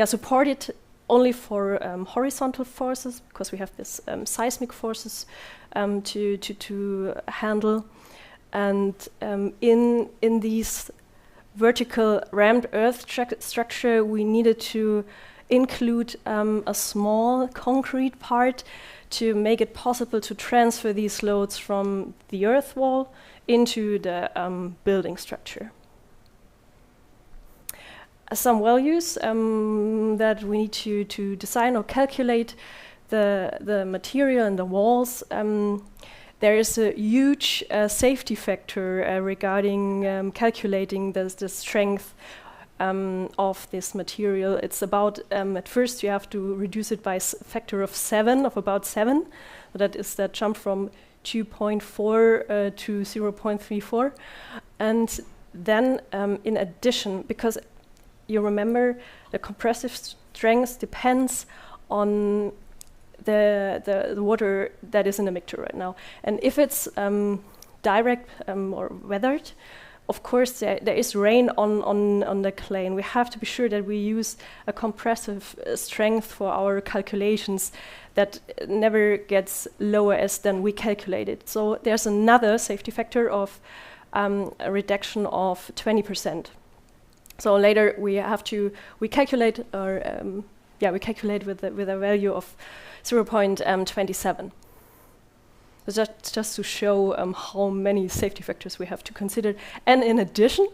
support it only for horizontal forces, because we have this seismic forces to handle. And in these vertical rammed earth structure, we needed to include a small concrete part to make it possible to transfer these loads from the earth wall into the building structure. Some values that we need to design or calculate the material and the walls. There is a huge safety factor regarding calculating the strength of this material. It's about, at first you have to reduce it by a factor of about 7. So that is that jump from 2.4 to 0.34. And then in addition, because you remember the compressive strength depends on the water that is in the mixture right now. And if it's direct or weathered, of course there is rain on the clay, and we have to be sure that we use a compressive strength for our calculations that never gets lower as than we calculated. So there's another safety factor of a reduction of 20%. So later we calculate with a value of 0.27. So that's just to show how many safety factors we have to consider. And in addition,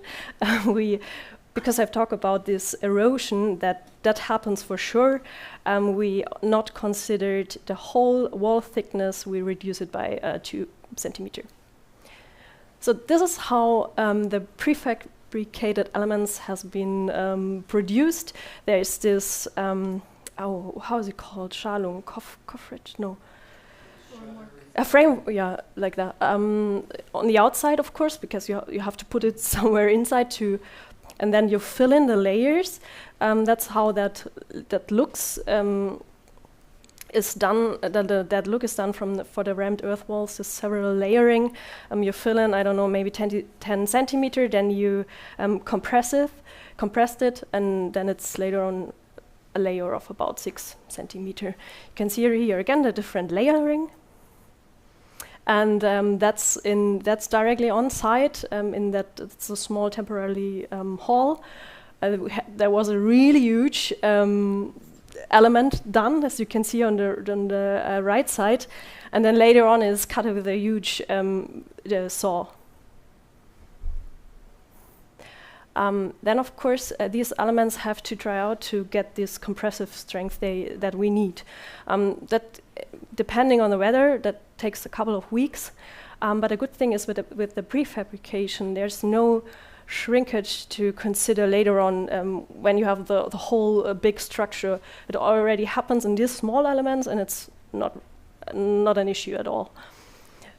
because I've talked about this erosion that happens for sure, we not considered the whole wall thickness. We reduce it by 2 centimeters. So this is how the prefabricated elements has been produced. There is this, how is it called? Schalung, coverage? No. A frame, yeah, like that. On the outside, of course, because you have to put it somewhere inside to, and then you fill in the layers. That's how that looks is done. That look is done for the rammed earth walls. There's several layering. You fill in, I don't know, maybe 10 centimeter. Then you compressed it, and then it's later on a layer of about 6 centimeter. You can see here again the different layering. And that's directly on site. In that it's a small temporary hall. There was a really huge element done, as you can see on the right side, and then later on is cut with a huge saw. Then, of course, these elements have to dry out to get this compressive strength that we need. That, depending on the weather, that takes a couple of weeks. But a good thing is with the prefabrication, there's no shrinkage to consider later on when you have the whole big structure. It already happens in these small elements, and it's not an issue at all.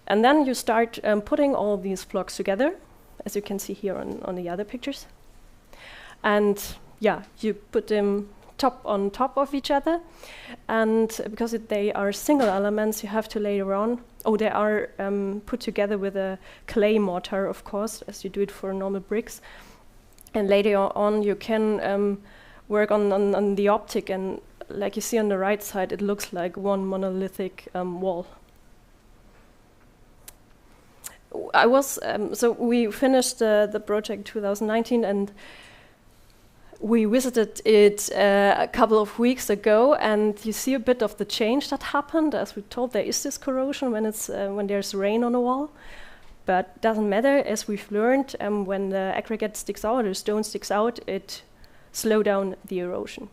And then you start putting all these blocks together, as you can see here on the other pictures. And yeah, you put them on top of each other, and because they are single elements, you have to later on, they are put together with a clay mortar, of course, as you do it for normal bricks. And later on you can work on the optic, and like you see on the right side, it looks like one monolithic wall. So we finished the project 2019, and we visited it a couple of weeks ago, and you see a bit of the change that happened. As we told, there is this corrosion when there's rain on a wall, but doesn't matter. As we've learned, when the aggregate sticks out or stone sticks out, it slows down the erosion.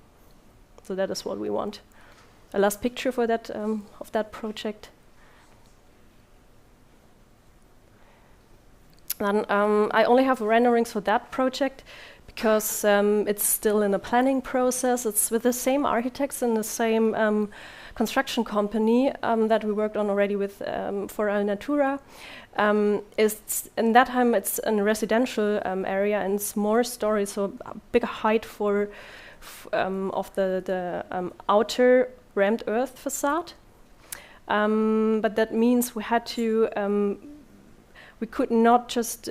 So that is what we want. A last picture for that of that project. And I only have renderings for that project, because it's still in a planning process. It's with the same architects and the same construction company that we worked on already with for Al Natura. In that time, it's a residential area, and it's more stories, so a bigger height of the outer rammed earth facade. But that means we had to, we could not just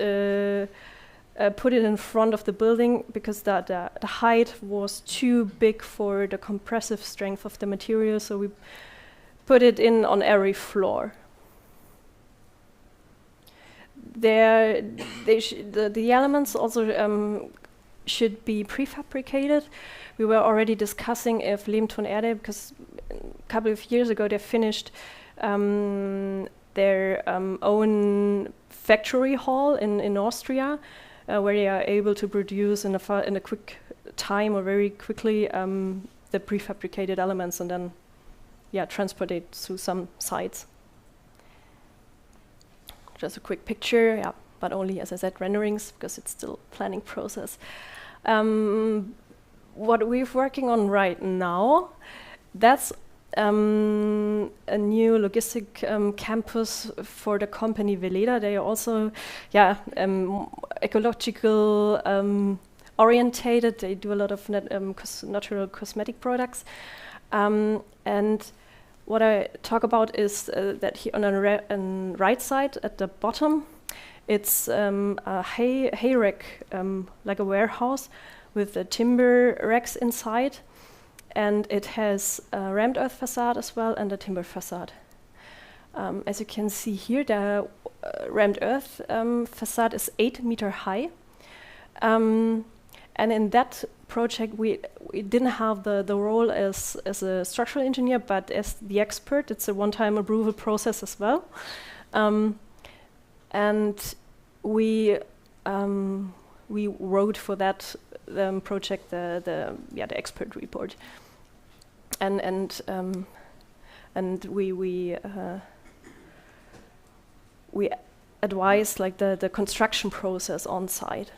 put it in front of the building, because the height was too big for the compressive strength of the material, so we put it in on every floor. The elements also should be prefabricated. We were already discussing if Lehm ton Erde, because a couple of years ago they finished their own factory hall in Austria, where they are able to produce in a quick time or very quickly the prefabricated elements, and then transport it to some sites. Just a quick picture, but only, as I said, renderings, because it's still planning process. What we're working on right now, that's a new logistic campus for the company Veleda. They are also ecological orientated. They do a lot of natural cosmetic products. And what I talk about is that here on the right side at the bottom, it's a hay rack, like a warehouse with the timber racks inside. And it has a rammed earth facade as well, and a timber facade. As you can see here, the rammed earth facade is 8 meters high. And in that project, we didn't have the role as a structural engineer, but as the expert. It's a one-time approval process as well. And we wrote for that project the expert report, and we advise like the construction process on site.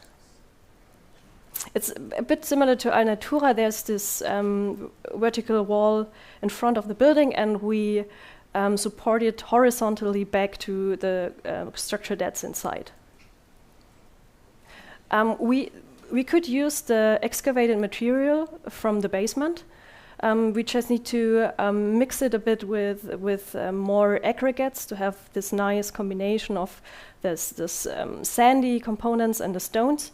It's a bit similar to Al Natura. There's this vertical wall in front of the building, and we supported horizontally back to the structure that's inside. We could use the excavated material from the basement. We just need to mix it a bit with more aggregates to have this nice combination of this sandy components and the stones.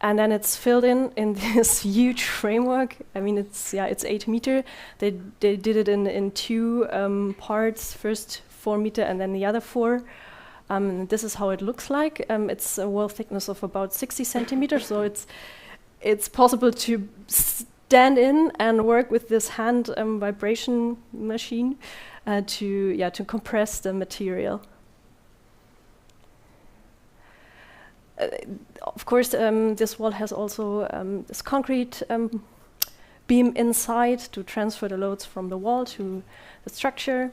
And then it's filled in this huge framework. I mean, it's 8 meter. They did it in 2 parts, first 4 meter and then the other 4. This is how it looks like. It's a wall thickness of about 60 centimeters, so it's possible to stand in and work with this hand vibration machine to compress the material. Of course, this wall has also this concrete beam inside to transfer the loads from the wall to the structure.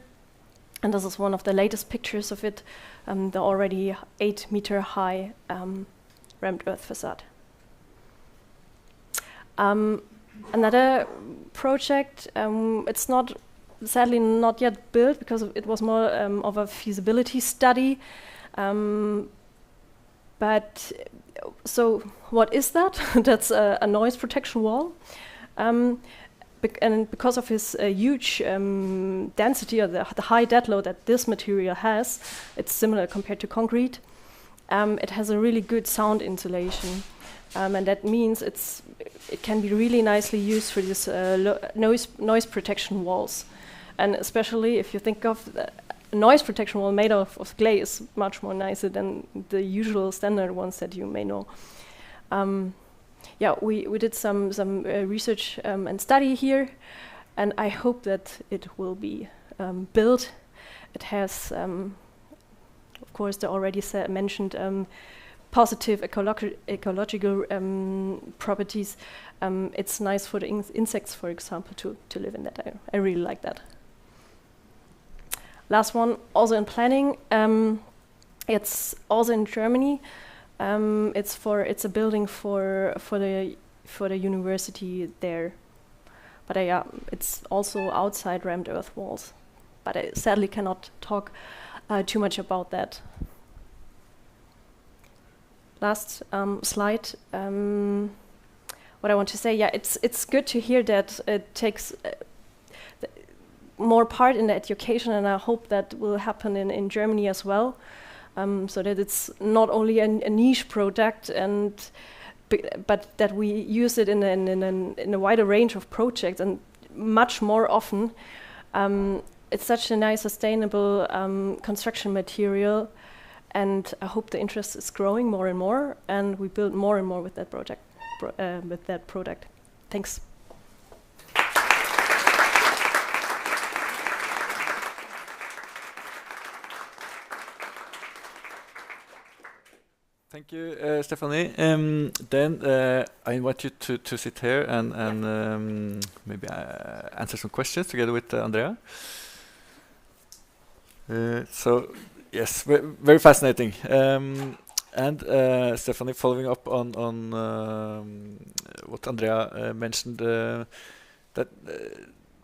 And this is one of the latest pictures of it, the already 8 meter high rammed earth facade. Another project, it's sadly not yet built because it was more of a feasibility study. But so what is that? That's a noise protection wall. And because of its huge density, or the high dead load that this material has, it's similar compared to concrete. It has a really good sound insulation, and that means it can be really nicely used for these noise protection walls. And especially if you think of the noise protection wall made of clay is much more nicer than the usual standard ones that you may know. We did some research and study here, and I hope that it will be built. It has, of course, the already mentioned positive ecological properties. It's nice for the insects, for example, to live in that. I really like that. Last one, also in planning. It's also in Germany. It's a building for the university there, but it's also outside rammed earth walls. But I sadly cannot talk too much about that. Last slide. What I want to say, it's good to hear that it takes more part in the education, and I hope that will happen in Germany as well. So that it's not only a niche product, but that we use it in a wider range of projects and much more often. It's such a nice, sustainable construction material, and I hope the interest is growing more and more, and we build more and more with that project, with that product. Thanks. Thank you, Stephanie. Then I invite you to sit here and maybe answer some questions together with Andrea. So, yes, very fascinating. And Stephanie, following up on what Andrea mentioned, that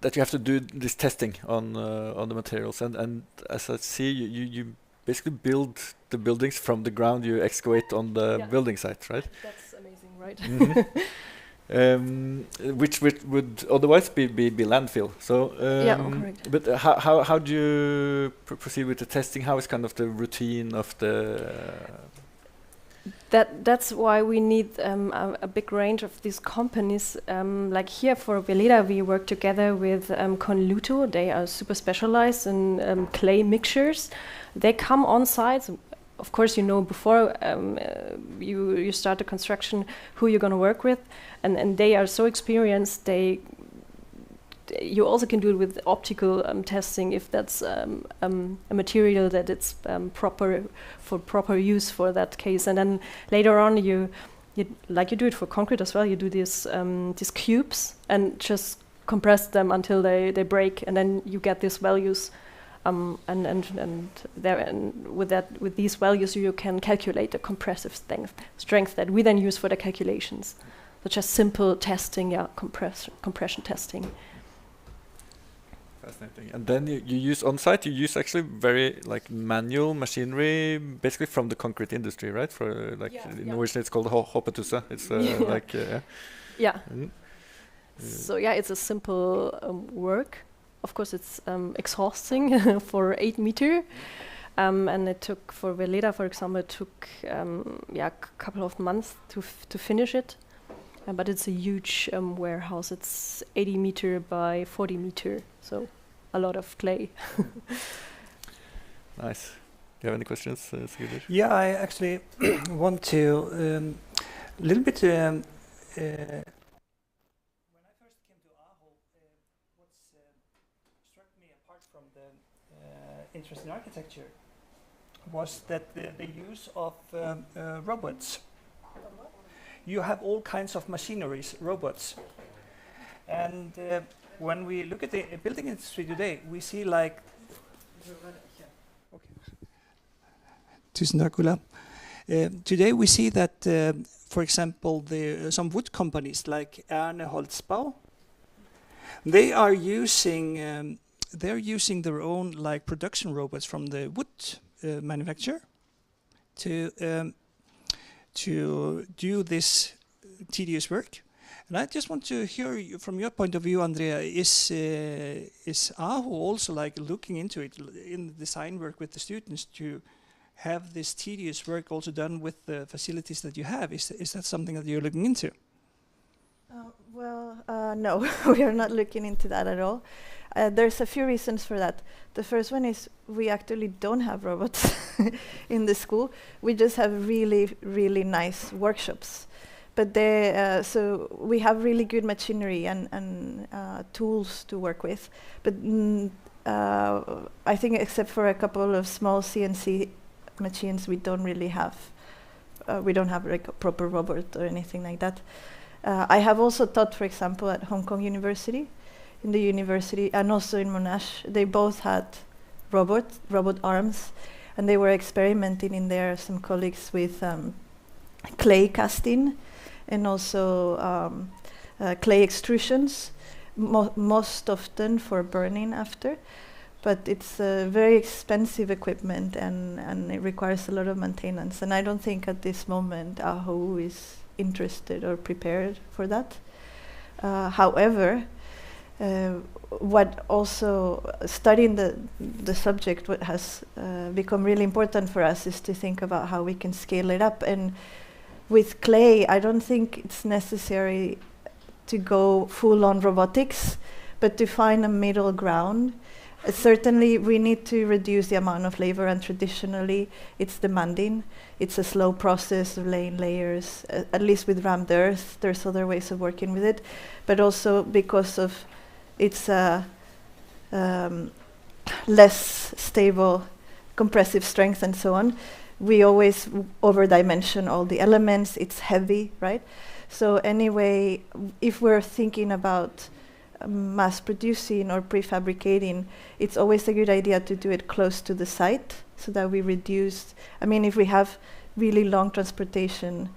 you have to do this testing on the materials, and as I see, you basically build the buildings from the ground. You excavate on the building site, right? That's amazing, right? Mm-hmm. Which would otherwise be landfill. So correct. But how do you proceed with the testing? How is kind of the routine of the? That's why we need a big range of these companies. Like here for Veleda, we work together with Conluto. They are super specialized in clay mixtures. They come on site. Of course, you know before you start the construction who you're going to work with, and they are so experienced. You also can do it with optical testing if that's a material that it's proper use for that case. And then later on, you like you do it for concrete as well. You do these cubes and just compress them until they break, and then you get these values. And with these values, you can calculate the compressive strength that we then use for the calculations. So just simple testing, compression testing. Fascinating. And then you use on site. You use actually very like manual machinery, basically from the concrete industry, right? For like in Norwegian, it's called hoppetusse. It's like yeah. So yeah, it's a simple work. Of course, it's exhausting for 8 meter, and it took for Veleda, for example, it took a couple of months to finish it. But it's a huge warehouse. It's 80 meter by 40 meter, so a lot of clay. Nice. Do you have any questions, Sigurdur? Yeah, I actually want to a little bit. When I first came to Aho, what struck me apart from the interest in architecture was that the use of robots. You have all kinds of machineries, robots. And when we look at the building industry today, we see like... Tusen takk, Ola. Today we see that, for example, some wood companies like Erne Holtzbau, they are using their own like production robots from the wood manufacturer to do this tedious work. And I just want to hear you, from your point of view, Andrea, is Aho also like looking into it in the design work with the students to have this tedious work also done with the facilities that you have? Is that something that you're looking into? No, we are not looking into that at all. There's a few reasons for that. The first one is we actually don't have robots in the school. We just have really, really nice workshops. But so we have really good machinery and tools to work with. But I think except for a couple of small CNC machines, we don't really have. We don't have like a proper robot or anything like that. I have also taught, for example, at Hong Kong University. In the university and also in Monash, they both had robot arms, and they were experimenting in there, some colleagues, with clay casting and also clay extrusions, most often for burning after. But it's very expensive equipment and it requires a lot of maintenance. And I don't think at this moment Aho is interested or prepared for that. However, what also studying the subject, what has become really important for us is to think about how we can scale it up. And with clay, I don't think it's necessary to go full on robotics, but to find a middle ground. Certainly we need to reduce the amount of labor, and traditionally it's demanding. It's a slow process of laying layers, at least with rammed earth. There's other ways of working with it, but also because of its less stable compressive strength and so on, we always over-dimension all the elements. It's heavy, right? So anyway, if we're thinking about mass producing or prefabricating, it's always a good idea to do it close to the site so that we reduce. I mean, if we have really long transportation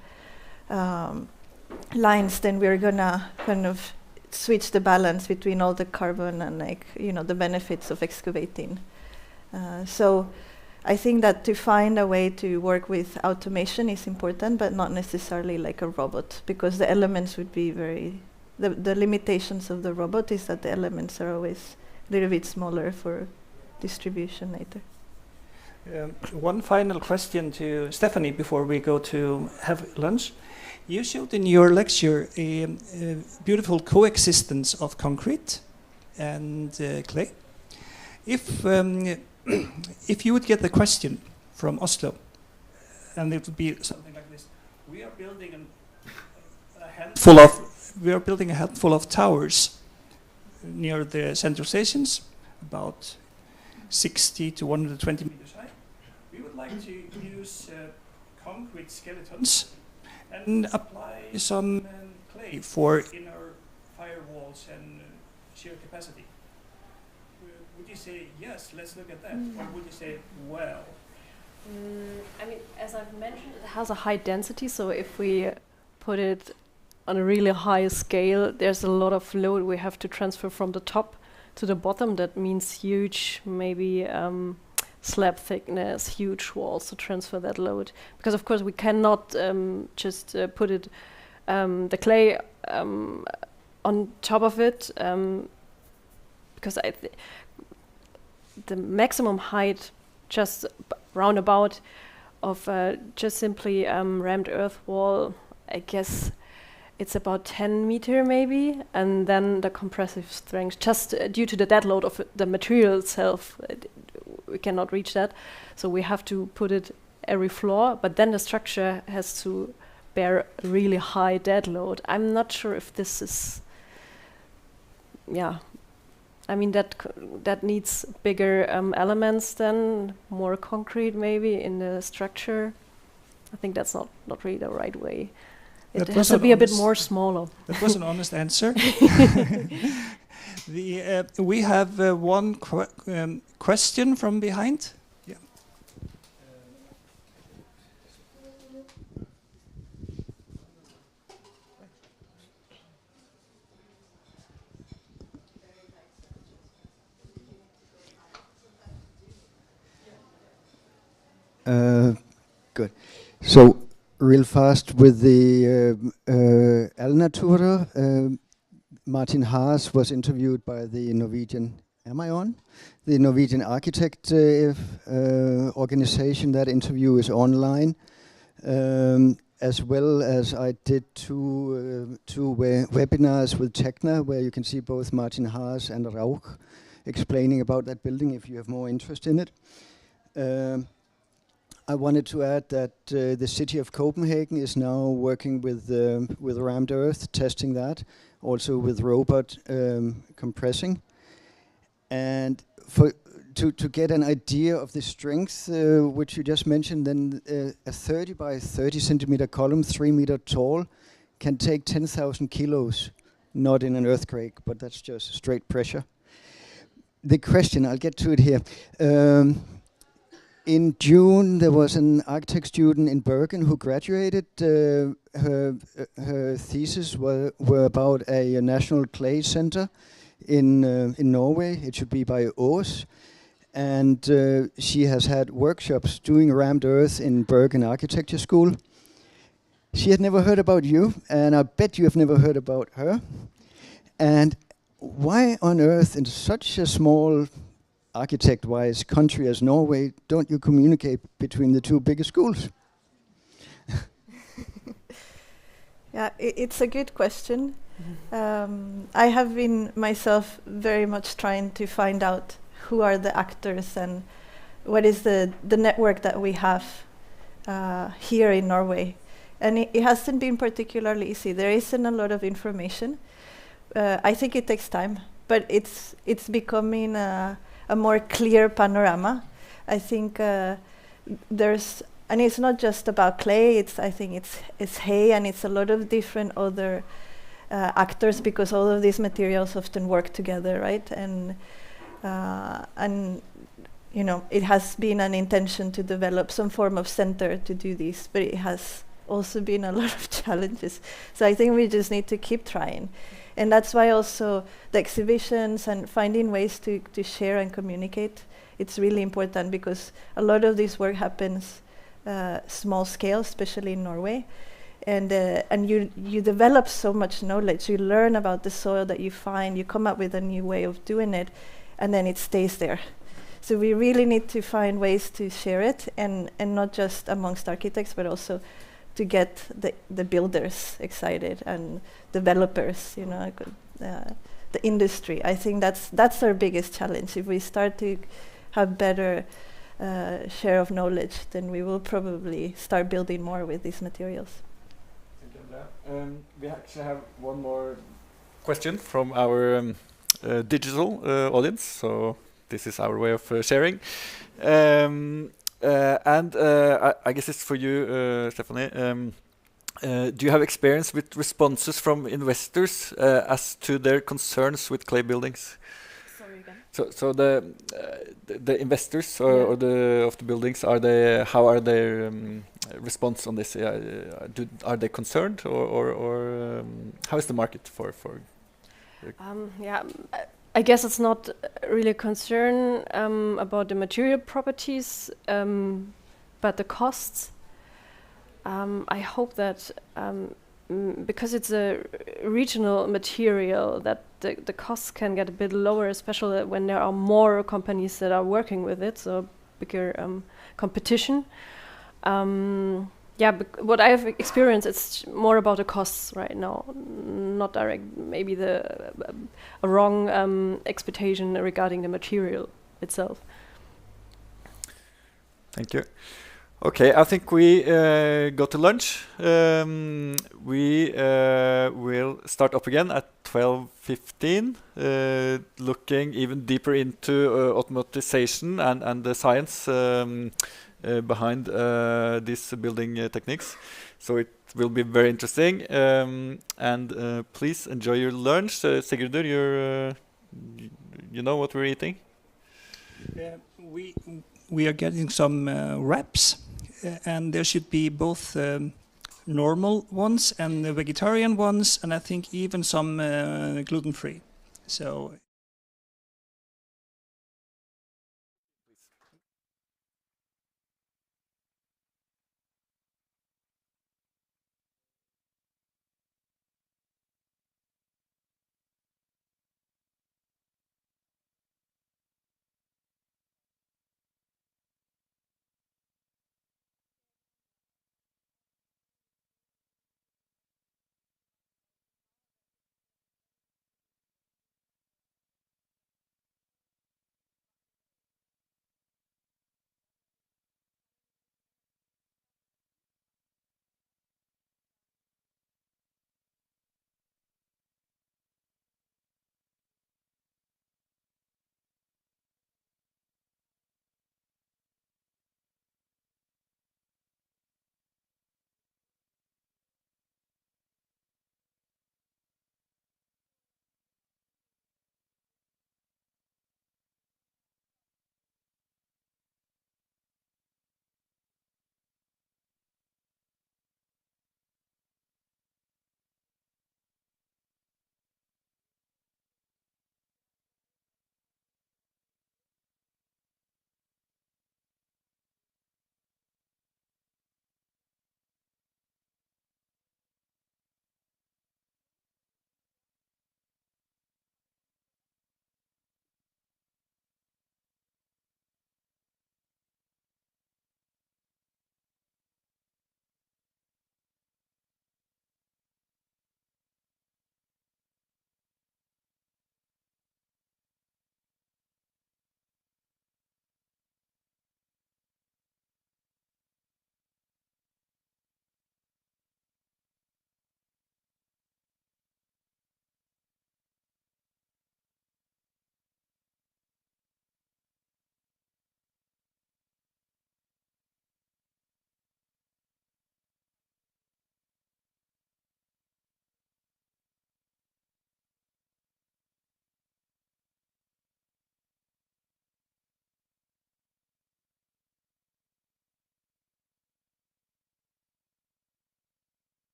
lines, then we're gonna kind of switch the balance between all the carbon and, like, you know, the benefits of excavating. So I think that to find a way to work with automation is important, but not necessarily like a robot, because the elements would be very... The limitations of the robot is that the elements are always a little bit smaller for distribution later. One final question to Stephanie before we go to have lunch. You showed in your lecture a beautiful coexistence of concrete and clay. If you would get the question from Oslo, and it would be something like this: we are building a handful of towers near the central stations, about 60 to 120 meters high. We would like to use concrete skeletons and apply some clay for inner firewalls and shear capacity. Would you say, yes, let's look at that? Or would you say, well? I mean, as I've mentioned, it has a high density, so if we put it on a really high scale, there's a lot of load we have to transfer from the top to the bottom, that means huge, maybe slab thickness, huge walls to transfer that load. Because of course we cannot just put it the clay on top of it, because the maximum height just roundabout of just simply rammed earth wall, I guess it's about 10 meter maybe, and then the compressive strength, just due to the dead load of the material itself, we cannot reach that. So we have to put it every floor, but then the structure has to bear a really high dead load. I'm not sure if this is, I mean that needs bigger elements than more concrete maybe in the structure. I think that's not really the right way. It has to be a bit more smaller. That was an honest answer. We have one question from behind. Yeah. Good. So, real fast with the Allnatura, Martin Haas was interviewed by the Norwegian, am I on? The Norwegian architect organization. That interview is online, as well as I did two webinars with Tekna, where you can see both Martin Haas and Rauch explaining about that building if you have more interest in it. I wanted to add that the city of Copenhagen is now working with rammed earth, testing that, also with robot compressing. And to get an idea of the strength, which you just mentioned, then a 30 by 30 centimeter column, 3 meter tall, can take 10,000 kilos, not in an earthquake, but that's just straight pressure. The question, I'll get to it here. In June, there was an architect student in Bergen who graduated. Her thesis were about a national clay center in Norway. It should be by Aas. And she has had workshops doing rammed earth in Bergen Architecture School. She had never heard about you, and I bet you have never heard about her. And why on earth, in such a small architect-wise country as Norway, don't you communicate between the two biggest schools? Yeah, it's a good question. I have been myself very much trying to find out who are the actors and what is the network that we have here in Norway. And it hasn't been particularly easy. There isn't a lot of information. I think it takes time, but it's becoming a more clear panorama. I think there's, and it's not just about clay. I think it's hay, and it's a lot of different other actors, because all of these materials often work together, right? And you know, it has been an intention to develop some form of center to do this, but it has also been a lot of challenges. So I think we just need to keep trying. And that's why also the exhibitions and finding ways to share and communicate, it's really important, because a lot of this work happens small scale, especially in Norway. And you develop so much knowledge. You learn about the soil that you find, you come up with a new way of doing it, and then it stays there. So we really need to find ways to share it, and not just amongst architects, but also to get the builders excited and developers, you know, the industry. I think that's our biggest challenge. If we start to have better share of knowledge, then we will probably start building more with these materials. Thank you, Andrea. We actually have one more question from our digital audience. So this is our way of sharing. I guess it's for you, Stephanie. Do you have experience with responses from investors as to their concerns with clay buildings? Sorry again. So the investors or of the buildings, how are their response on this? Are they concerned, or how is the market for? I guess it's not really a concern about the material properties, but the costs. I hope that because it's a regional material, that the costs can get a bit lower, especially when there are more companies that are working with it, so bigger competition. Yeah, what I've experienced, it's more about the costs right now, not direct, maybe a wrong expectation regarding the material itself. Thank you. Okay, I think we go to lunch. We will start up again at 12:15, looking even deeper into automatization and the science behind these building techniques. So it will be very interesting. And please enjoy your lunch. Sigurdur, you know what we're eating? We are getting some wraps, and there should be both normal ones and the vegetarian ones, and I think even some gluten-free. So.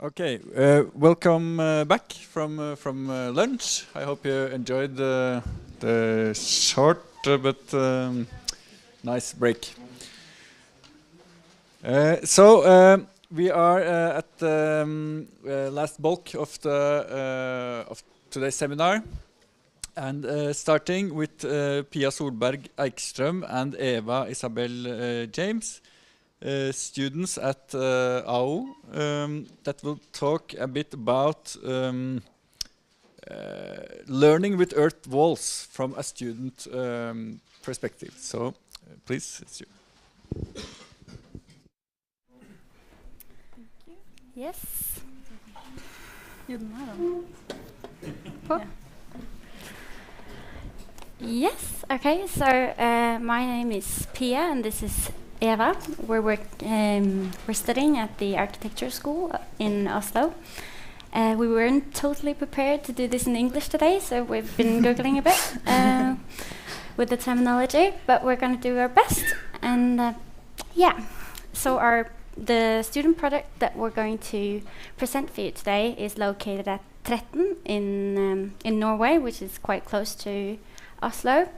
Okay, welcome back from lunch. I hope you enjoyed the short but nice break. So we are at the last bulk of today's seminar, and starting with Pia Solberg Eikström and Eva Isabel James. Students at AO that will talk a bit about learning with earth walls from a student perspective. So please, it's you. Yes. Yes, okay, so my name is Pia and this is Eva. We're studying at the architecture school in Oslo. We weren't totally prepared to do this in English today, so we've been Googling a bit with the terminology, but we're going to do our best. And yeah, so the student project that we're going to present for you today is located at Tretten in Norway, which is quite close to Oslo.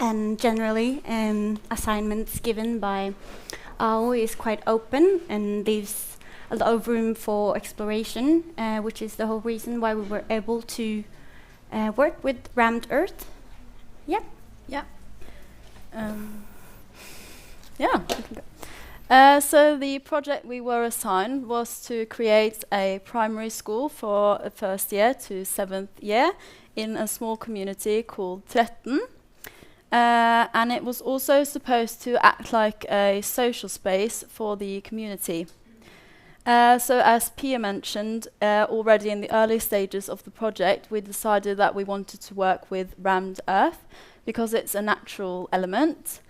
And generally, assignments given by AO is quite open and leaves a lot of room for exploration, which is the whole reason why we were able to work with rammed earth. Yeah. Yeah. So the project we were assigned was to create a primary school for a first year to 7th year in a small community called Tretten. And it was also supposed to act like a social space for the community. So as Pia mentioned, already in the early stages of the project, we decided that we wanted to work with rammed earth because it's a natural element.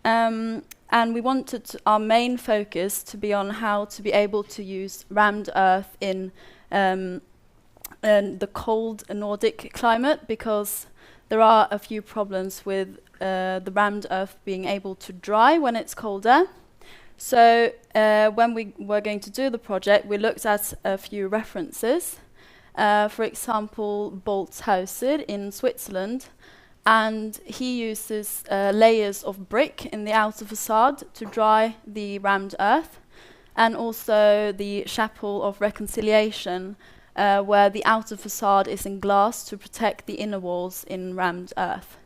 And we wanted our main focus to be on how to be able to use rammed earth in the cold Nordic climate, because there are a few problems with the rammed earth being able to dry when it's colder. So when we were going to do the project, we looked at a few references. For example, Bolt's Huset in Switzerland. And he uses layers of brick in the outer facade to dry the rammed earth. And also the Chapel of Reconciliation, where the outer facade is in glass to protect the inner walls in rammed earth.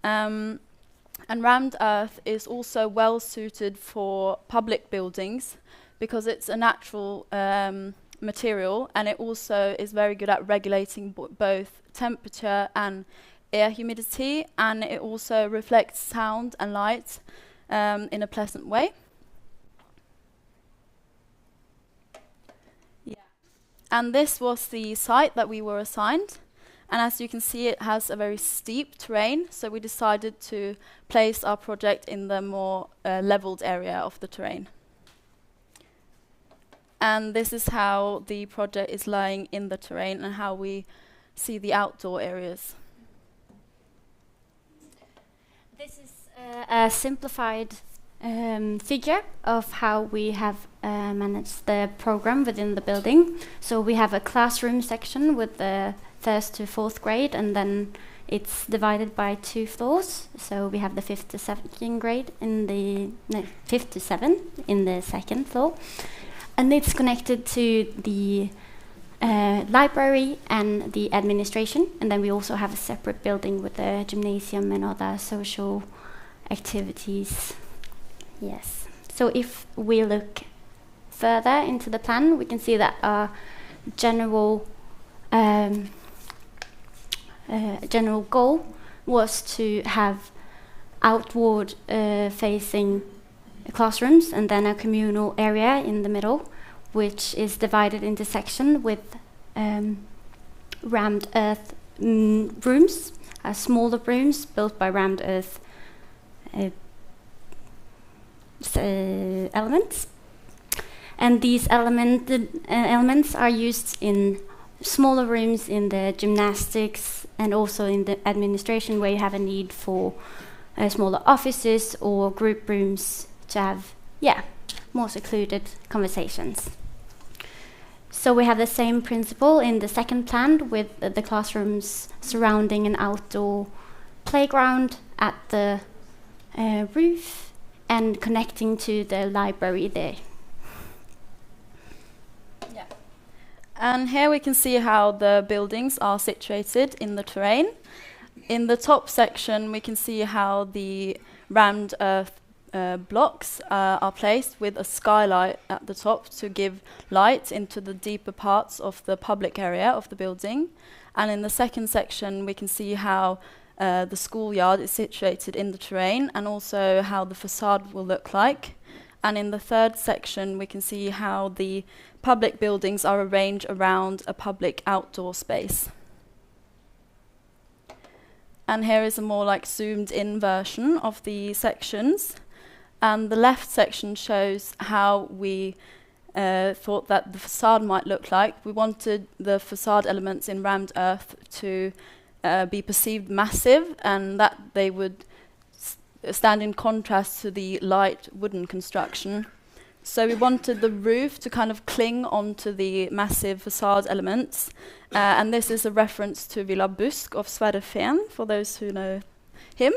And rammed earth is also well suited for public buildings because it's a natural material, and it also is very good at regulating both temperature and air humidity, and it also reflects sound and light in a pleasant way. And this was the site that we were assigned. And as you can see, it has a very steep terrain, so we decided to place our project in the more leveled area of the terrain. And this is how the project is lying in the terrain and how we see the outdoor areas. This is a simplified figure of how we have managed the program within the building. So we have a classroom section with the 1st to 4th grade, and then it's divided by 2 floors. So we have the 5th to 7th grade in the 5th to 7th in the 2nd floor, and it's connected to the library and the administration. And then we also have a separate building with a gymnasium and other social activities. Yes. So if we look further into the plan, we can see that our general goal was to have outward facing classrooms and then a communal area in the middle, which is divided into sections with rammed earth rooms, smaller rooms built by rammed earth elements. And these elements are used in smaller rooms in the gymnastics and also in the administration, where you have a need for smaller offices or group rooms to have more secluded conversations. So we have the same principle in the second plan with the classrooms surrounding an outdoor playground at the roof and connecting to the library there. Yeah. And here we can see how the buildings are situated in the terrain. In the top section we can see how the rammed earth blocks are placed with a skylight at the top to give light into the deeper parts of the public area of the building. And in the second section we can see how the schoolyard is situated in the terrain and also how the facade will look like. And in the third section we can see how the public buildings are arranged around a public outdoor space. And here is a more like zoomed in version of the sections. And the left section shows how we thought that the facade might look like. We wanted the facade elements in rammed earth to be perceived massive and that they would stand in contrast to the light wooden construction. So we wanted the roof to kind of cling onto the massive facade elements. And this is a reference to Villa Busk of Sverre Fehn, for those who know him.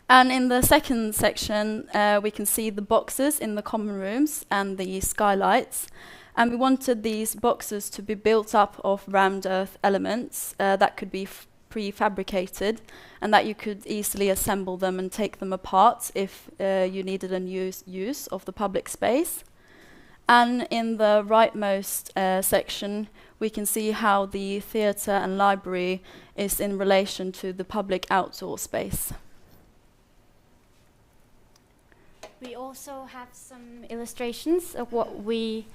And in the second section, we can see the boxes in the common rooms and the skylights. And we wanted these boxes to be built up of rammed earth elements that could be prefabricated and that you could easily assemble them and take them apart if you needed a new use of the public space. And in the rightmost section, we can see how the theatre and library is in relation to the public outdoor space. We also have some illustrations of what we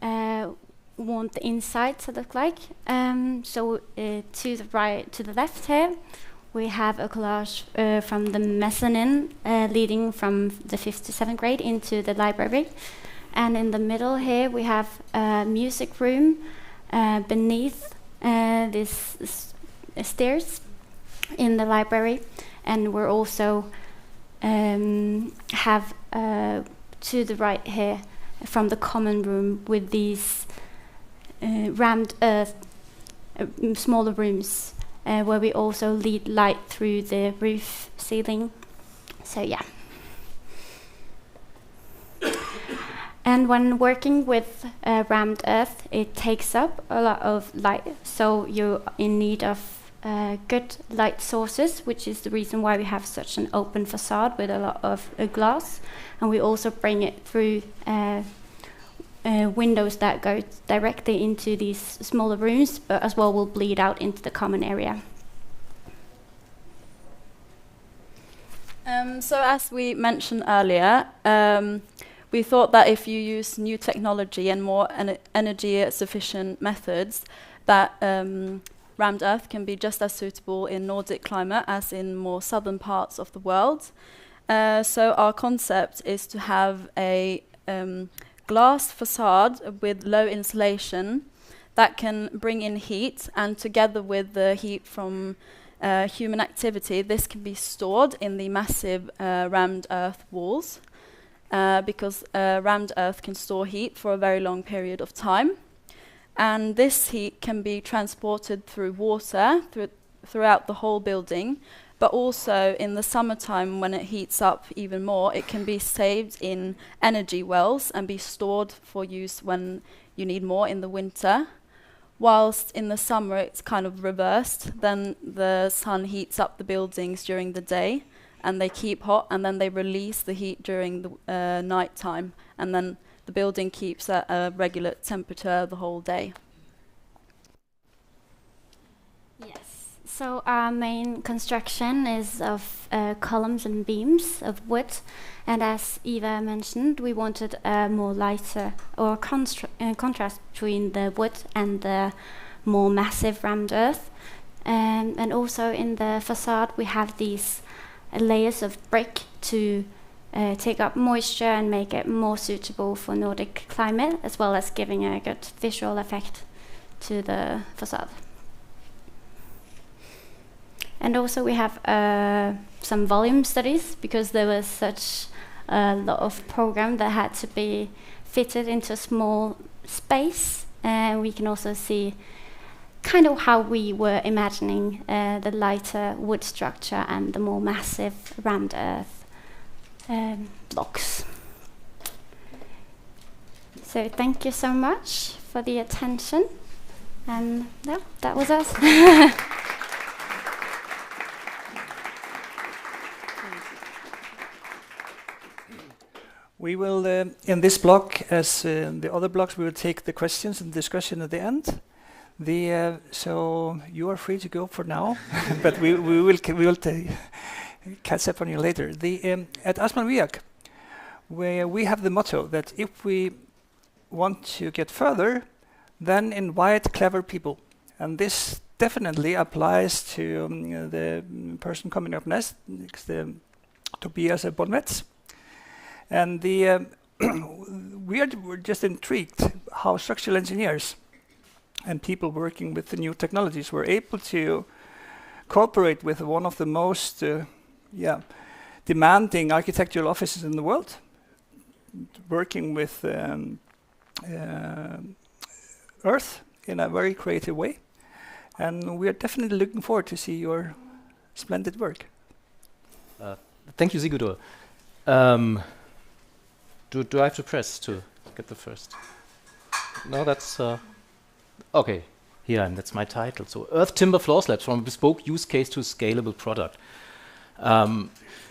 want the inside to look like. To the right, to the left here, we have a collage from the mezzanine leading from the 5th to 7th grade into the library. And in the middle here, we have a music room beneath this stairs in the library. And we're also have to the right here from the common room with these rammed earth smaller rooms where we also lead light through the roof ceiling. So yeah. And when working with rammed earth, it takes up a lot of light, so you're in need of good light sources, which is the reason why we have such an open facade with a lot of glass. And we also bring it through windows that go directly into these smaller rooms, but as well will bleed out into the common area. So as we mentioned earlier, we thought that if you use new technology and more energy-sufficient methods, that rammed earth can be just as suitable in Nordic climate as in more southern parts of the world. So our concept is to have a glass facade with low insulation that can bring in heat, and together with the heat from human activity, this can be stored in the massive rammed earth walls. Because rammed earth can store heat for a very long period of time. And this heat can be transported through water throughout the whole building, but also in the summertime when it heats up even more, it can be saved in energy wells and be stored for use when you need more in the winter. Whilst in the summer it's kind of reversed, then the sun heats up the buildings during the day, and they keep hot, and then they release the heat during the night time, and then the building keeps at a regular temperature the whole day. Yes, so our main construction is of columns and beams of wood, and as Eva mentioned, we wanted a more lighter or contrast between the wood and the more massive rammed earth. And also in the facade we have these layers of brick to take up moisture and make it more suitable for Nordic climate, as well as giving a good visual effect to the facade. And also we have some volume studies, because there was such a lot of program that had to be fitted into a small space We can also see kind of how we were imagining the lighter wood structure and the more massive rammed earth blocks. So thank you so much for the attention. And yeah, that was us. We will, in this block, as the other blocks, we will take the questions and discussion at the end. So you are free to go for now, but we will catch up on you later. At Asplan Viak, where we have the motto that if we want to get further, then invite clever people, and this definitely applies to the person coming up next, Tobias Bonmetz. And we're just intrigued how structural engineers and people working with the new technologies were able to cooperate with one of the most demanding architectural offices in the world, working with Earth in a very creative way. And we are definitely looking forward to see your splendid work. Thank you, Sigurdur. Do I have to press to get the first? No, that's... okay, here I am, that's my title. So, Earth Timber Floor Slabs, from a bespoke use case to a scalable product.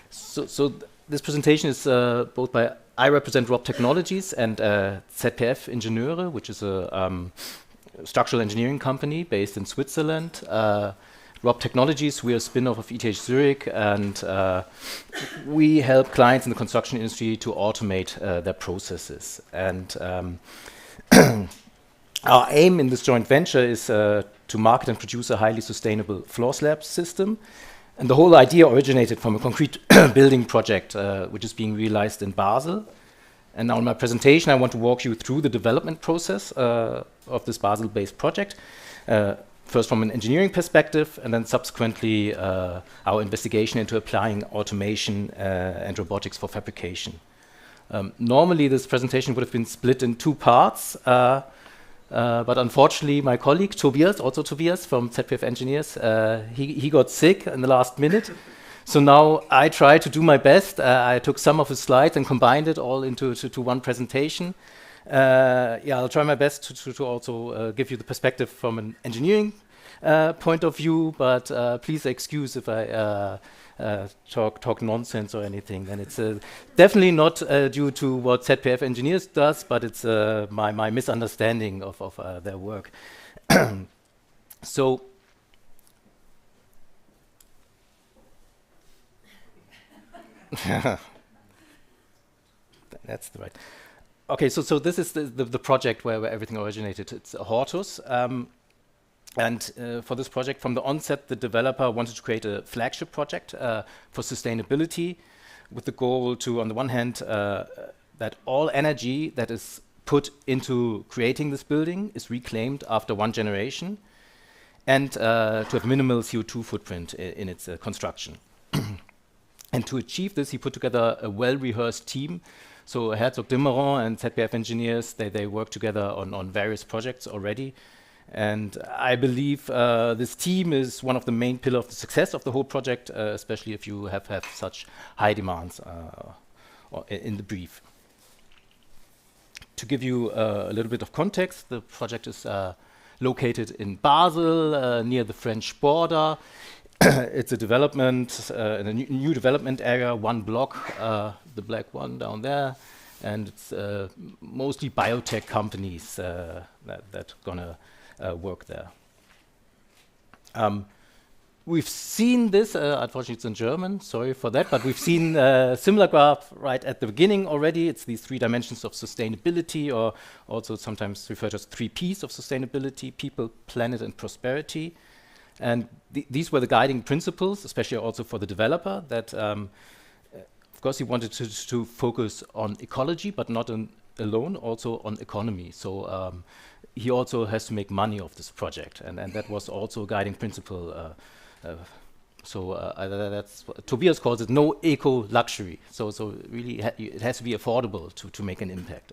So this presentation is both by... I represent Rob Technologies and ZPF Ingenieure, which is a structural engineering company based in Switzerland. Rob Technologies, we are a spin-off of ETH Zurich, and we help clients in the construction industry to automate their processes. And our aim in this joint venture is to market and produce a highly sustainable floor slab system. And the whole idea originated from a concrete building project which is being realized in Basel. And now in my presentation, I want to walk you through the development process of this Basel-based project. First from an engineering perspective, and then subsequently our investigation into applying automation and robotics for fabrication. Normally this presentation would have been split in two parts, but unfortunately my colleague Tobias, also Tobias from ZPF Engineers, he got sick in the last minute. So now I try to do my best. I took some of his slides and combined it all into one presentation. I'll try my best to also give you the perspective from an engineering point of view, but please excuse if I talk nonsense or anything. Then it's definitely not due to what ZPF Engineers does, but it's my misunderstanding of their work. So. That's the right. Okay, so this is the project where everything originated. It's Hortus. And for this project, from the onset, the developer wanted to create a flagship project for sustainability, with the goal to, on the one hand, that all energy that is put into creating this building is reclaimed after one generation, and to have minimal CO2 footprint in its construction. And to achieve this, he put together a well-rehearsed team. So Herzog Dimmeron and ZPF Engineers, they work together on various projects already. And I believe this team is one of the main pillars of the success of the whole project, especially if you have such high demands in the brief. To give you a little bit of context, the project is located in Basel, near the French border. It's a development, in a new development area, one block, the black one down there, and it's mostly biotech companies that gonna work there. We've seen this, unfortunately it's in German, sorry for that, but we've seen a similar graph right at the beginning already. It's these 3 dimensions of sustainability, or also sometimes referred to as 3 Ps of sustainability: people, planet, and prosperity. And these were the guiding principles, especially also for the developer, that of course he wanted to focus on ecology, but not alone, also on economy. So he also has to make money off this project, and that was also a guiding principle. That's Tobias calls it no eco luxury. So really it has to be affordable to make an impact.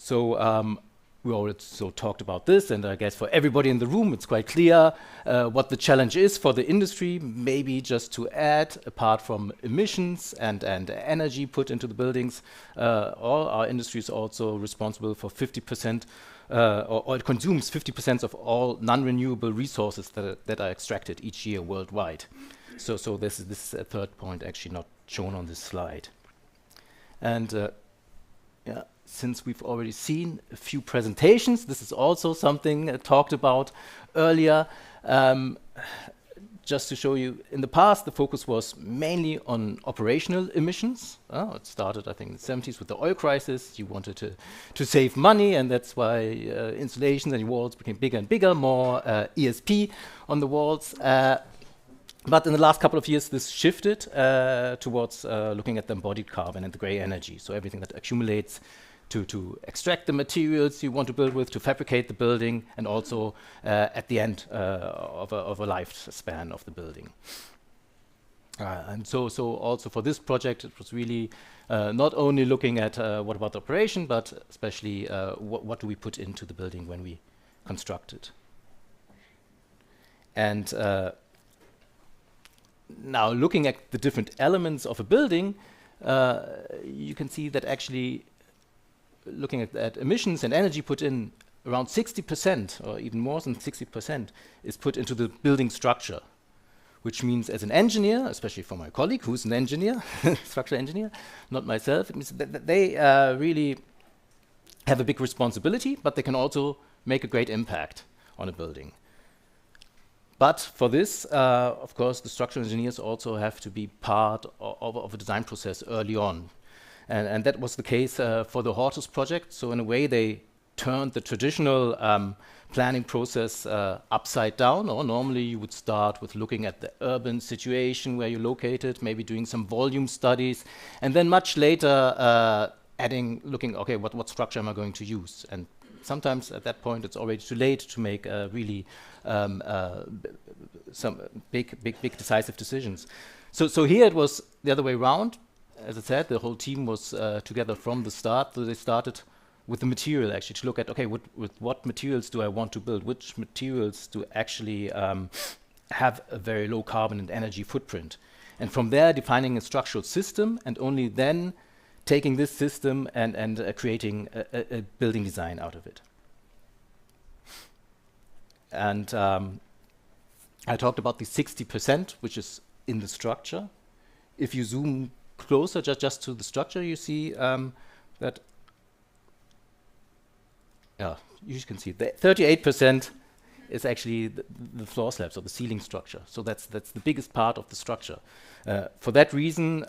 So we also talked about this, and I guess for everybody in the room, it's quite clear what the challenge is for the industry. Maybe just to add, apart from emissions and energy put into the buildings, all our industry is also responsible for 50%, or it consumes 50% of all non-renewable resources that are extracted each year worldwide. So this is a third point actually not shown on this slide. And yeah, since we've already seen a few presentations, this is also something talked about earlier. Just to show you, in the past, the focus was mainly on operational emissions. It started, I think, in the 70s with the oil crisis. You wanted to save money, and that's why installations and walls became bigger and bigger, more ESP on the walls. But in the last couple of years, this shifted towards looking at the embodied carbon and the gray energy. So everything that accumulates to extract the materials you want to build with, to fabricate the building, and also at the end of a lifespan of the building. And so also for this project, it was really not only looking at what about the operation, but especially what do we put into the building when we construct it. And now looking at the different elements of a building, you can see that actually looking at emissions and energy put in, around 60% or even more than 60% is put into the building structure, which means as an engineer, especially for my colleague who's an engineer, structural engineer, not myself, it means that they really have a big responsibility, but they can also make a great impact on a building. But for this, of course, the structural engineers also have to be part of a design process early on. And that was the case for the Hortus project. So in a way, they turned the traditional planning process upside down. Or normally, you would start with looking at the urban situation where you're located, maybe doing some volume studies, and then much later looking, okay, what structure am I going to use? And sometimes at that point, it's already too late to make really some big decisive decisions. So here it was the other way around. As I said, the whole team was together from the start. So they started with the material actually to look at, okay, with what materials do I want to build? Which materials do actually have a very low carbon and energy footprint? And from there, defining a structural system, and only then taking this system and creating a building design out of it. And I talked about the 60%, which is in the structure. If you zoom closer just to the structure, you see that, you can see that 38% is actually the floor slabs or the ceiling structure. So that's the biggest part of the structure. For that reason,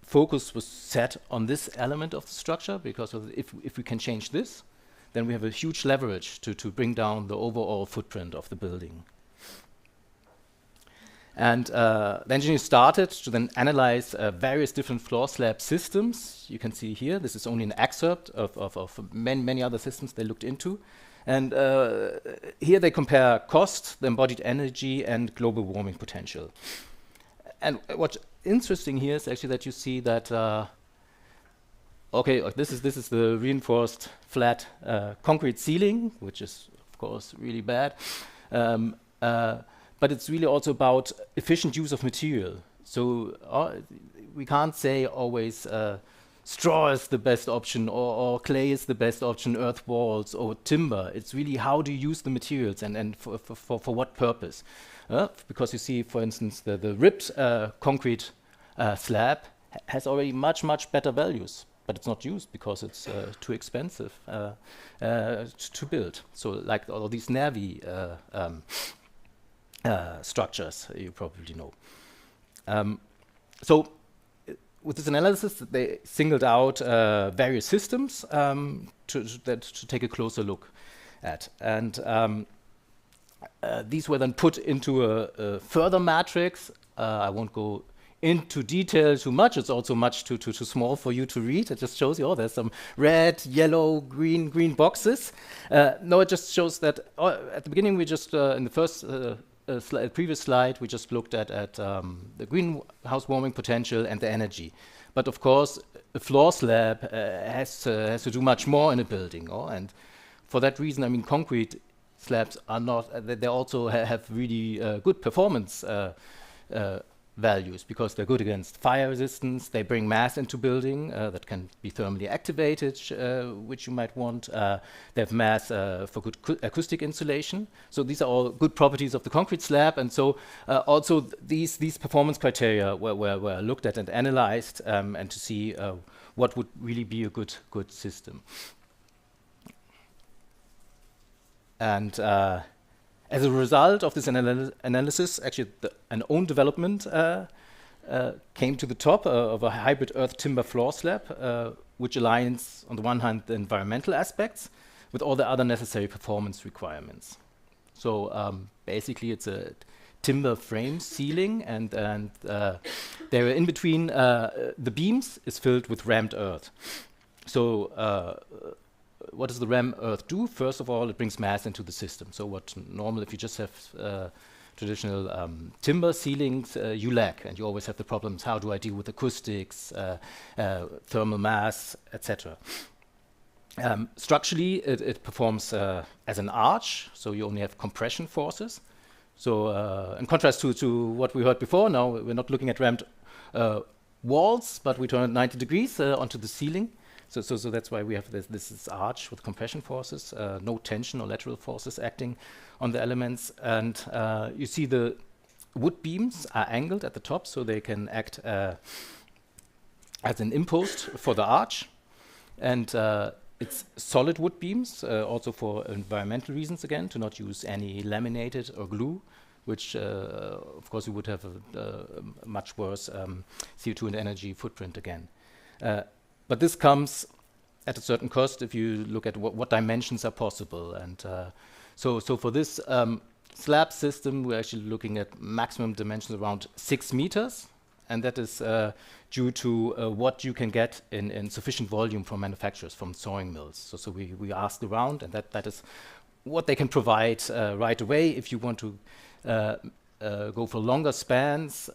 focus was set on this element of the structure, because if we can change this, then we have a huge leverage to bring down the overall footprint of the building. And the engineers started to then analyze various different floor slab systems. You can see here, this is only an excerpt of many other systems they looked into. And here they compare cost, the embodied energy, and global warming potential. And what's interesting here is actually that you see that, okay, this is the reinforced flat concrete ceiling, which is, of course, really bad. But it's really also about efficient use of material. So we can't say always straw is the best option, or clay is the best option, earth walls, or timber. It's really how do you use the materials, and for what purpose. Because you see, for instance, the ribbed concrete slab has already much better values, but it's not used because it's too expensive to build. So like all these Navy structures, you probably know. So with this analysis, they singled out various systems to take a closer look at. And these were then put into a further matrix. I won't go into detail too much. It's also much too small for you to read. It just shows you, oh, there's some red, yellow, green boxes. No, it just shows that at the beginning we just, in the first previous slide, we just looked at the greenhouse warming potential and the energy. But of course, a floor slab has to do much more in a building, and for that reason, I mean, concrete slabs are not. They also have really good performance values because they're good against fire resistance. They bring mass into building that can be thermally activated, which you might want. They have mass for good acoustic insulation. So these are all good properties of the concrete slab. And so also these performance criteria were looked at and analyzed and to see what would really be a good system. And as a result of this analysis, actually an own development came to the top of a hybrid earth timber floor slab, which aligns, on the one hand, the environmental aspects with all the other necessary performance requirements. So basically, it's a timber frame ceiling, and there in between the beams is filled with rammed earth. So what does the rammed earth do? First of all, it brings mass into the system. So what normal, if you just have traditional timber ceilings, you lack, and you always have the problems, how do I deal with acoustics, thermal mass, etc. Structurally, it performs as an arch, so you only have compression forces. So in contrast to what we heard before, now we're not looking at rammed walls, but we turn it 90 degrees onto the ceiling. So that's why we have this arch with compression forces, no tension or lateral forces acting on the elements. And you see the wood beams are angled at the top, so they can act as an impost for the arch. And it's solid wood beams, also for environmental reasons, again, to not use any laminated or glue, which, of course, you would have a much worse CO2 and energy footprint again. But this comes at a certain cost if you look at what dimensions are possible. And so for this slab system, we're actually looking at maximum dimensions around 6 meters. And that is due to what you can get in sufficient volume from manufacturers, from sawing mills. So we asked around, and that is what they can provide right away. If you want to go for longer spans,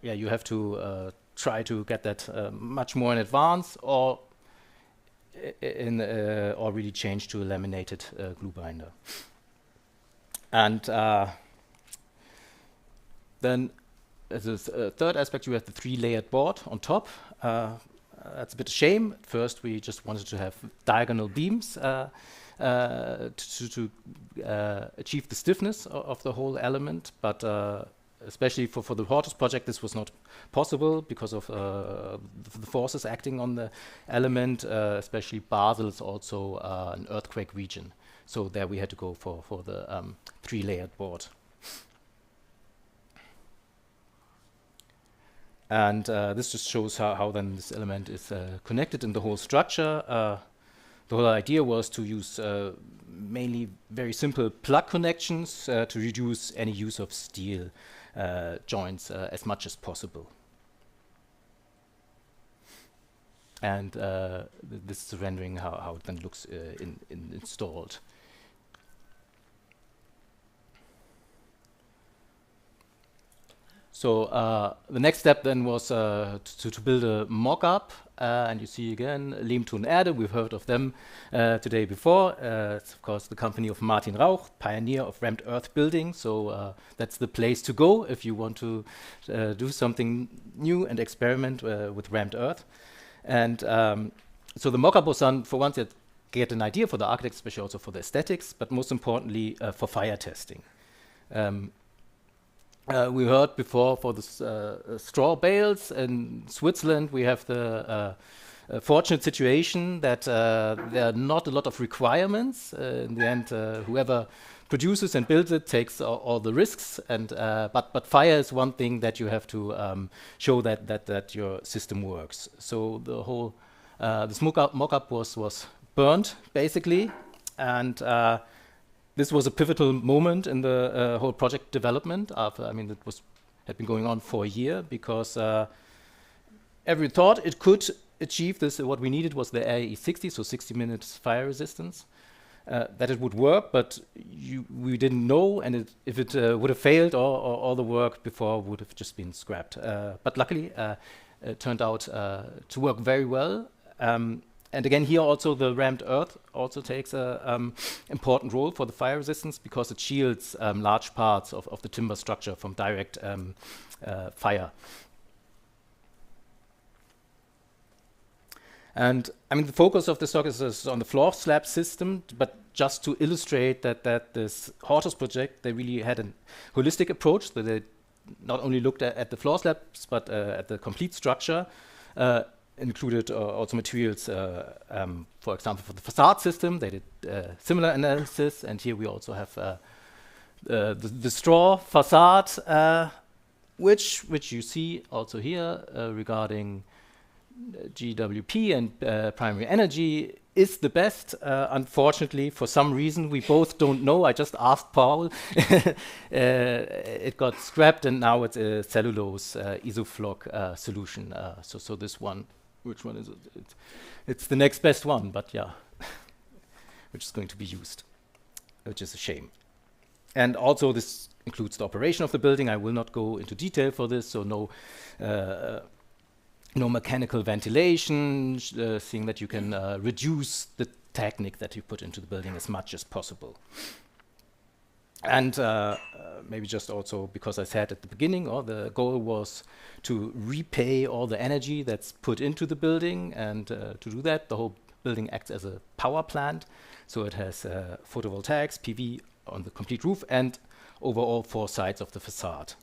you have to try to get that much more in advance, or really change to a laminated glue binder. And then as a third aspect, you have the 3-layered board on top. That's a bit of a shame. At first, we just wanted to have diagonal beams to achieve the stiffness of the whole element, but especially for the Hortus project, this was not possible because of the forces acting on the element. Especially Basel is also an earthquake region, so there we had to go for the 3-layered board. And this just shows how then this element is connected in the whole structure. The whole idea was to use mainly very simple plug connections to reduce any use of steel joints as much as possible. And this is rendering how it then looks installed. So the next step then was to build a mock-up, and you see again Lehm Thun Erde. We've heard of them today before. It's of course the company of Martin Rauch, pioneer of rammed earth building. So that's the place to go if you want to do something new and experiment with rammed earth. And so the mock-up was done for once to get an idea for the architects, especially also for the aesthetics, but most importantly for fire testing. We heard before for the straw bales in Switzerland, we have the fortunate situation that there are not a lot of requirements. In the end, whoever produces and builds it takes all the risks. And but fire is one thing that you have to show that your system works. So the whole this mock-up was burned basically, and this was a pivotal moment in the whole project development. After, I mean, it had been going on for a year because everyone thought it could achieve this. What we needed was the AE 60, so 60 minutes fire resistance. that it would work, but we didn't know, and if it would have failed, or all the work before would have just been scrapped. But luckily, it turned out to work very well. And again, here also the rammed earth also takes an important role for the fire resistance, because it shields large parts of the timber structure from direct fire. And I mean, the focus of this talk is on the floor slab system, but just to illustrate that this Hortus project, they really had a holistic approach, that they not only looked at the floor slabs, but at the complete structure, included also materials, for example, for the facade system. They did similar analysis, and here we also have the straw facade, which you see also here regarding GWP and primary energy is the best. Unfortunately, for some reason we both don't know. I just asked Paul. It got scrapped, and now it's a cellulose isoflok solution. So this one, which one is it? It's the next best one, but yeah, which is going to be used, which is a shame. And also this includes the operation of the building. I will not go into detail for this, so no mechanical ventilation, seeing that you can reduce the technique that you put into the building as much as possible. And maybe just also, because I said at the beginning, the goal was to repay all the energy that's put into the building, and to do that, the whole building acts as a power plant. So it has photovoltaics, PV on the complete roof, and over all 4 sides of the facade.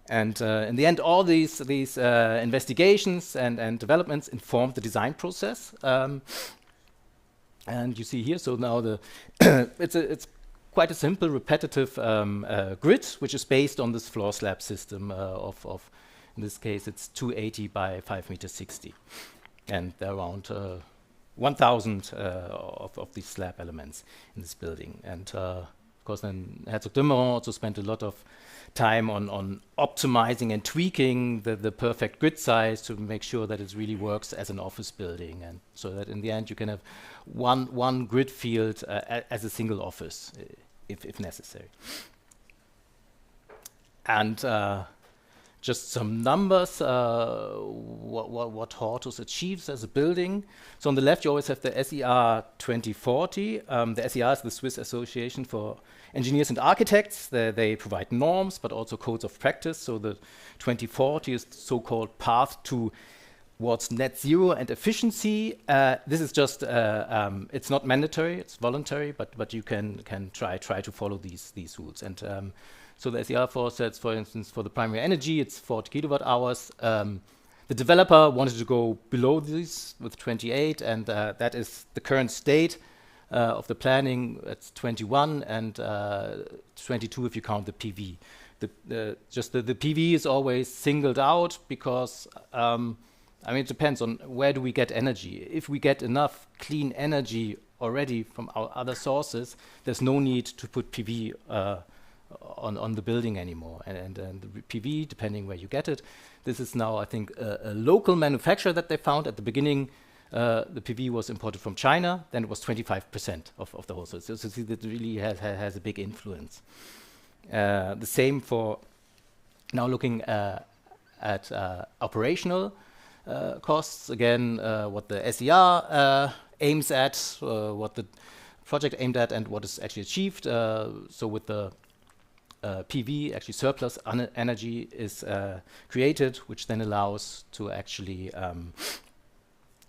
And in the end, all these investigations and developments informed the design process. And you see here, so now it's quite a simple, repetitive grid, which is based on this floor slab system of in this case, it's 280 by 5.60 m. And there are around 1,000 of these slab elements in this building. And of course, then Herzog Dümmeron also spent a lot of time on optimizing and tweaking the perfect grid size to make sure that it really works as an office building, and so that in the end you can have one grid field as a single office if necessary. And just some numbers, what Hortus achieves as a building. So on the left you always have the SER 2040. The SER is the Swiss Association for Engineers and Architects. They provide norms, but also codes of practice. So the 2040 is the so-called path towards net zero and efficiency. This is just, it's not mandatory, it's voluntary, but you can try to follow these rules. And so the SER says, for instance, for the primary energy, it's 40 kilowatt hours. The developer wanted to go below this with 28, and that is the current state of the planning. It's 21 and 22 if you count the PV. The PV is always singled out because I mean, it depends on where do we get energy. If we get enough clean energy already from our other sources, there's no need to put PV on the building anymore. And the PV, depending where you get it, this is now, I think, a local manufacturer that they found. At the beginning, the PV was imported from China, then it was 25% of the whole. So see, that really has a big influence. The same for now looking at operational costs. Again, what the SER aims at, what the project aimed at, and what is actually achieved. So with the PV, actually surplus energy is created, which then allows to actually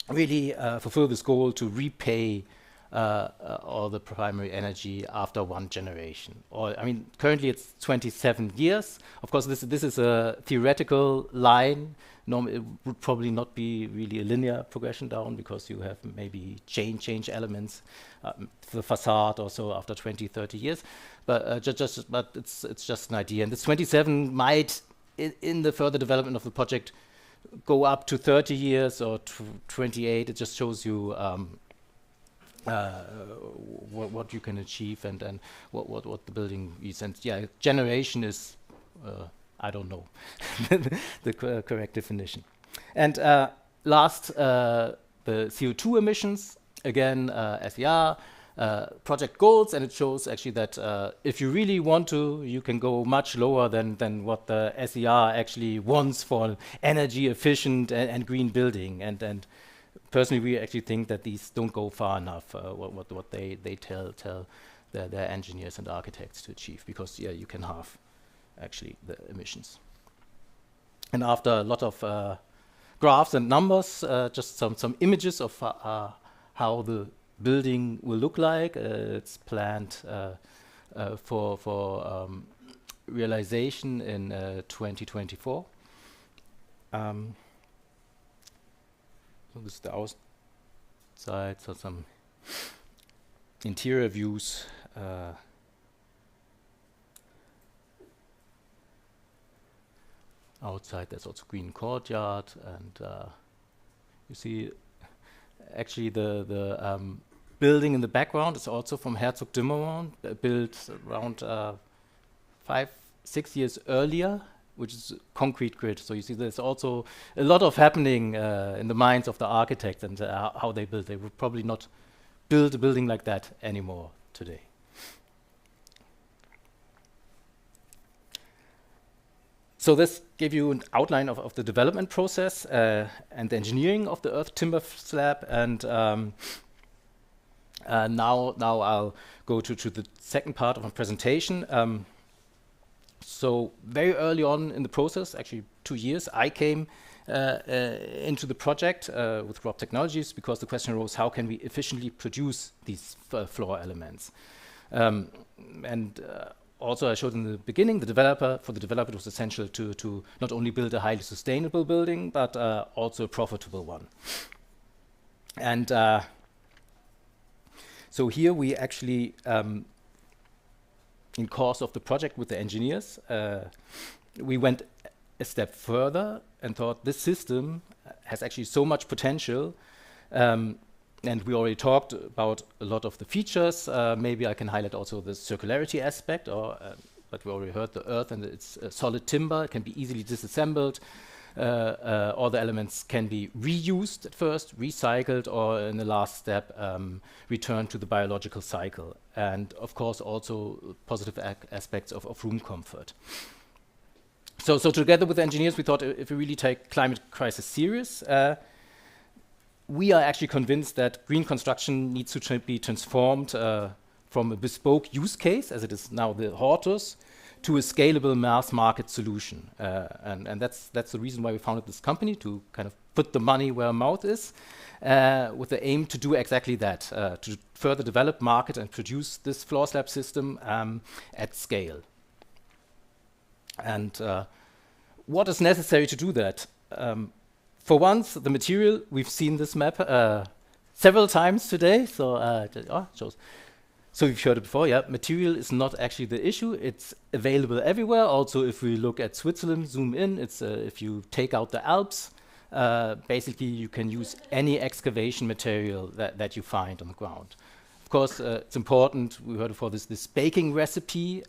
really fulfill this goal to repay all the primary energy after one generation. Or I mean, currently it's 27 years. Of course, this is a theoretical line. It would probably not be really a linear progression down, because you have maybe change elements for the facade also after 20, 30 years. But but it's just an idea. And this 27 might, in the further development of the project, go up to 30 years or 28. It just shows you what you can achieve and what the building is. And yeah, generation is I don't know the correct definition. And last the CO2 emissions, again, SER, project goals, and it shows actually that if you really want to, you can go much lower than what the SER actually wants for an energy efficient and green building. And personally, we actually think that these don't go far enough, what they tell their engineers and architects to achieve, because yeah, you can halve actually the emissions. And after a lot of graphs and numbers, just some images of how the building will look like. It's planned for realization in 2024. So this is the outside, so some interior views. Outside there's also green courtyard, and you see actually the building in the background is also from Herzog Zimmermann, built around 5-6 years earlier, which is a concrete grid. So you see there's also a lot of happening in the minds of the architects and how they build. They would probably not build a building like that anymore today. So this gave you an outline of the development process and the engineering of the earth timber slab. And now I'll go to the second part of my presentation. So very early on in the process, actually 2 years, I came into the project with Rob Technologies, because the question arose, how can we efficiently produce these floor elements? Also, I showed in the beginning, for the developer, it was essential to not only build a highly sustainable building, but also a profitable one. And so here we actually, in course of the project with the engineers, we went a step further and thought this system has actually so much potential. And we already talked about a lot of the features. Maybe I can highlight also the circularity aspect, but we already heard the earth and it's solid timber. It can be easily disassembled. All the elements can be reused at first, recycled, or in the last step, returned to the biological cycle. And of course, also positive aspects of room comfort. So together with the engineers, we thought if we really take climate crisis serious, we are actually convinced that green construction needs to be transformed from a bespoke use case, as it is now the Hortus, to a scalable mass market solution. And that's the reason why we founded this company, to kind of put the money where our mouth is, with the aim to do exactly that, to further develop, market, and produce this floor slab system at scale. And what is necessary to do that? For once, the material, we've seen this map several times today, so you've heard it before, yeah. Material is not actually the issue, it's available everywhere. Also, if we look at Switzerland, zoom in, it's if you take out the Alps, basically you can use any excavation material that you find on the ground. Of course, it's important, we heard before this baking recipe,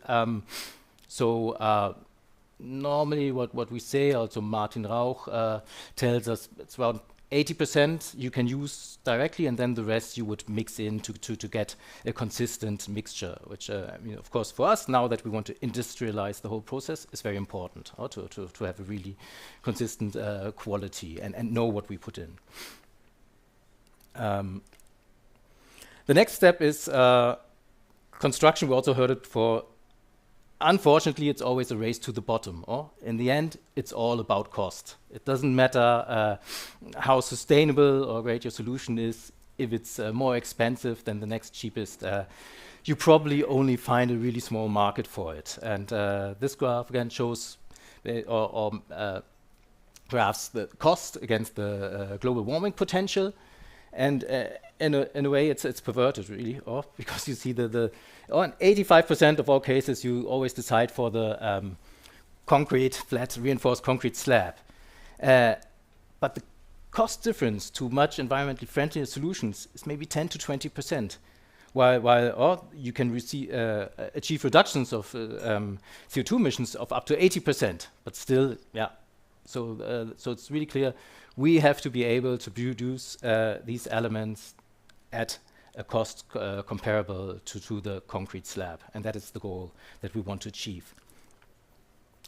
normally what we say, also Martin Rauch tells us it's around 80% you can use directly, and then the rest you would mix in to get a consistent mixture, which I mean, of course for us, now that we want to industrialize the whole process, is very important to have a really consistent quality and know what we put in. The next step is construction. We also heard it before. Unfortunately, it's always a race to the bottom. In the end, it's all about cost. It doesn't matter how sustainable or great your solution is. If it's more expensive than the next cheapest, you probably only find a really small market for it. And this graph again shows graphs the cost against the global warming potential. And in a way, it's perverted, really, because you see in 85% of all cases, you always decide for the concrete, flat, reinforced concrete slab. But the cost difference to much environmentally friendly solutions is maybe 10 to 20%, while you can achieve reductions of CO2 emissions of up to 80%. But still, yeah, So it's really clear we have to be able to produce these elements at a cost comparable to the concrete slab, and that is the goal that we want to achieve.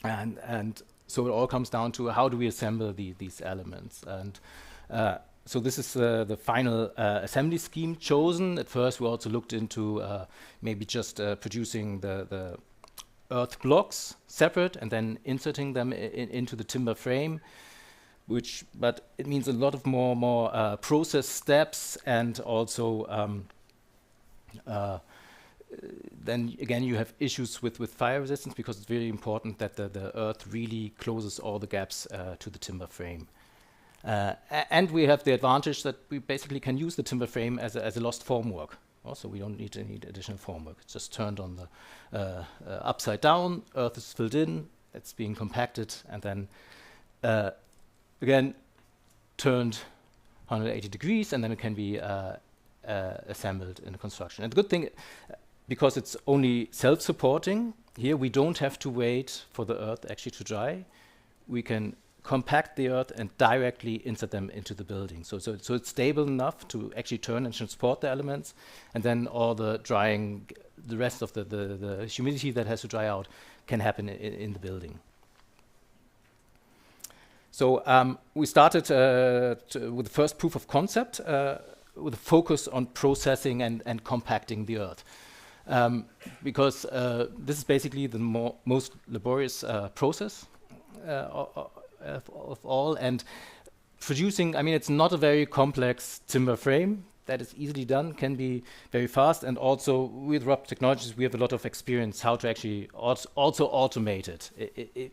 And so it all comes down to how do we assemble these elements. And so this is the final assembly scheme chosen. At first we also looked into maybe just producing the earth blocks separate and then inserting them into the timber frame, but it means a lot of more process steps, and also then again you have issues with fire resistance, because it's very important that the earth really closes all the gaps to the timber frame. And we have the advantage that we basically can use the timber frame as a lost formwork. Also, we don't need any additional formwork. It's just turned on the upside down, earth is filled in, it's being compacted, and then again turned 180 degrees, and then it can be assembled in the construction. And the good thing, because it's only self-supporting, here we don't have to wait for the earth actually to dry. We can compact the earth and directly insert them into the building. So it's stable enough to actually turn and transport the elements, and then all the drying, the rest of the humidity that has to dry out can happen in the building. So we started with the first proof of concept with a focus on processing and compacting the earth. Because this is basically the most laborious process of all, and producing, I mean, it's not a very complex timber frame that is easily done, can be very fast, and also with Rob Technologies we have a lot of experience how to actually also automate it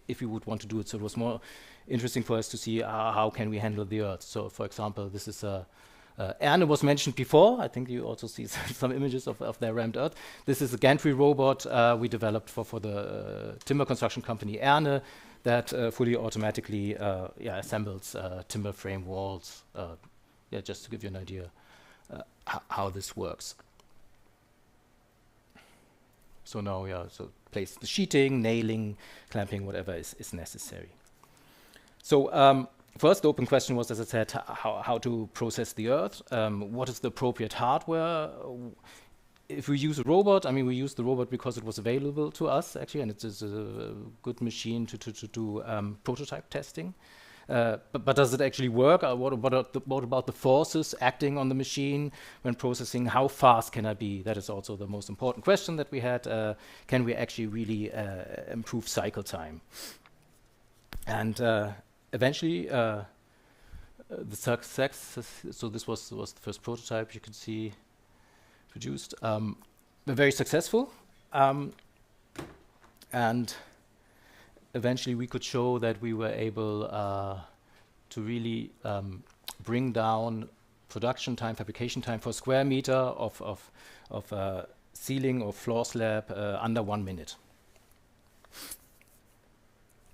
if you would want to do it. So it was more interesting for us to see how can we handle the earth. So for example, this is Erne was mentioned before. I think you also see some images of their rammed earth. This is a gantry robot we developed for the timber construction company Erne, that fully automatically assembles timber frame walls. Just to give you an idea how this works. So now, so place the sheeting, nailing, clamping, whatever is necessary. So first, the open question was, as I said, how to process the earth. What is the appropriate hardware? If we use a robot, I mean, we use the robot because it was available to us, actually, and it is a good machine to do prototype testing. But does it actually work? What about the forces acting on the machine when processing? How fast can I be? That is also the most important question that we had. Can we actually really improve cycle time? And eventually, the success, so this was the first prototype you can see produced. We're very successful, and eventually we could show that we were able to really bring down production time, fabrication time for square meter of ceiling or floor slab under 1 minute.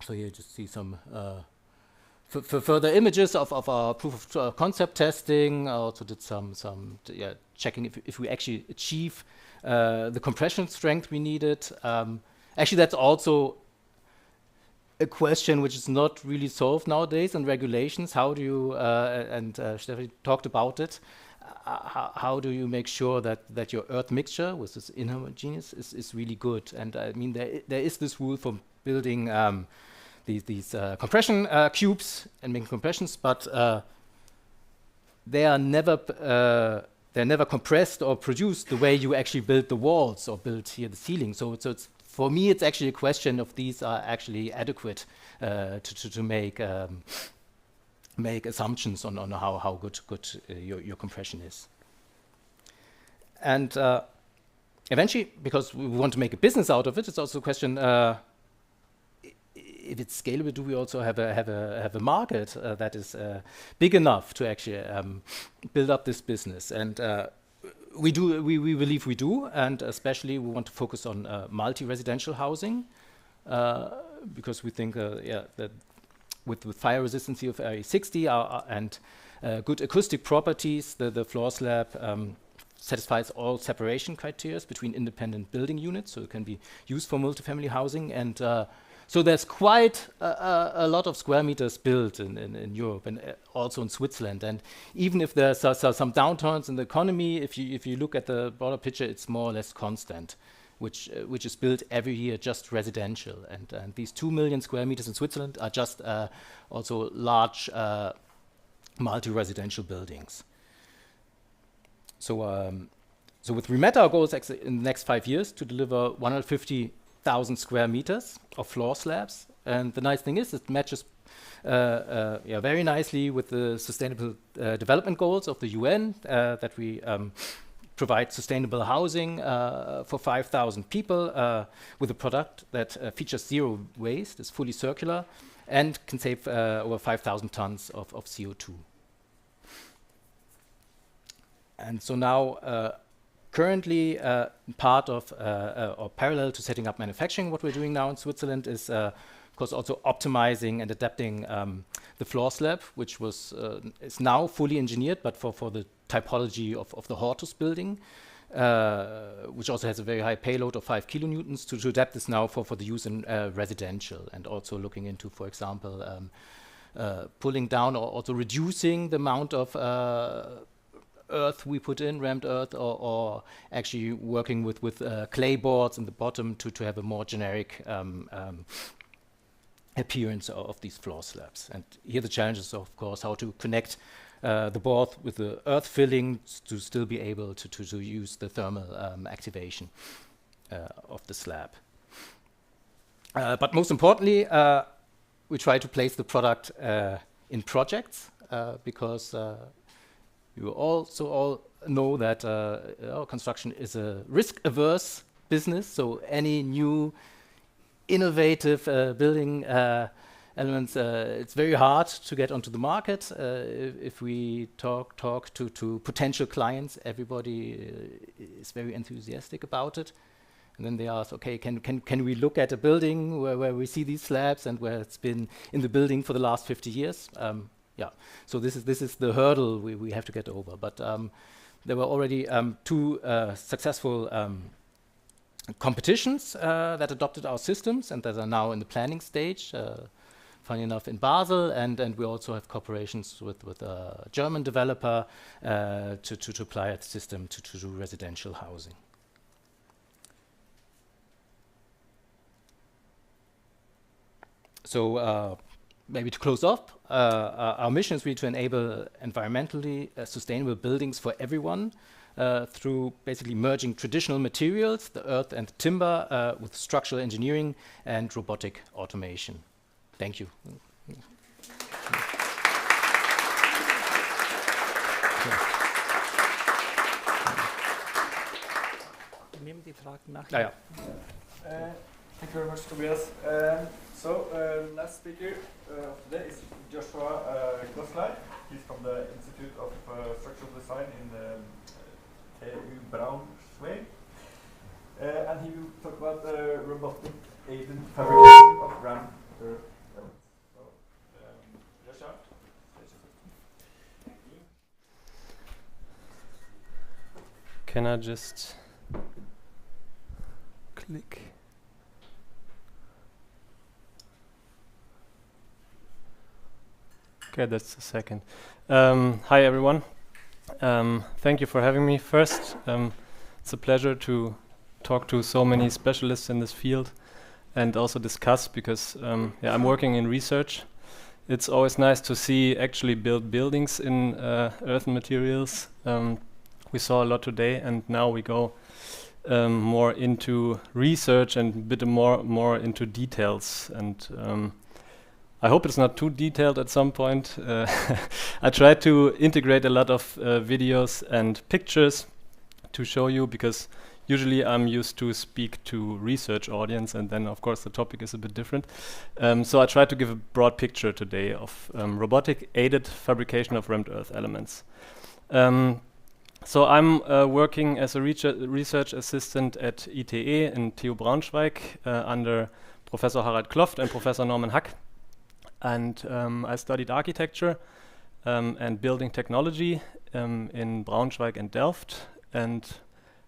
So here you just see some further images of our proof of concept testing. I also did some checking if we actually achieve the compression strength we needed. Actually, that's also a question which is not really solved nowadays in regulations. How do you, and Steffi talked about it, how do you make sure that your earth mixture, which is inhomogeneous, is really good? And I mean, there is this rule for building these compression cubes and making compressions, but they are never compressed or produced the way you actually build the walls or build here the ceiling. So it's, for me, it's actually a question of these are actually adequate to make assumptions on how good your compression is. And eventually, because we want to make a business out of it, it's also a question, if it's scalable, do we also have a market that is big enough to actually build up this business? And we believe we do, and especially we want to focus on multi-residential housing, because we think that with fire resistance of area 60 and good acoustic properties, the floor slab satisfies all separation criteria between independent building units, so it can be used for multifamily housing. And So there's quite a lot of square meters built in Europe and also in Switzerland. And even if there's some downturns in the economy, if you look at the broader picture, it's more or less constant, which is built every year, just residential. And these 2 million square meters in Switzerland are just also large multi-residential buildings. So with Remeta, our goal is actually in the next 5 years to deliver 150,000 square meters of floor slabs. And the nice thing is it matches very nicely with the sustainable development goals of the UN, that we provide sustainable housing for 5,000 people with a product that features zero waste, is fully circular, and can save over 5,000 tons of CO2. And so now, currently, part of or parallel to setting up manufacturing, what we're doing now in Switzerland is, of course, also optimizing and adapting the floor slab, which is now fully engineered, but for the typology of the Hortus building, which also has a very high payload of 5 kilonewtons, to adapt this now for the use in residential, and also looking into, for example, pulling down or also reducing the amount of earth we put in, rammed earth, or actually working with clay boards in the bottom to have a more generic appearance of these floor slabs. And here the challenge is, of course, how to connect the board with the earth filling to still be able to use the thermal activation of the slab. But most importantly, we try to place the product in projects, because you also all know that construction is a risk-averse business, so any new innovative building elements, it's very hard to get onto the market. If we talk to potential clients, everybody is very enthusiastic about it. And then they ask, okay, can we look at a building where we see these slabs and where it's been in the building for the last 50 years? Yeah, so this is the hurdle we have to get over. But there were already 2 successful competitions that adopted our systems and that are now in the planning stage. Funny enough, in Basel, and we also have cooperations with a German developer to apply a system to do residential housing. So maybe to close off, our mission is really to enable environmentally sustainable buildings for everyone through basically merging traditional materials, the earth and the timber, with structural engineering and robotic automation. Thank you. Nehmen die Fragen nach. Ja. Thank you very much, Tobias. Last speaker of today is Joshua Goslar. He's from the Institute of Structural Design in TU Braunschweig. And he will talk about robotic aided fabrication of rammed earth elements. So, Joshua. Can I just click? Okay, that's the second. Hi everyone. Thank you for having me. First, it's a pleasure to talk to so many specialists in this field and also discuss, because I'm working in research. It's always nice to see actually built buildings in earthen materials. We saw a lot today, and now we go more into research and a bit more into details. And I hope it's not too detailed at some point. I try to integrate a lot of videos and pictures to show you, because usually I'm used to speak to research audience, and then of course the topic is a bit different. So I try to give a broad picture today of robotic aided fabrication of rammed earth elements. So I'm working as a research assistant at ITE in TU Braunschweig under Professor Harald Kloft and Professor Norman Hack. And I studied architecture and building technology in Braunschweig and Delft. And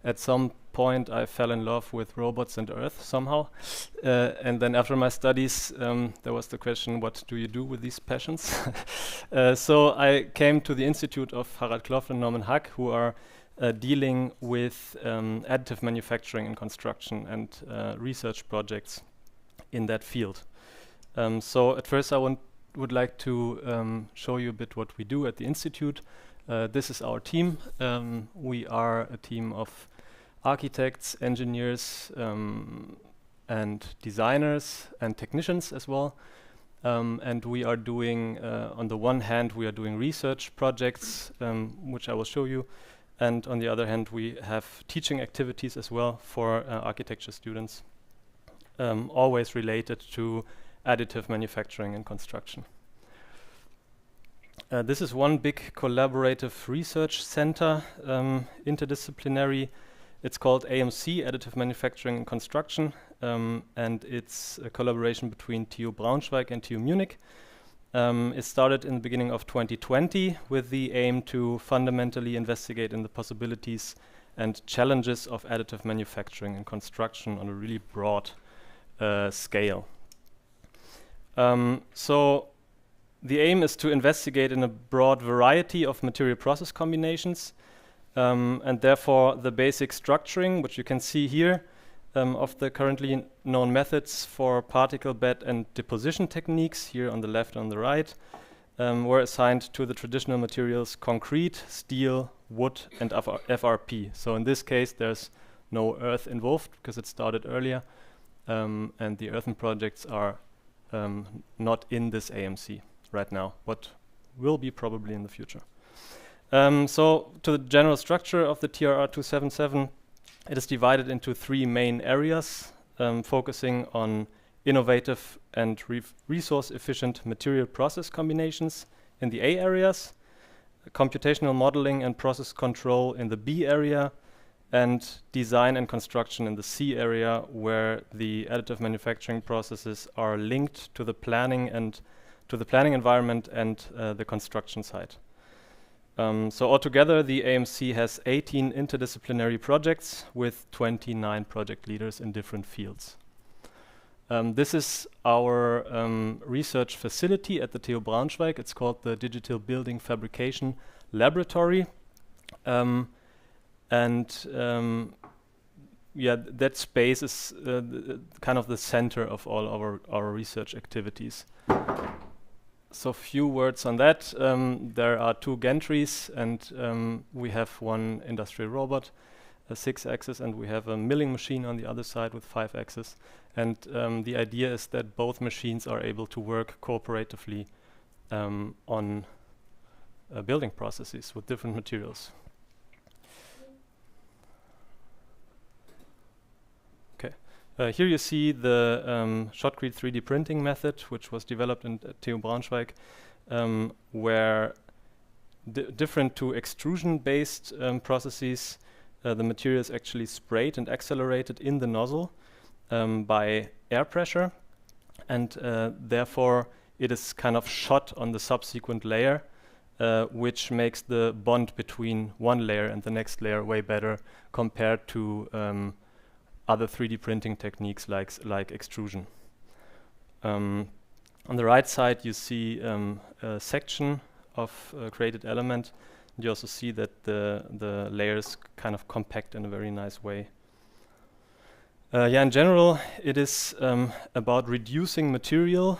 at some point I fell in love with robots and Earth somehow. And then after my studies, there was the question, what do you do with these passions? So I came to the Institute of Harald Kloff and Norman Hack, who are dealing with additive manufacturing and construction and research projects in that field. So at first I would like to show you a bit what we do at the Institute. This is our team. We are a team of architects, engineers, and designers and technicians as well. And we are doing, on the one hand, we are doing research projects, which I will show you. And on the other hand, we have teaching activities as well for architecture students, always related to additive manufacturing and construction. This is one big collaborative research center, interdisciplinary. It's called AMC, Additive Manufacturing and Construction, and it's a collaboration between TU Braunschweig and TU Munich. It started in the beginning of 2020 with the aim to fundamentally investigate in the possibilities and challenges of additive manufacturing and construction on a really broad scale. So the aim is to investigate in a broad variety of material process combinations, and therefore the basic structuring, which you can see here, of the currently known methods for particle bed and deposition techniques, here on the left and on the right, were assigned to the traditional materials concrete, steel, wood, and FRP. So in this case, there's no earth involved because it started earlier, and the earthen projects are not in this AMC right now, but will be probably in the future. So to the general structure of the TRR 277, it is divided into three main areas, focusing on innovative and resource-efficient material process combinations in the A areas, computational modeling and process control in the B area, and design and construction in the C area, where the additive manufacturing processes are linked to the planning and to the planning environment and the construction site. So altogether, the AMC has 18 interdisciplinary projects with 29 project leaders in different fields. This is our research facility at the TU Braunschweig. It's called the Digital Building Fabrication Laboratory. Yeah, that space is kind of the center of all our research activities. So few words on that. There are two gantries, and we have one industrial robot, a 6-axis, and we have a milling machine on the other side with 5 axes. And the idea is that both machines are able to work cooperatively on building processes with different materials. Here you see the shotcrete 3D printing method, which was developed in TU Braunschweig, where different to extrusion-based processes, the material is actually sprayed and accelerated in the nozzle by air pressure, and therefore it is kind of shot on the subsequent layer, which makes the bond between one layer and the next layer way better compared to other 3D printing techniques like extrusion. On the right side, you see a section of a created element. You also see that the layers kind of compact in a very nice way. Yeah, in general, it is about reducing material,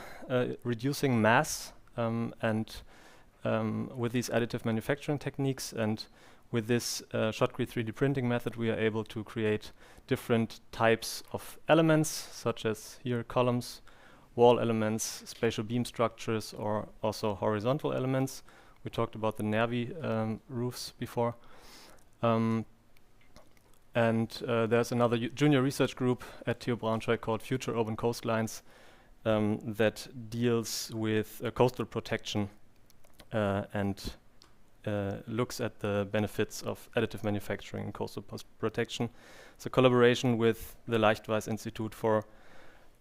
reducing mass, and with these additive manufacturing techniques and with this shotcrete 3D printing method, we are able to create different types of elements, such as here columns, wall elements, spatial beam structures, or also horizontal elements. We talked about the Nervi roofs before. And there's another junior research group at TU Braunschweig called Future Urban Coastlines that deals with coastal protection and looks at the benefits of additive manufacturing and coastal protection. It's a collaboration with the Leichtweiss Institute for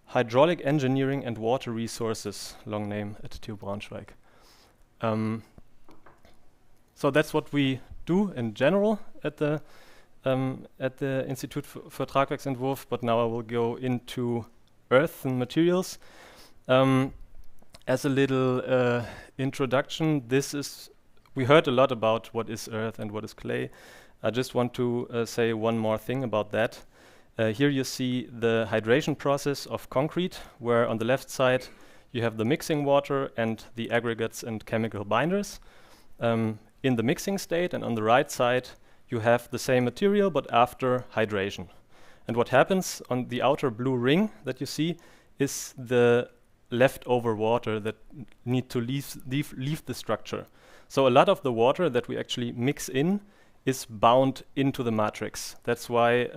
Hydraulic Engineering and Water Resources, long name, at TU Braunschweig. So that's what we do in general at the at the Institute for Tragwerksentwurf, but now I will go into earth and materials. As a little introduction, we heard a lot about what is earth and what is clay. I just want to say one more thing about that. Here you see the hydration process of concrete, where on the left side you have the mixing water and the aggregates and chemical binders in the mixing state, and on the right side you have the same material but after hydration. And what happens on the outer blue ring that you see is the leftover water that need to leave the structure. So a lot of the water that we actually mix in is bound into the matrix. That's why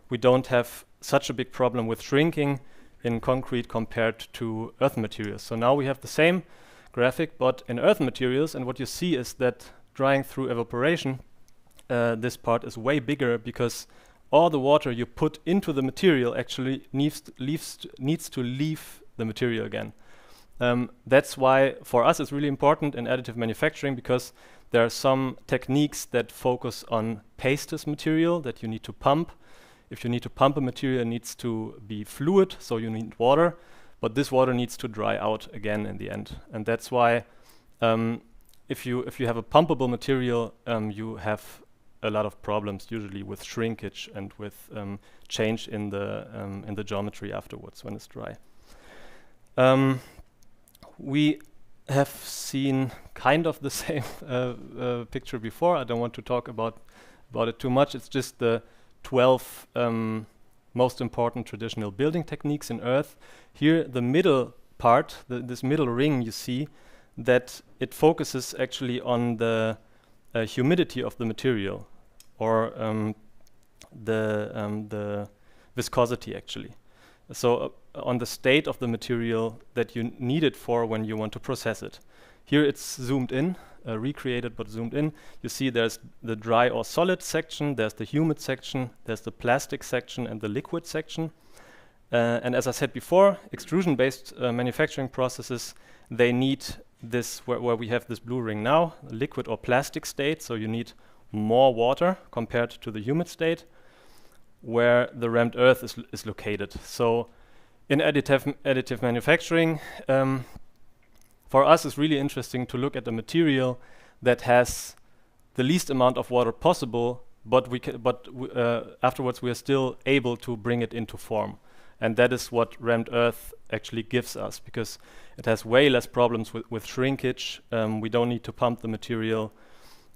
we don't have such a big problem with shrinking in concrete compared to earth materials. So now we have the same graphic, but in earth materials, and what you see is that drying through evaporation, this part is way bigger because all the water you put into the material actually needs to leave the material again. That's why for us it's really important in additive manufacturing, because there are some techniques that focus on pasteless material that you need to pump. If you need to pump a material, it needs to be fluid, so you need water, but this water needs to dry out again in the end. And that's why if you have a pumpable material, you have a lot of problems usually with shrinkage and with change in the geometry afterwards when it's dry. We have seen kind of the same picture before. I don't want to talk about it too much. It's just the 12 most important traditional building techniques in earth. Here, the middle part, this middle ring, you see that it focuses actually on the humidity of the material, or the viscosity actually. So on the state of the material that you need it for when you want to process it. Here it's zoomed in, recreated but zoomed in. You see there's the dry or solid section, there's the humid section, there's the plastic section and the liquid section. And as I said before, extrusion-based manufacturing processes, they need this, where we have this blue ring now, liquid or plastic state, so you need more water compared to the humid state, where the rammed earth is located. So in additive manufacturing, for us it's really interesting to look at the material that has the least amount of water possible, but afterwards we are still able to bring it into form. And that is what rammed earth actually gives us, because it has way less problems with shrinkage. We don't need to pump the material,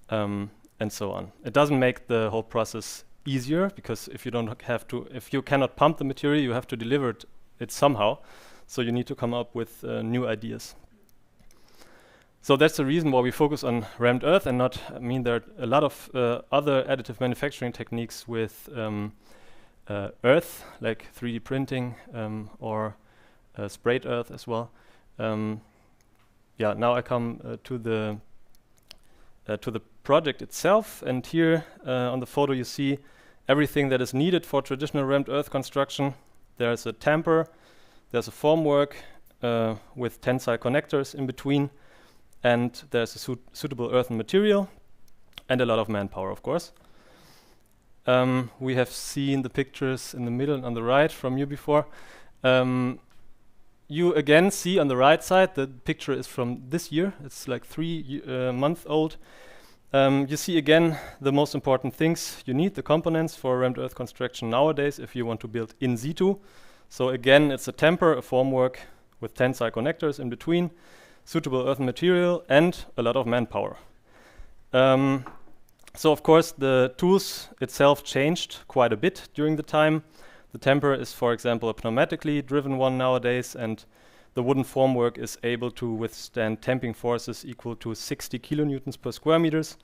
and so on. It doesn't make the whole process easier, because if you cannot pump the material, you have to deliver it somehow. So you need to come up with new ideas. So that's the reason why we focus on rammed earth and not, there are a lot of other additive manufacturing techniques with earth, like 3D printing or sprayed earth as well. Now I come to the project itself, and here on the photo you see everything that is needed for traditional rammed earth construction. There's a tamper, there's a formwork with tensile connectors in between, and there's a suitable earthen material and a lot of manpower, of course. We have seen the pictures in the middle and on the right from you before. You again see on the right side, the picture is from this year. It's like 3 months old. You see again the most important things. You need the components for rammed earth construction nowadays if you want to build in situ. So again, it's a tamper, a formwork with tensile connectors in between, suitable earthen material, and a lot of manpower. So of course the tools itself changed quite a bit during the time. The tamper is, for example, a pneumatically driven one nowadays, and the wooden formwork is able to withstand tamping forces equal to 60 kilonewtons per square meters.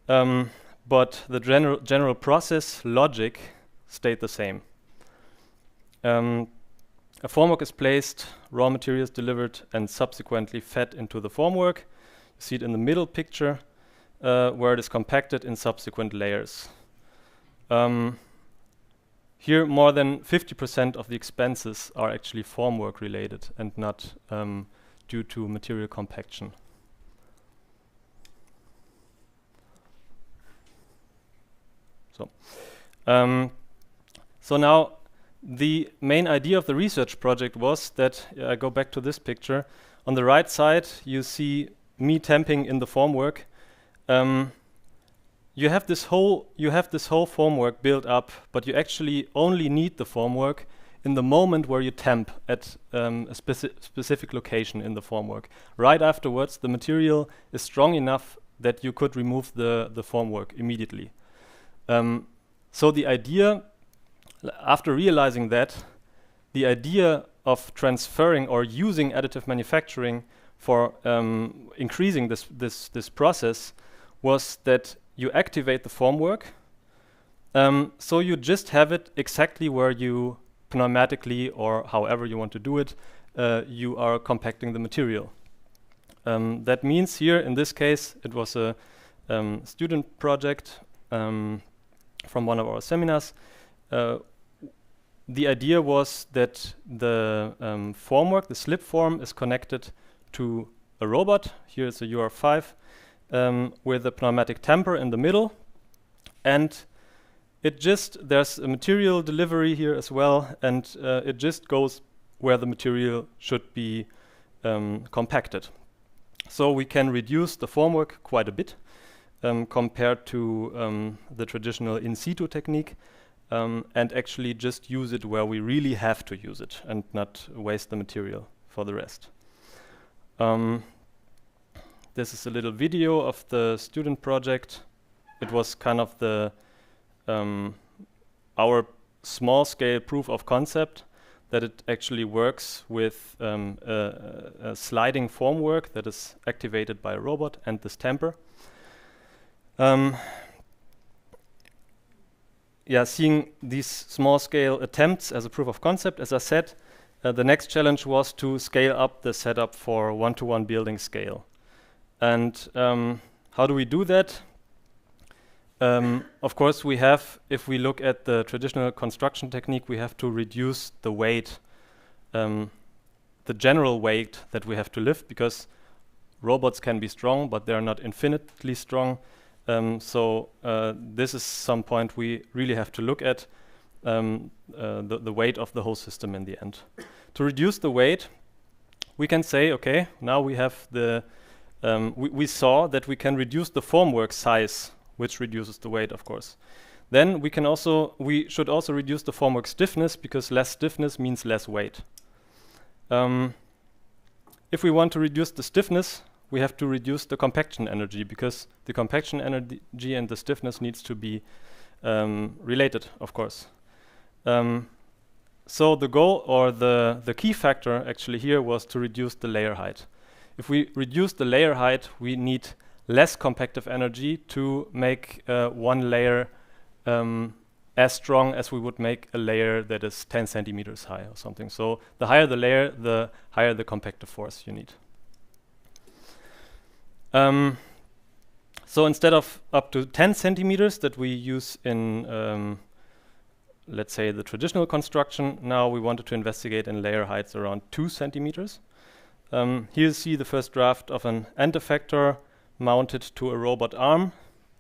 But the general process logic stayed the same. A formwork is placed, raw materials delivered, and subsequently fed into the formwork. You see it in the middle picture, where it is compacted in subsequent layers. Here, more than 50% of the expenses are actually formwork related and not due to material compaction. So now the main idea of the research project was that, I go back to this picture, on the right side you see me tamping in the formwork. You have this whole formwork built up, but you actually only need the formwork in the moment where you tamp at a specific location in the formwork. Right afterwards, the material is strong enough that you could remove the formwork immediately. So the idea, after realizing that, the idea of transferring or using additive manufacturing for increasing this process was that you activate the formwork, so you just have it exactly where you pneumatically, or however you want to do it, you are compacting the material. That means here, in this case, it was a student project from one of our seminars. The idea was that the formwork, the slip form, is connected to a robot. Here is a UR5 with a pneumatic tamper in the middle, and there's a material delivery here as well, and it just goes where the material should be compacted. So we can reduce the formwork quite a bit compared to the traditional in situ technique, and actually just use it where we really have to use it and not waste the material for the rest. This is a little video of the student project. It was kind of our small-scale proof of concept that it actually works with a sliding formwork that is activated by a robot and this tamper. Seeing these small-scale attempts as a proof of concept, as I said, the next challenge was to scale up the setup for one-to-one building scale. And how do we do that? Of course, if we look at the traditional construction technique, we have to reduce the weight, the general weight that we have to lift, because robots can be strong, but they're not infinitely strong. So this is some point we really have to look at, the weight of the whole system in the end. To reduce the weight, we can say, okay, now we have we saw that we can reduce the formwork size, which reduces the weight, of course. Then we should also reduce the formwork stiffness, because less stiffness means less weight. If we want to reduce the stiffness, we have to reduce the compaction energy, because the compaction energy and the stiffness needs to be related, of course. So the goal, or the key factor actually here, was to reduce the layer height. If we reduce the layer height, we need less compactive energy to make one layer as strong as we would make a layer that is 10 centimeters high or something. So the higher the layer, the higher the compactive force you need. So instead of up to 10 centimeters that we use in, let's say, the traditional construction, now we wanted to investigate in layer heights around 2 centimeters. Here you see the first draft of an end effector mounted to a robot arm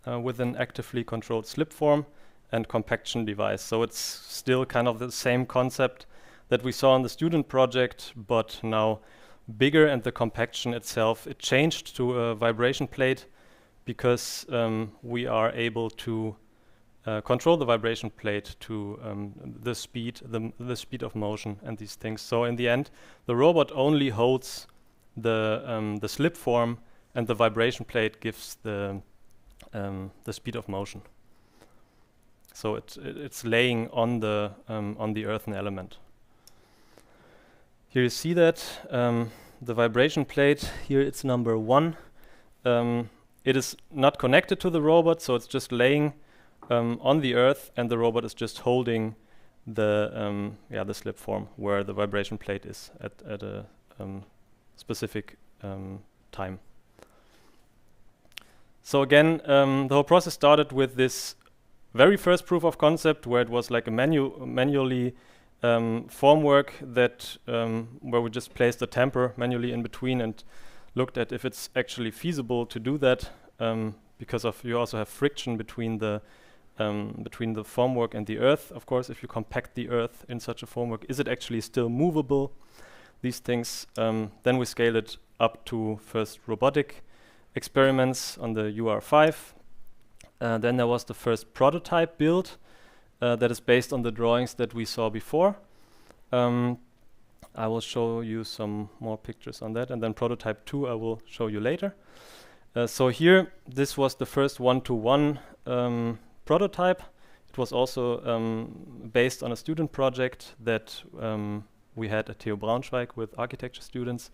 with an actively controlled slip form and compaction device. So it's still kind of the same concept that we saw in the student project, but now bigger, and the compaction itself, it changed to a vibration plate, because we are able to control the vibration plate to the speed of motion and these things. So in the end, the robot only holds the slip form, and the vibration plate gives the speed of motion. So it's laying on the earthen element. Here you see that the vibration plate. Here it's number 1. It is not connected to the robot, so it's just laying on the earth, and the robot is just holding the slip form where the vibration plate is at a specific time. So again, the whole process started with this very first proof of concept, where it was like a manually formwork that where we just placed the tamper manually in between and looked at if it's actually feasible to do that, because you also have friction between the between the formwork and the earth. Of course, if you compact the earth in such a formwork, is it actually still movable? These things. Then we scaled it up to first robotic experiments on the UR5. Then there was the first prototype built that is based on the drawings that we saw before. I will show you some more pictures on that, and then prototype 2 I will show you later. So here, this was the first one-to-one prototype. It was also based on a student project that we had at TU Braunschweig with architecture students.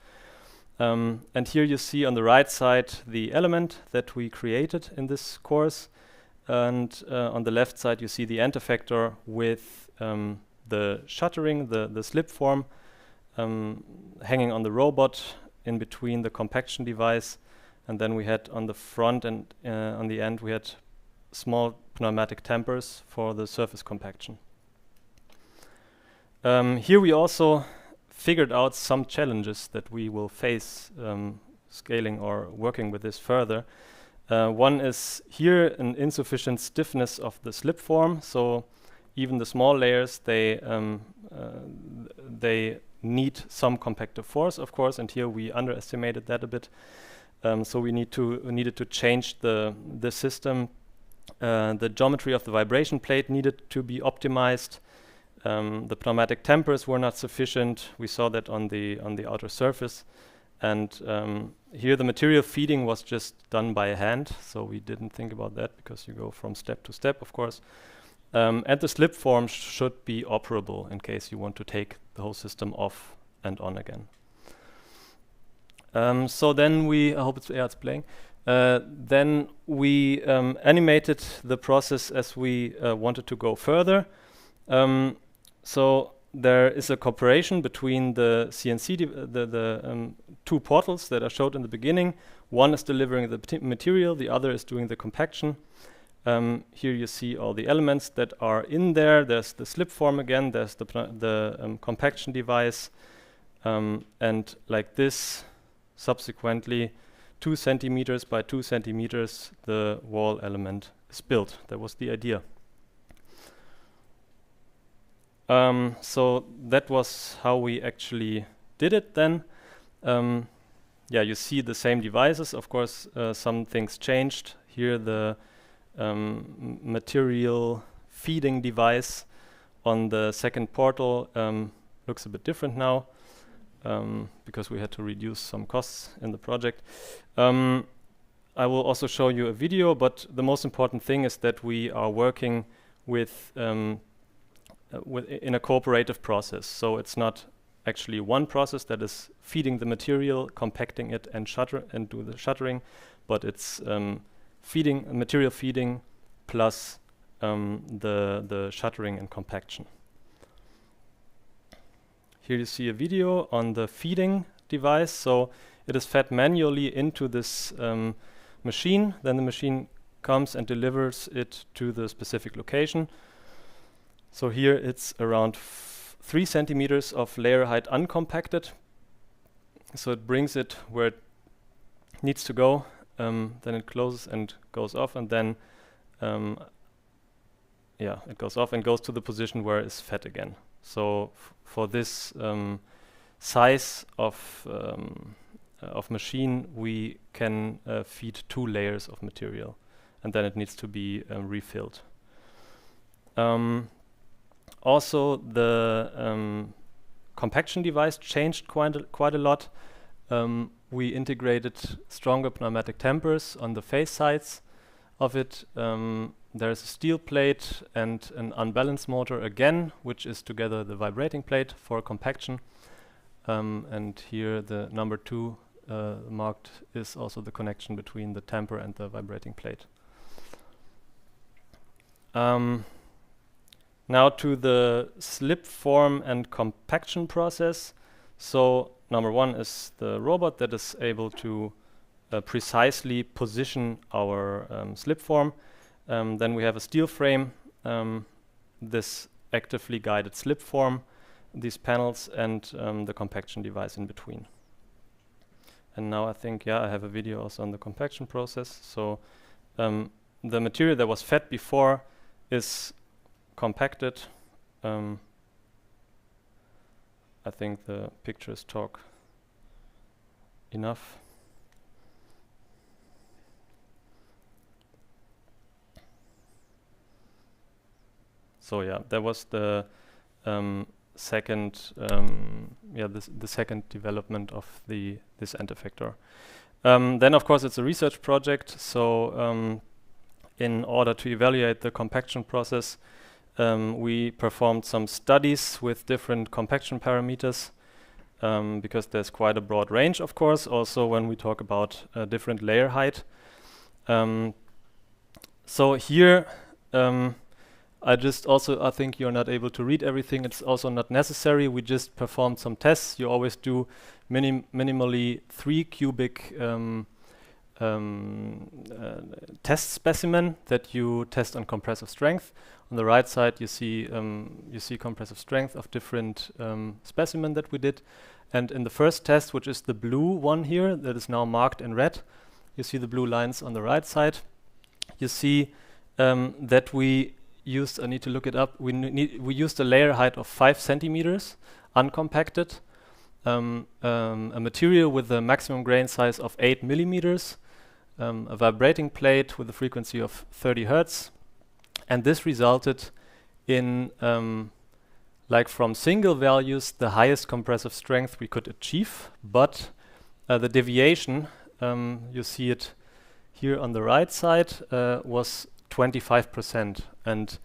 And here you see on the right side the element that we created in this course. And on the left side you see the end effector with the shuttering, the slip form, hanging on the robot in between the compaction device. And then we had on the front and on the end we had small pneumatic tampers for the surface compaction. Here we also figured out some challenges that we will face scaling or working with this further. One is here an insufficient stiffness of the slip form, so even the small layers, they need some compactive force, of course, and here we underestimated that a bit. So we needed to change the system. The geometry of the vibration plate needed to be optimized. The pneumatic tampers were not sufficient. We saw that on the outer surface, and here the material feeding was just done by hand, so we didn't think about that because you go from step to step, of course. And the slip form should be operable in case you want to take the whole system off and on again. So then I hope it's playing. Then we animated the process as we wanted to go further. So there is a cooperation between the CNC, the two portals that are showed in the beginning. One is delivering the material, the other is doing the compaction. Here you see all the elements that are in there. There's the slip form again, there's the compaction device, and like this, subsequently 2 centimeters by 2 centimeters, the wall element is built. That was the idea. So that was how we actually did it then. Yeah, you see the same devices. Of course, some things changed. Here the material feeding device on the second portal looks a bit different now because we had to reduce some costs in the project. I will also show you a video, but the most important thing is that we are working with in a cooperative process. So it's not actually one process that is feeding the material, compacting it, and do the shuttering, but it's material feeding plus the shuttering and compaction. Here you see a video on the feeding device. So it is fed manually into this machine. Then the machine comes and delivers it to the specific location. So here it's around 3 centimeters of layer height uncompacted. So it brings it where it needs to go. Then it closes and goes off, and then it goes off and goes to the position where it's fed again. So for this size of machine, we can feed 2 layers of material, and then it needs to be refilled. Also, the compaction device changed quite a lot. We integrated stronger pneumatic tampers on the face sides of it. There's a steel plate and an unbalanced motor again, which is together the vibrating plate for compaction. And here the number 2 marked is also the connection between the tamper and the vibrating plate. Now to the slip form and compaction process. So number 1 is the robot that is able to precisely position our slip form. Then we have a steel frame, this actively guided slip form, these panels, and the compaction device in between. And now I think, I have a video also on the compaction process. So the material that was fed before is compacted. I think the pictures talk enough. So yeah, that was the second, the second development of this end effector. Then of course it's a research project. So in order to evaluate the compaction process, we performed some studies with different compaction parameters, because there's quite a broad range, of course, also when we talk about different layer height. So here, I think you're not able to read everything. It's also not necessary. We just performed some tests. You always do minimally 3 cubic test specimen that you test on compressive strength. On the right side, you see compressive strength of different specimen that we did. And in the first test, which is the blue one here, that is now marked in red, you see the blue lines on the right side. You see that we used, I need to look it up, we used a layer height of 5 centimeters, uncompacted, a material with a maximum grain size of 8 millimeters, a vibrating plate with a frequency of 30 hertz. And this resulted in, like from single values, the highest compressive strength we could achieve, but the deviation, you see it here on the right side, was 25%. And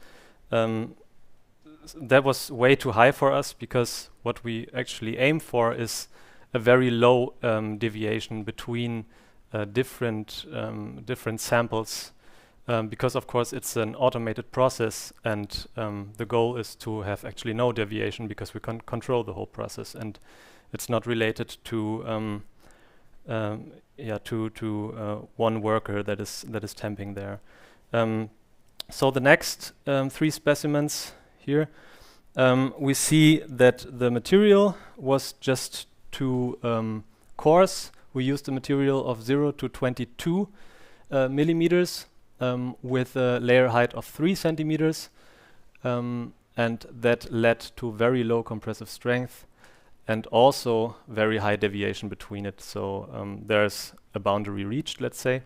that was way too high for us, because what we actually aim for is a very low deviation between different samples, because of course it's an automated process, and the goal is to have actually no deviation, because we can control the whole process, and it's not related to one worker that is temping there. So the next 3 specimens here, we see that the material was just too coarse. We used a material of 0 to 22 millimeters with a layer height of 3 centimeters, and that led to very low compressive strength and also very high deviation between it. So there's a boundary reached, let's say.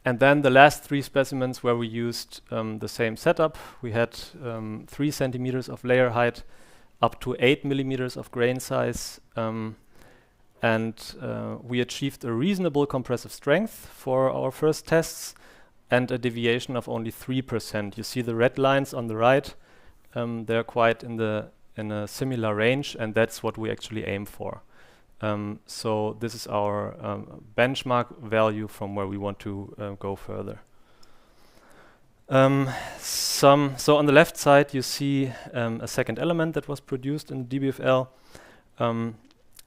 And then the last 3 specimens where we used the same setup, we had 3 centimeters of layer height, up to 8 millimeters of grain size, and we achieved a reasonable compressive strength for our first tests and a deviation of only 3%. You see the red lines on the right, they're quite in a similar range, and that's what we actually aim for. So this is our benchmark value from where we want to go further. So on the left side, you see a second element that was produced in DBFL.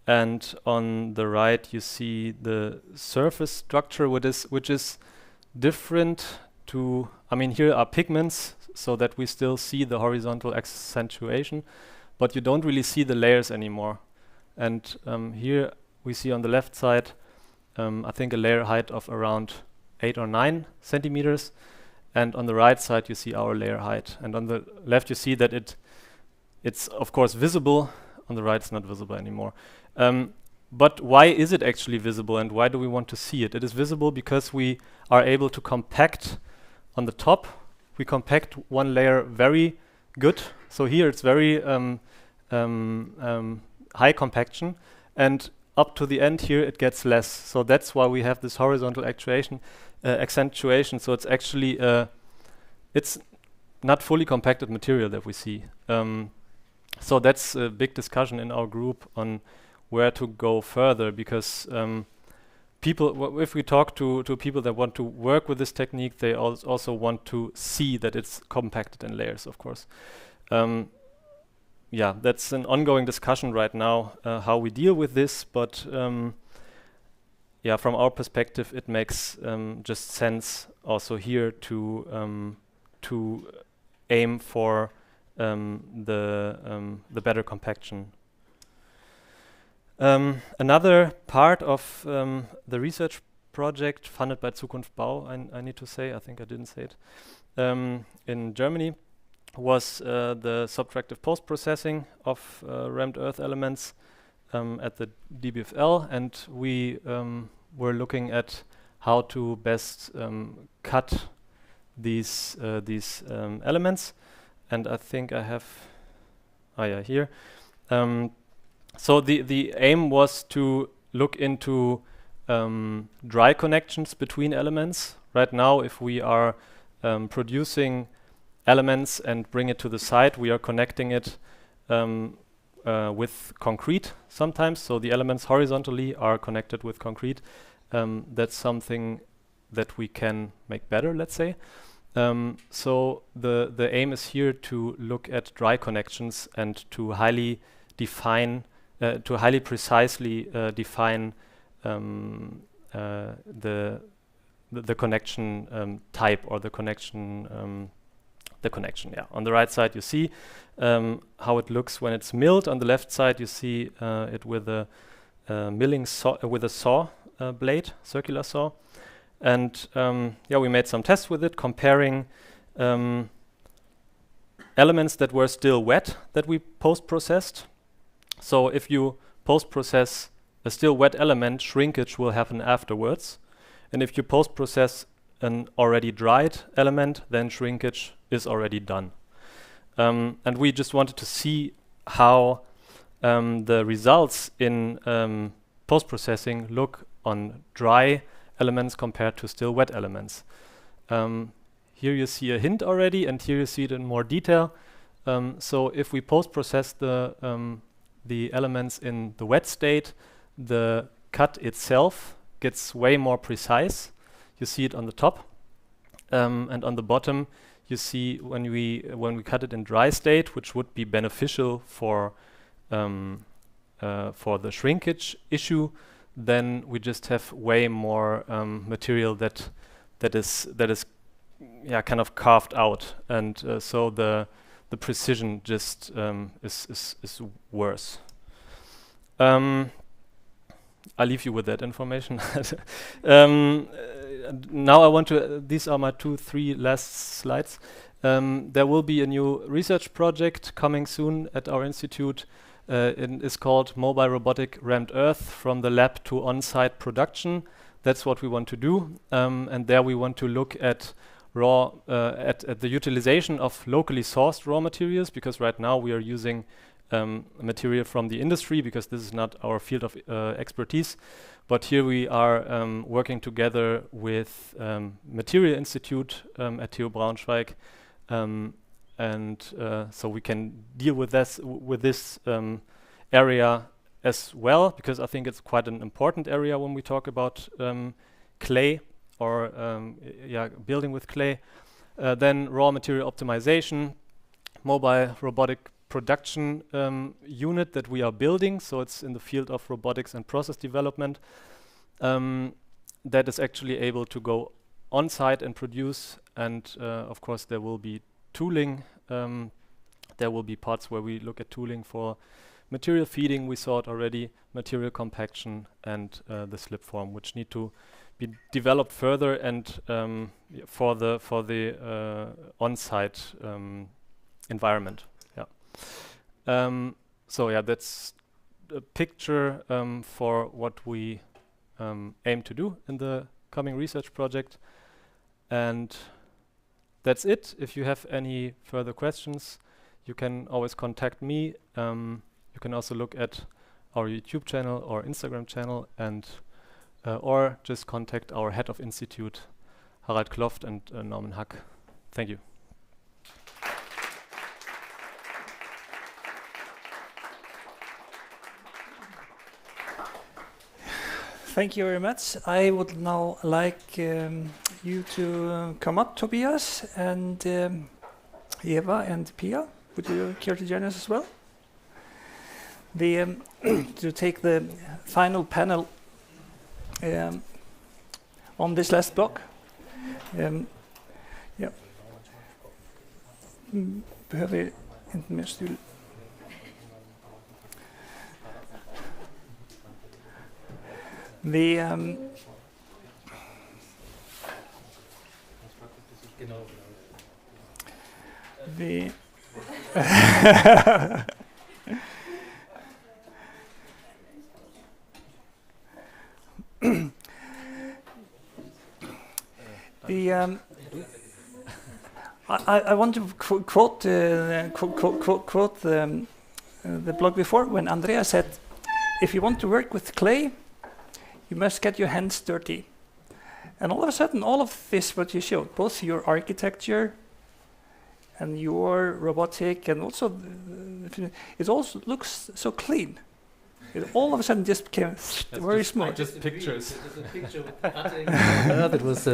And on the right, you see the surface structure, which is different to, I mean, here are pigments, so that we still see the horizontal accentuation, but you don't really see the layers anymore. And here we see on the left side, I think a layer height of around 8 or 9 centimeters. And on the right side, you see our layer height. And on the left, you see that it's of course visible. On the right, it's not visible anymore. But why is it actually visible, and why do we want to see it? It is visible because we are able to compact on the top. We compact one layer very good. So here it's very high compaction, and up to the end here it gets less. So that's why we have this horizontal accentuation. So it's actually it's not fully compacted material that we see. So that's a big discussion in our group on where to go further, because people, if we talk to people that want to work with this technique, they also want to see that it's compacted in layers, of course. Yeah, that's an ongoing discussion right now, how we deal with this, but yeah, from our perspective, it makes just sense also here to aim for the better compaction. Another part of the research project funded by Zukunft Bau, I need to say, I think I didn't say it, in Germany was the subtractive post-processing of rammed earth elements at the DBFL, and we were looking at how to best cut these elements. And I think I have, here. So the aim was to look into dry connections between elements. Right now, if we are producing elements and bring it to the site, we are connecting it with concrete sometimes. So the elements horizontally are connected with concrete. That's something that we can make better, let's say. So the aim is here to look at dry connections and to highly precisely define the connection type or the connection. Yeah. On the right side, you see how it looks when it's milled. On the left side, you see it with a milling saw, with a saw blade, circular saw. And we made some tests with it, comparing elements that were still wet that we post-processed. So if you post-process a still wet element, shrinkage will happen afterwards. And if you post-process an already dried element, then shrinkage is already done. And we just wanted to see how the results in post-processing look on dry elements compared to still wet elements. Here you see a hint already, and here you see it in more detail. So if we post-process the elements in the wet state, the cut itself gets way more precise. You see it on the top, and on the bottom you see when we cut it in dry state, which would be beneficial for the shrinkage issue. Then we just have way more material that is kind of carved out, and so the precision just is worse. I'll leave you with that information. Now I want to. These are my 3 last slides. There will be a new research project coming soon at our institute. It is called Mobile Robotic Rammed Earth from the lab to on-site production. That's what we want to do, and there we want to look at at the utilization of locally sourced raw materials, because right now we are using material from the industry because this is not our field of expertise. But here we are working together with Material Institute at TU Braunschweig. And so we can deal with this area as well, because I think it's quite an important area when we talk about clay or building with clay. Then raw material optimization, mobile robotic production unit that we are building. So it's in the field of robotics and process development that is actually able to go on site and produce. And of course there will be tooling. There will be parts where we look at tooling for material feeding, we saw it already, material compaction, and the slip form, which need to be developed further and for the on-site environment. So that's a picture for what we aim to do in the coming research project. And that's it. If you have any further questions, you can always contact me. You can also look at our YouTube channel or Instagram channel, and or just contact our head of institute, Harald Kloft and Norman Hack. Thank you. Thank you very much. I would now like you to come up, Tobias, and Eva and Pia. Would you care to join us as well? To take the final panel on this last block. Behöver inte mer stul. the I want to quote the blog before when Andrea said, if you want to work with clay, you must get your hands dirty. And all of a sudden, all of this, what you showed, both your architecture and your robotic, and also it also looks so clean. It all of a sudden just became very smooth. Just pictures. There's a picture with cutting. It was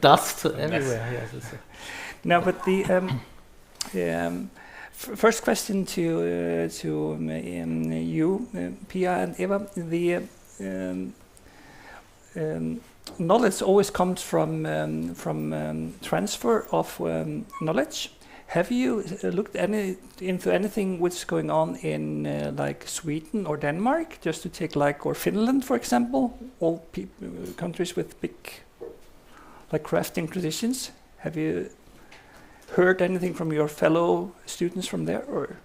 dust everywhere. Yes, now, but the first question to you, Pia and Eva, the knowledge always comes from transfer of knowledge. Have you looked into anything which is going on in like Sweden or Denmark, just to take or Finland, for example, all countries with big crafting traditions? Have you heard anything from your fellow students from there, or?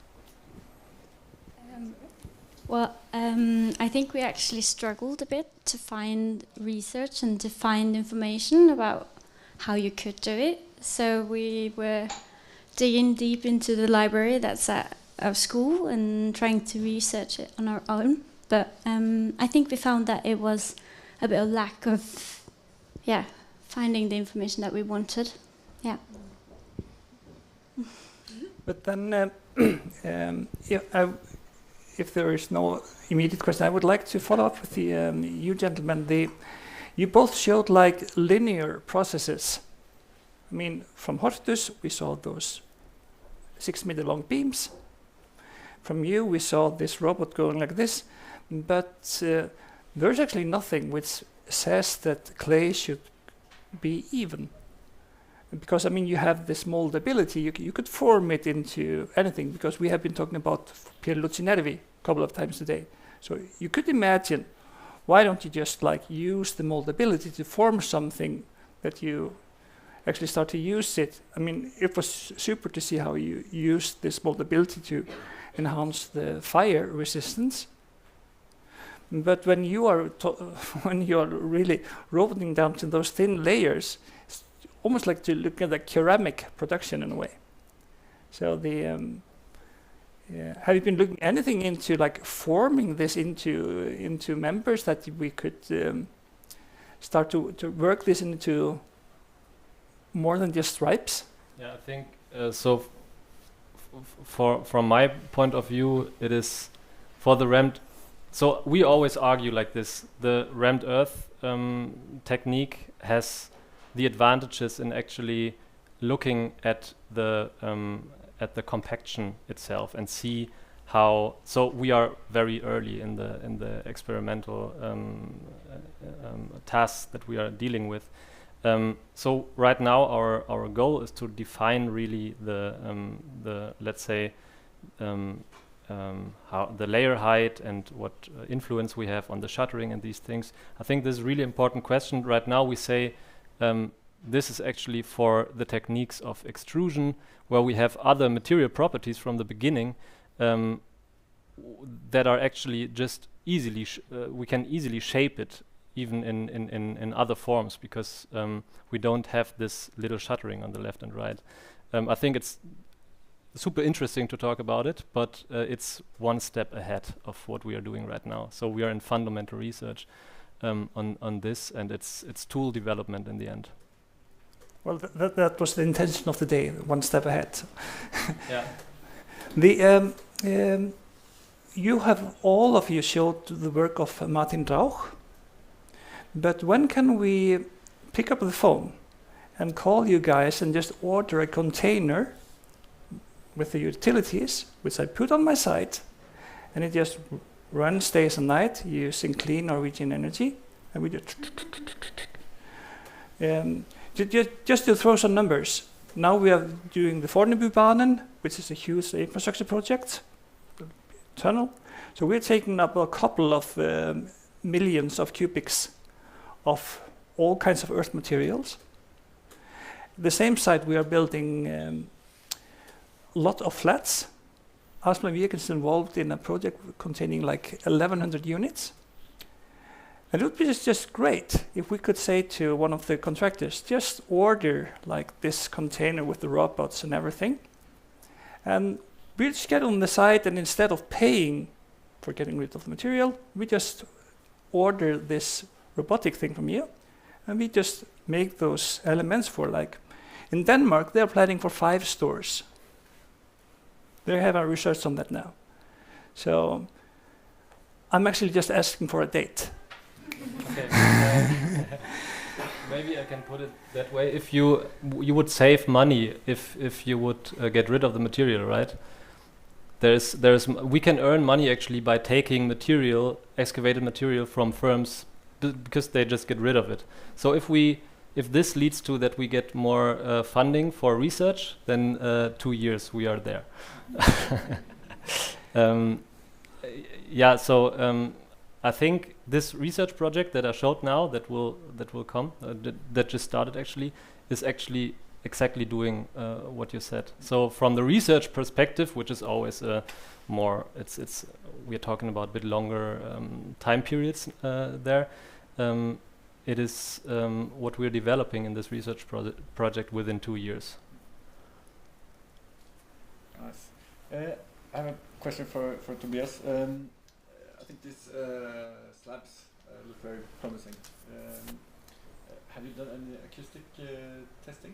I think we actually struggled a bit to find research and to find information about how you could do it. So we were digging deep into the library that's at our school and trying to research it on our own. But I think we found that it was a bit of lack of, finding the information that we wanted. Yeah. But then, if there is no immediate question, I would like to follow up with the you gentlemen. You both showed linear processes. I mean, from Hortus we saw those 6 meter long beams. From you we saw this robot going like this, but there's actually nothing which says that clay should be even. Because, I mean, you have this moldability, you could form it into anything, because we have been talking about Pierlucinervi a couple of times today. So you could imagine, why don't you just use the moldability to form something that you actually start to use it? I mean, it was super to see how you used this moldability to enhance the fire resistance. But when you are really roboting down to those thin layers, it's almost like to look at the ceramic production in a way. So have you been looking anything into forming this into members that we could start to work this into more than just stripes? Yeah, I think so. From my point of view, it is for the rammed. So we always argue like this: the rammed earth technique has the advantages in actually looking at the compaction itself and see how. So we are very early in the experimental tasks that we are dealing with. So right now our goal is to define really the let's say how the layer height and what influence we have on the shuttering and these things. I think this is a really important question. Right now we say this is actually for the techniques of extrusion, where we have other material properties from the beginning that are actually just easily we can easily shape it even in other forms, because we don't have this little shuttering on the left and right. I think it's super interesting to talk about it, but it's one step ahead of what we are doing right now. So we are in fundamental research on this, and it's tool development in the end. Well, that was the intention of the day, one step ahead. Yeah. You have, all of you showed the work of Martin Rauch, but when can we pick up the phone and call you guys and just order a container with the utilities, which I put on my site, and it just runs days and night using clean Norwegian energy, and we just to throw some numbers. Now we are doing the Fornebubanen, which is a huge infrastructure project, tunnel. So we're taking up a couple of millions of cubics of all kinds of earth materials. The same site we are building lot of flats. Asplan Viak is involved in a project containing like 1,100 units. And it would be just great if we could say to one of the contractors, just order like this container with the robots and everything. And we'll schedule on the site, and instead of paying for getting rid of the material, we just order this robotic thing from you. And we just make those elements for like, in Denmark, they're planning for 5 stores. They have our research on that now. So I'm actually just asking for a date. Okay. Maybe I can put it that way. If you would save money if you would get rid of the material, right? We can earn money actually by taking material, excavated material from firms because they just get rid of it. So if this leads to that we get more funding for research, then 2 years we are there. Yeah, so I think this research project that I showed now that will come, that just started actually, is actually exactly doing what you said. So from the research perspective, which is always more, we're talking about a bit longer time periods there. It is what we're developing in this research project within 2 years. Nice. I have a question for Tobias. I think these slabs look very promising. Have you done any acoustic testing?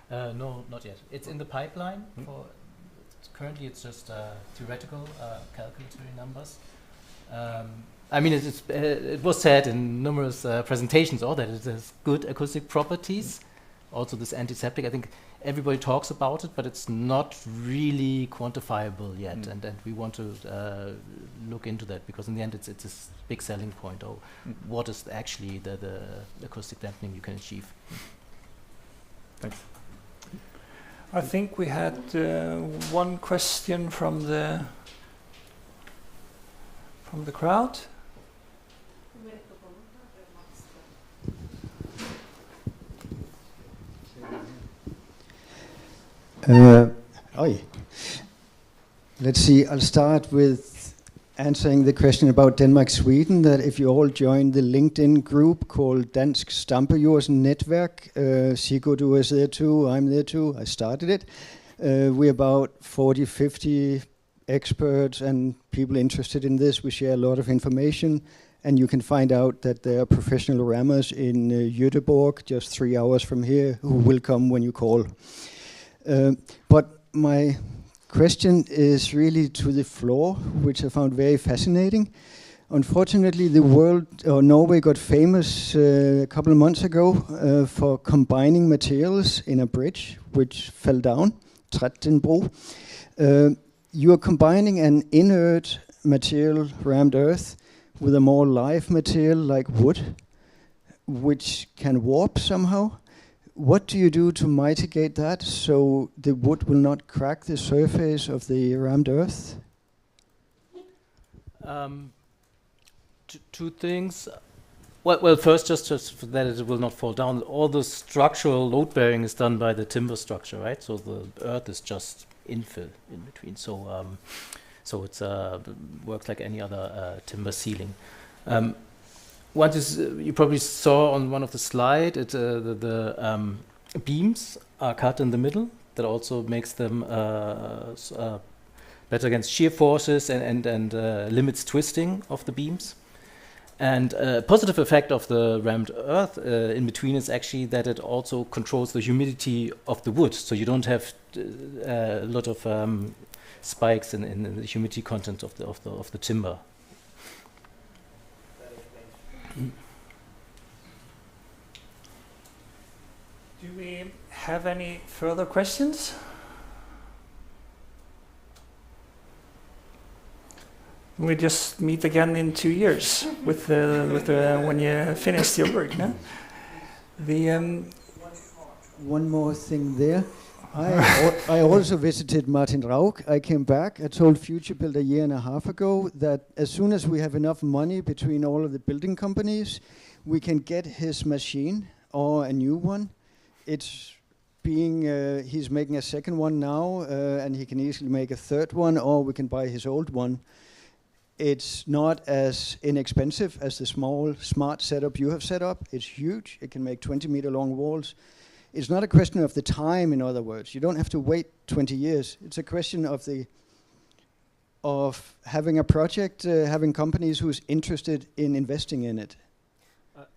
No, not yet. It's in the pipeline. Currently, it's just theoretical calculatory numbers. I mean, it was said in numerous presentations that it has good acoustic properties. Also, this antiseptic, I think everybody talks about it, but it's not really quantifiable yet. And we want to look into that, because in the end, it's a big selling point. What is actually the acoustic dampening you can achieve? Thanks. I think we had one question from the crowd. Let's see, I'll start with answering the question about Denmark, Sweden, that if you all join the LinkedIn group called Dansk Stampejordsnetværk, Sigurd is there too, I'm there too, I started it. We're about 40, 50 experts and people interested in this. We share a lot of information, and you can find out that there are professional rammers in Göteborg, just 3 hours from here, who will come when you call. But my question is really to the floor, which I found very fascinating. Unfortunately, Norway got famous a couple of months ago for combining materials in a bridge which fell down, Trekonstruksjoner. You are combining an inert material, rammed earth, with a more live material like wood, which can warp somehow. What do you do to mitigate that so the wood will not crack the surface of the rammed earth? Two things. Well, first, just for that it will not fall down. All the structural load bearing is done by the timber structure, right? So the earth is just infill in between. So it's works like any other timber ceiling. What is you probably saw on one of the slides, the beams are cut in the middle. That also makes them better against shear forces and limits twisting of the beams. And a positive effect of the rammed earth in between is actually that it also controls the humidity of the wood. So you don't have a lot of spikes in the humidity content of the timber. Do we have any further questions? We just meet again in 2 years with when you finish your work. No? One more thing there. I also visited Martin Rauch. I came back. I told FutureBuilt a year and a half ago that as soon as we have enough money between all of the building companies, we can get his machine or a new one. It's he's making a second one now, and he can easily make a third one, or we can buy his old one. It's not as inexpensive as the small, smart setup you have set up. It's huge. It can make 20-meter long walls. It's not a question of the time, in other words. You don't have to wait 20 years. It's a question of having a project, having companies who's interested in investing in it.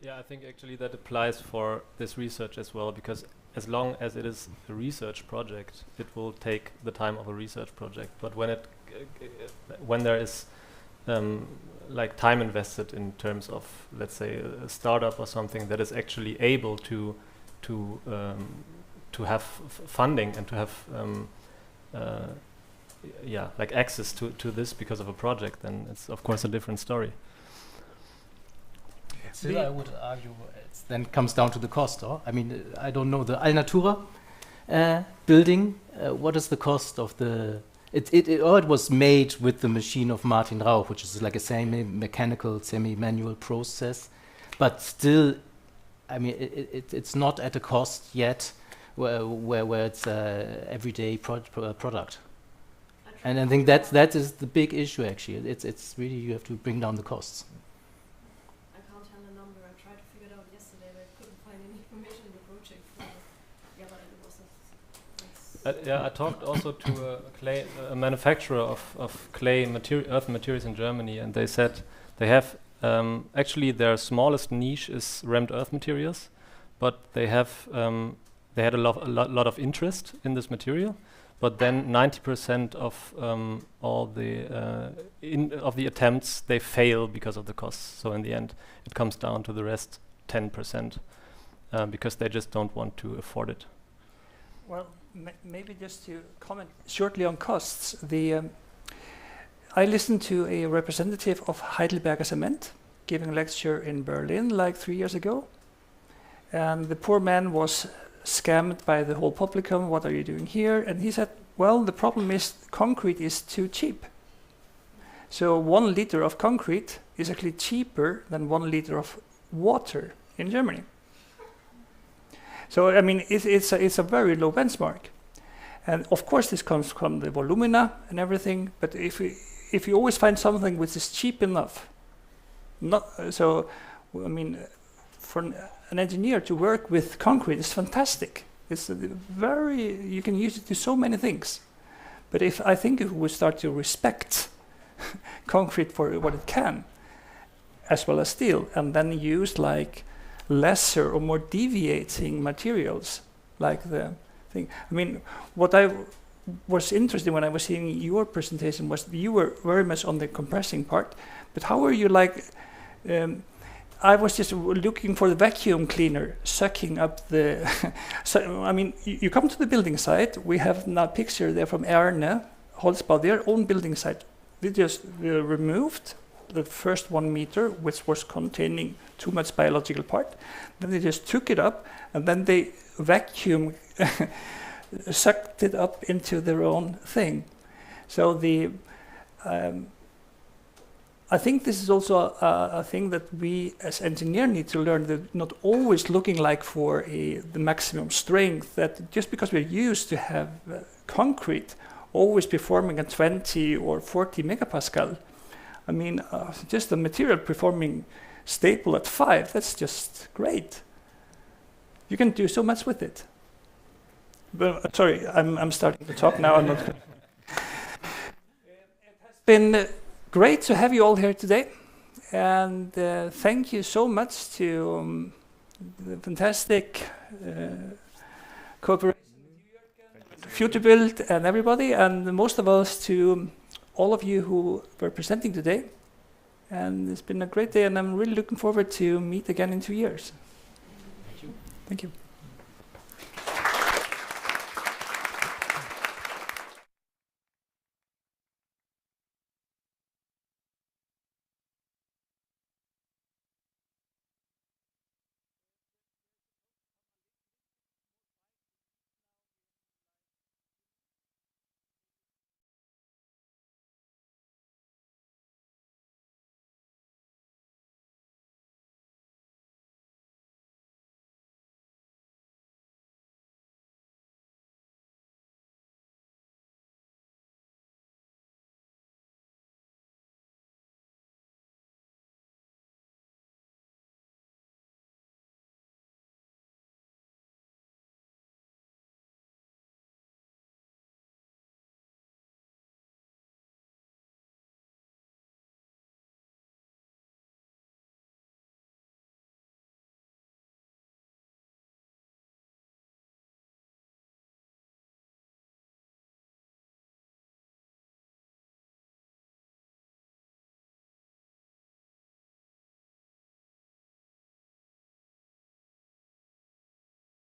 Yeah, I think actually that applies for this research as well, because as long as it is a research project, it will take the time of a research project. But when there is like time invested in terms of, let's say, a startup or something that is actually able to have funding and to have like access to this because of a project, then it's of course a different story. Still, I would argue it then comes down to the cost. Or I mean, I don't know the Alnatura building. What is the cost of the? It was made with the machine of Martin Rauch, which is like a semi-mechanical, semi-manual process, but still, I mean, it's not at a cost yet where it's everyday product. And I think that is the big issue actually. It's really, you have to bring down the costs. I can't tell the number. I tried to figure it out yesterday, but I couldn't find any information in the project. Yeah, but it was yeah, I talked also to a manufacturer of clay earth materials in Germany, and they said they have actually their smallest niche is rammed earth materials, but they have they had a lot of interest in this material. But then 90% of all the attempts, they fail because of the costs. So in the end, it comes down to the rest 10% because they just don't want to afford it. Well, maybe just to comment shortly on costs. I listened to a representative of Heidelberger Cement giving a lecture in Berlin like 3 years ago, and the poor man was scammed by the whole publicum. What are you doing here? And he said, well, the problem is concrete is too cheap. So 1 liter of concrete is actually cheaper than 1 liter of water in Germany. So I mean, it's a very low benchmark. And of course this comes from the volumina and everything, but if you always find something which is cheap enough, I mean, for an engineer to work with concrete is fantastic. It's you can use it to so many things. But I think if we start to respect concrete for what it can, as well as steel, and then use like lesser or more deviating materials, like the thing. I mean, what I was interested when I was seeing your presentation was you were very much on the compressing part, but how are you like? I was just looking for the vacuum cleaner sucking up the. So I mean, you come to the building site. We have now a picture there from Erne Holzbau, their own building site. They just removed the first 1 meter, which was containing too much biological part. Then they just took it up, and then they vacuum sucked it up into their own thing. So I think this is also a thing that we as engineers need to learn, that not always looking like for the maximum strength, that just because we're used to have concrete always performing at 20 or 40 megapascal, I mean, just a material performing stable at 5, that's just great. You can do so much with it. But, sorry, I'm starting to talk now. I'm not. It has been great to have you all here today, and thank you so much to the fantastic cooperation with FutureBuilt and everybody, and most of us to all of you who were presenting today. And it's been a great day, and I'm really looking forward to meet again in 2 years. Thank you. Thank you.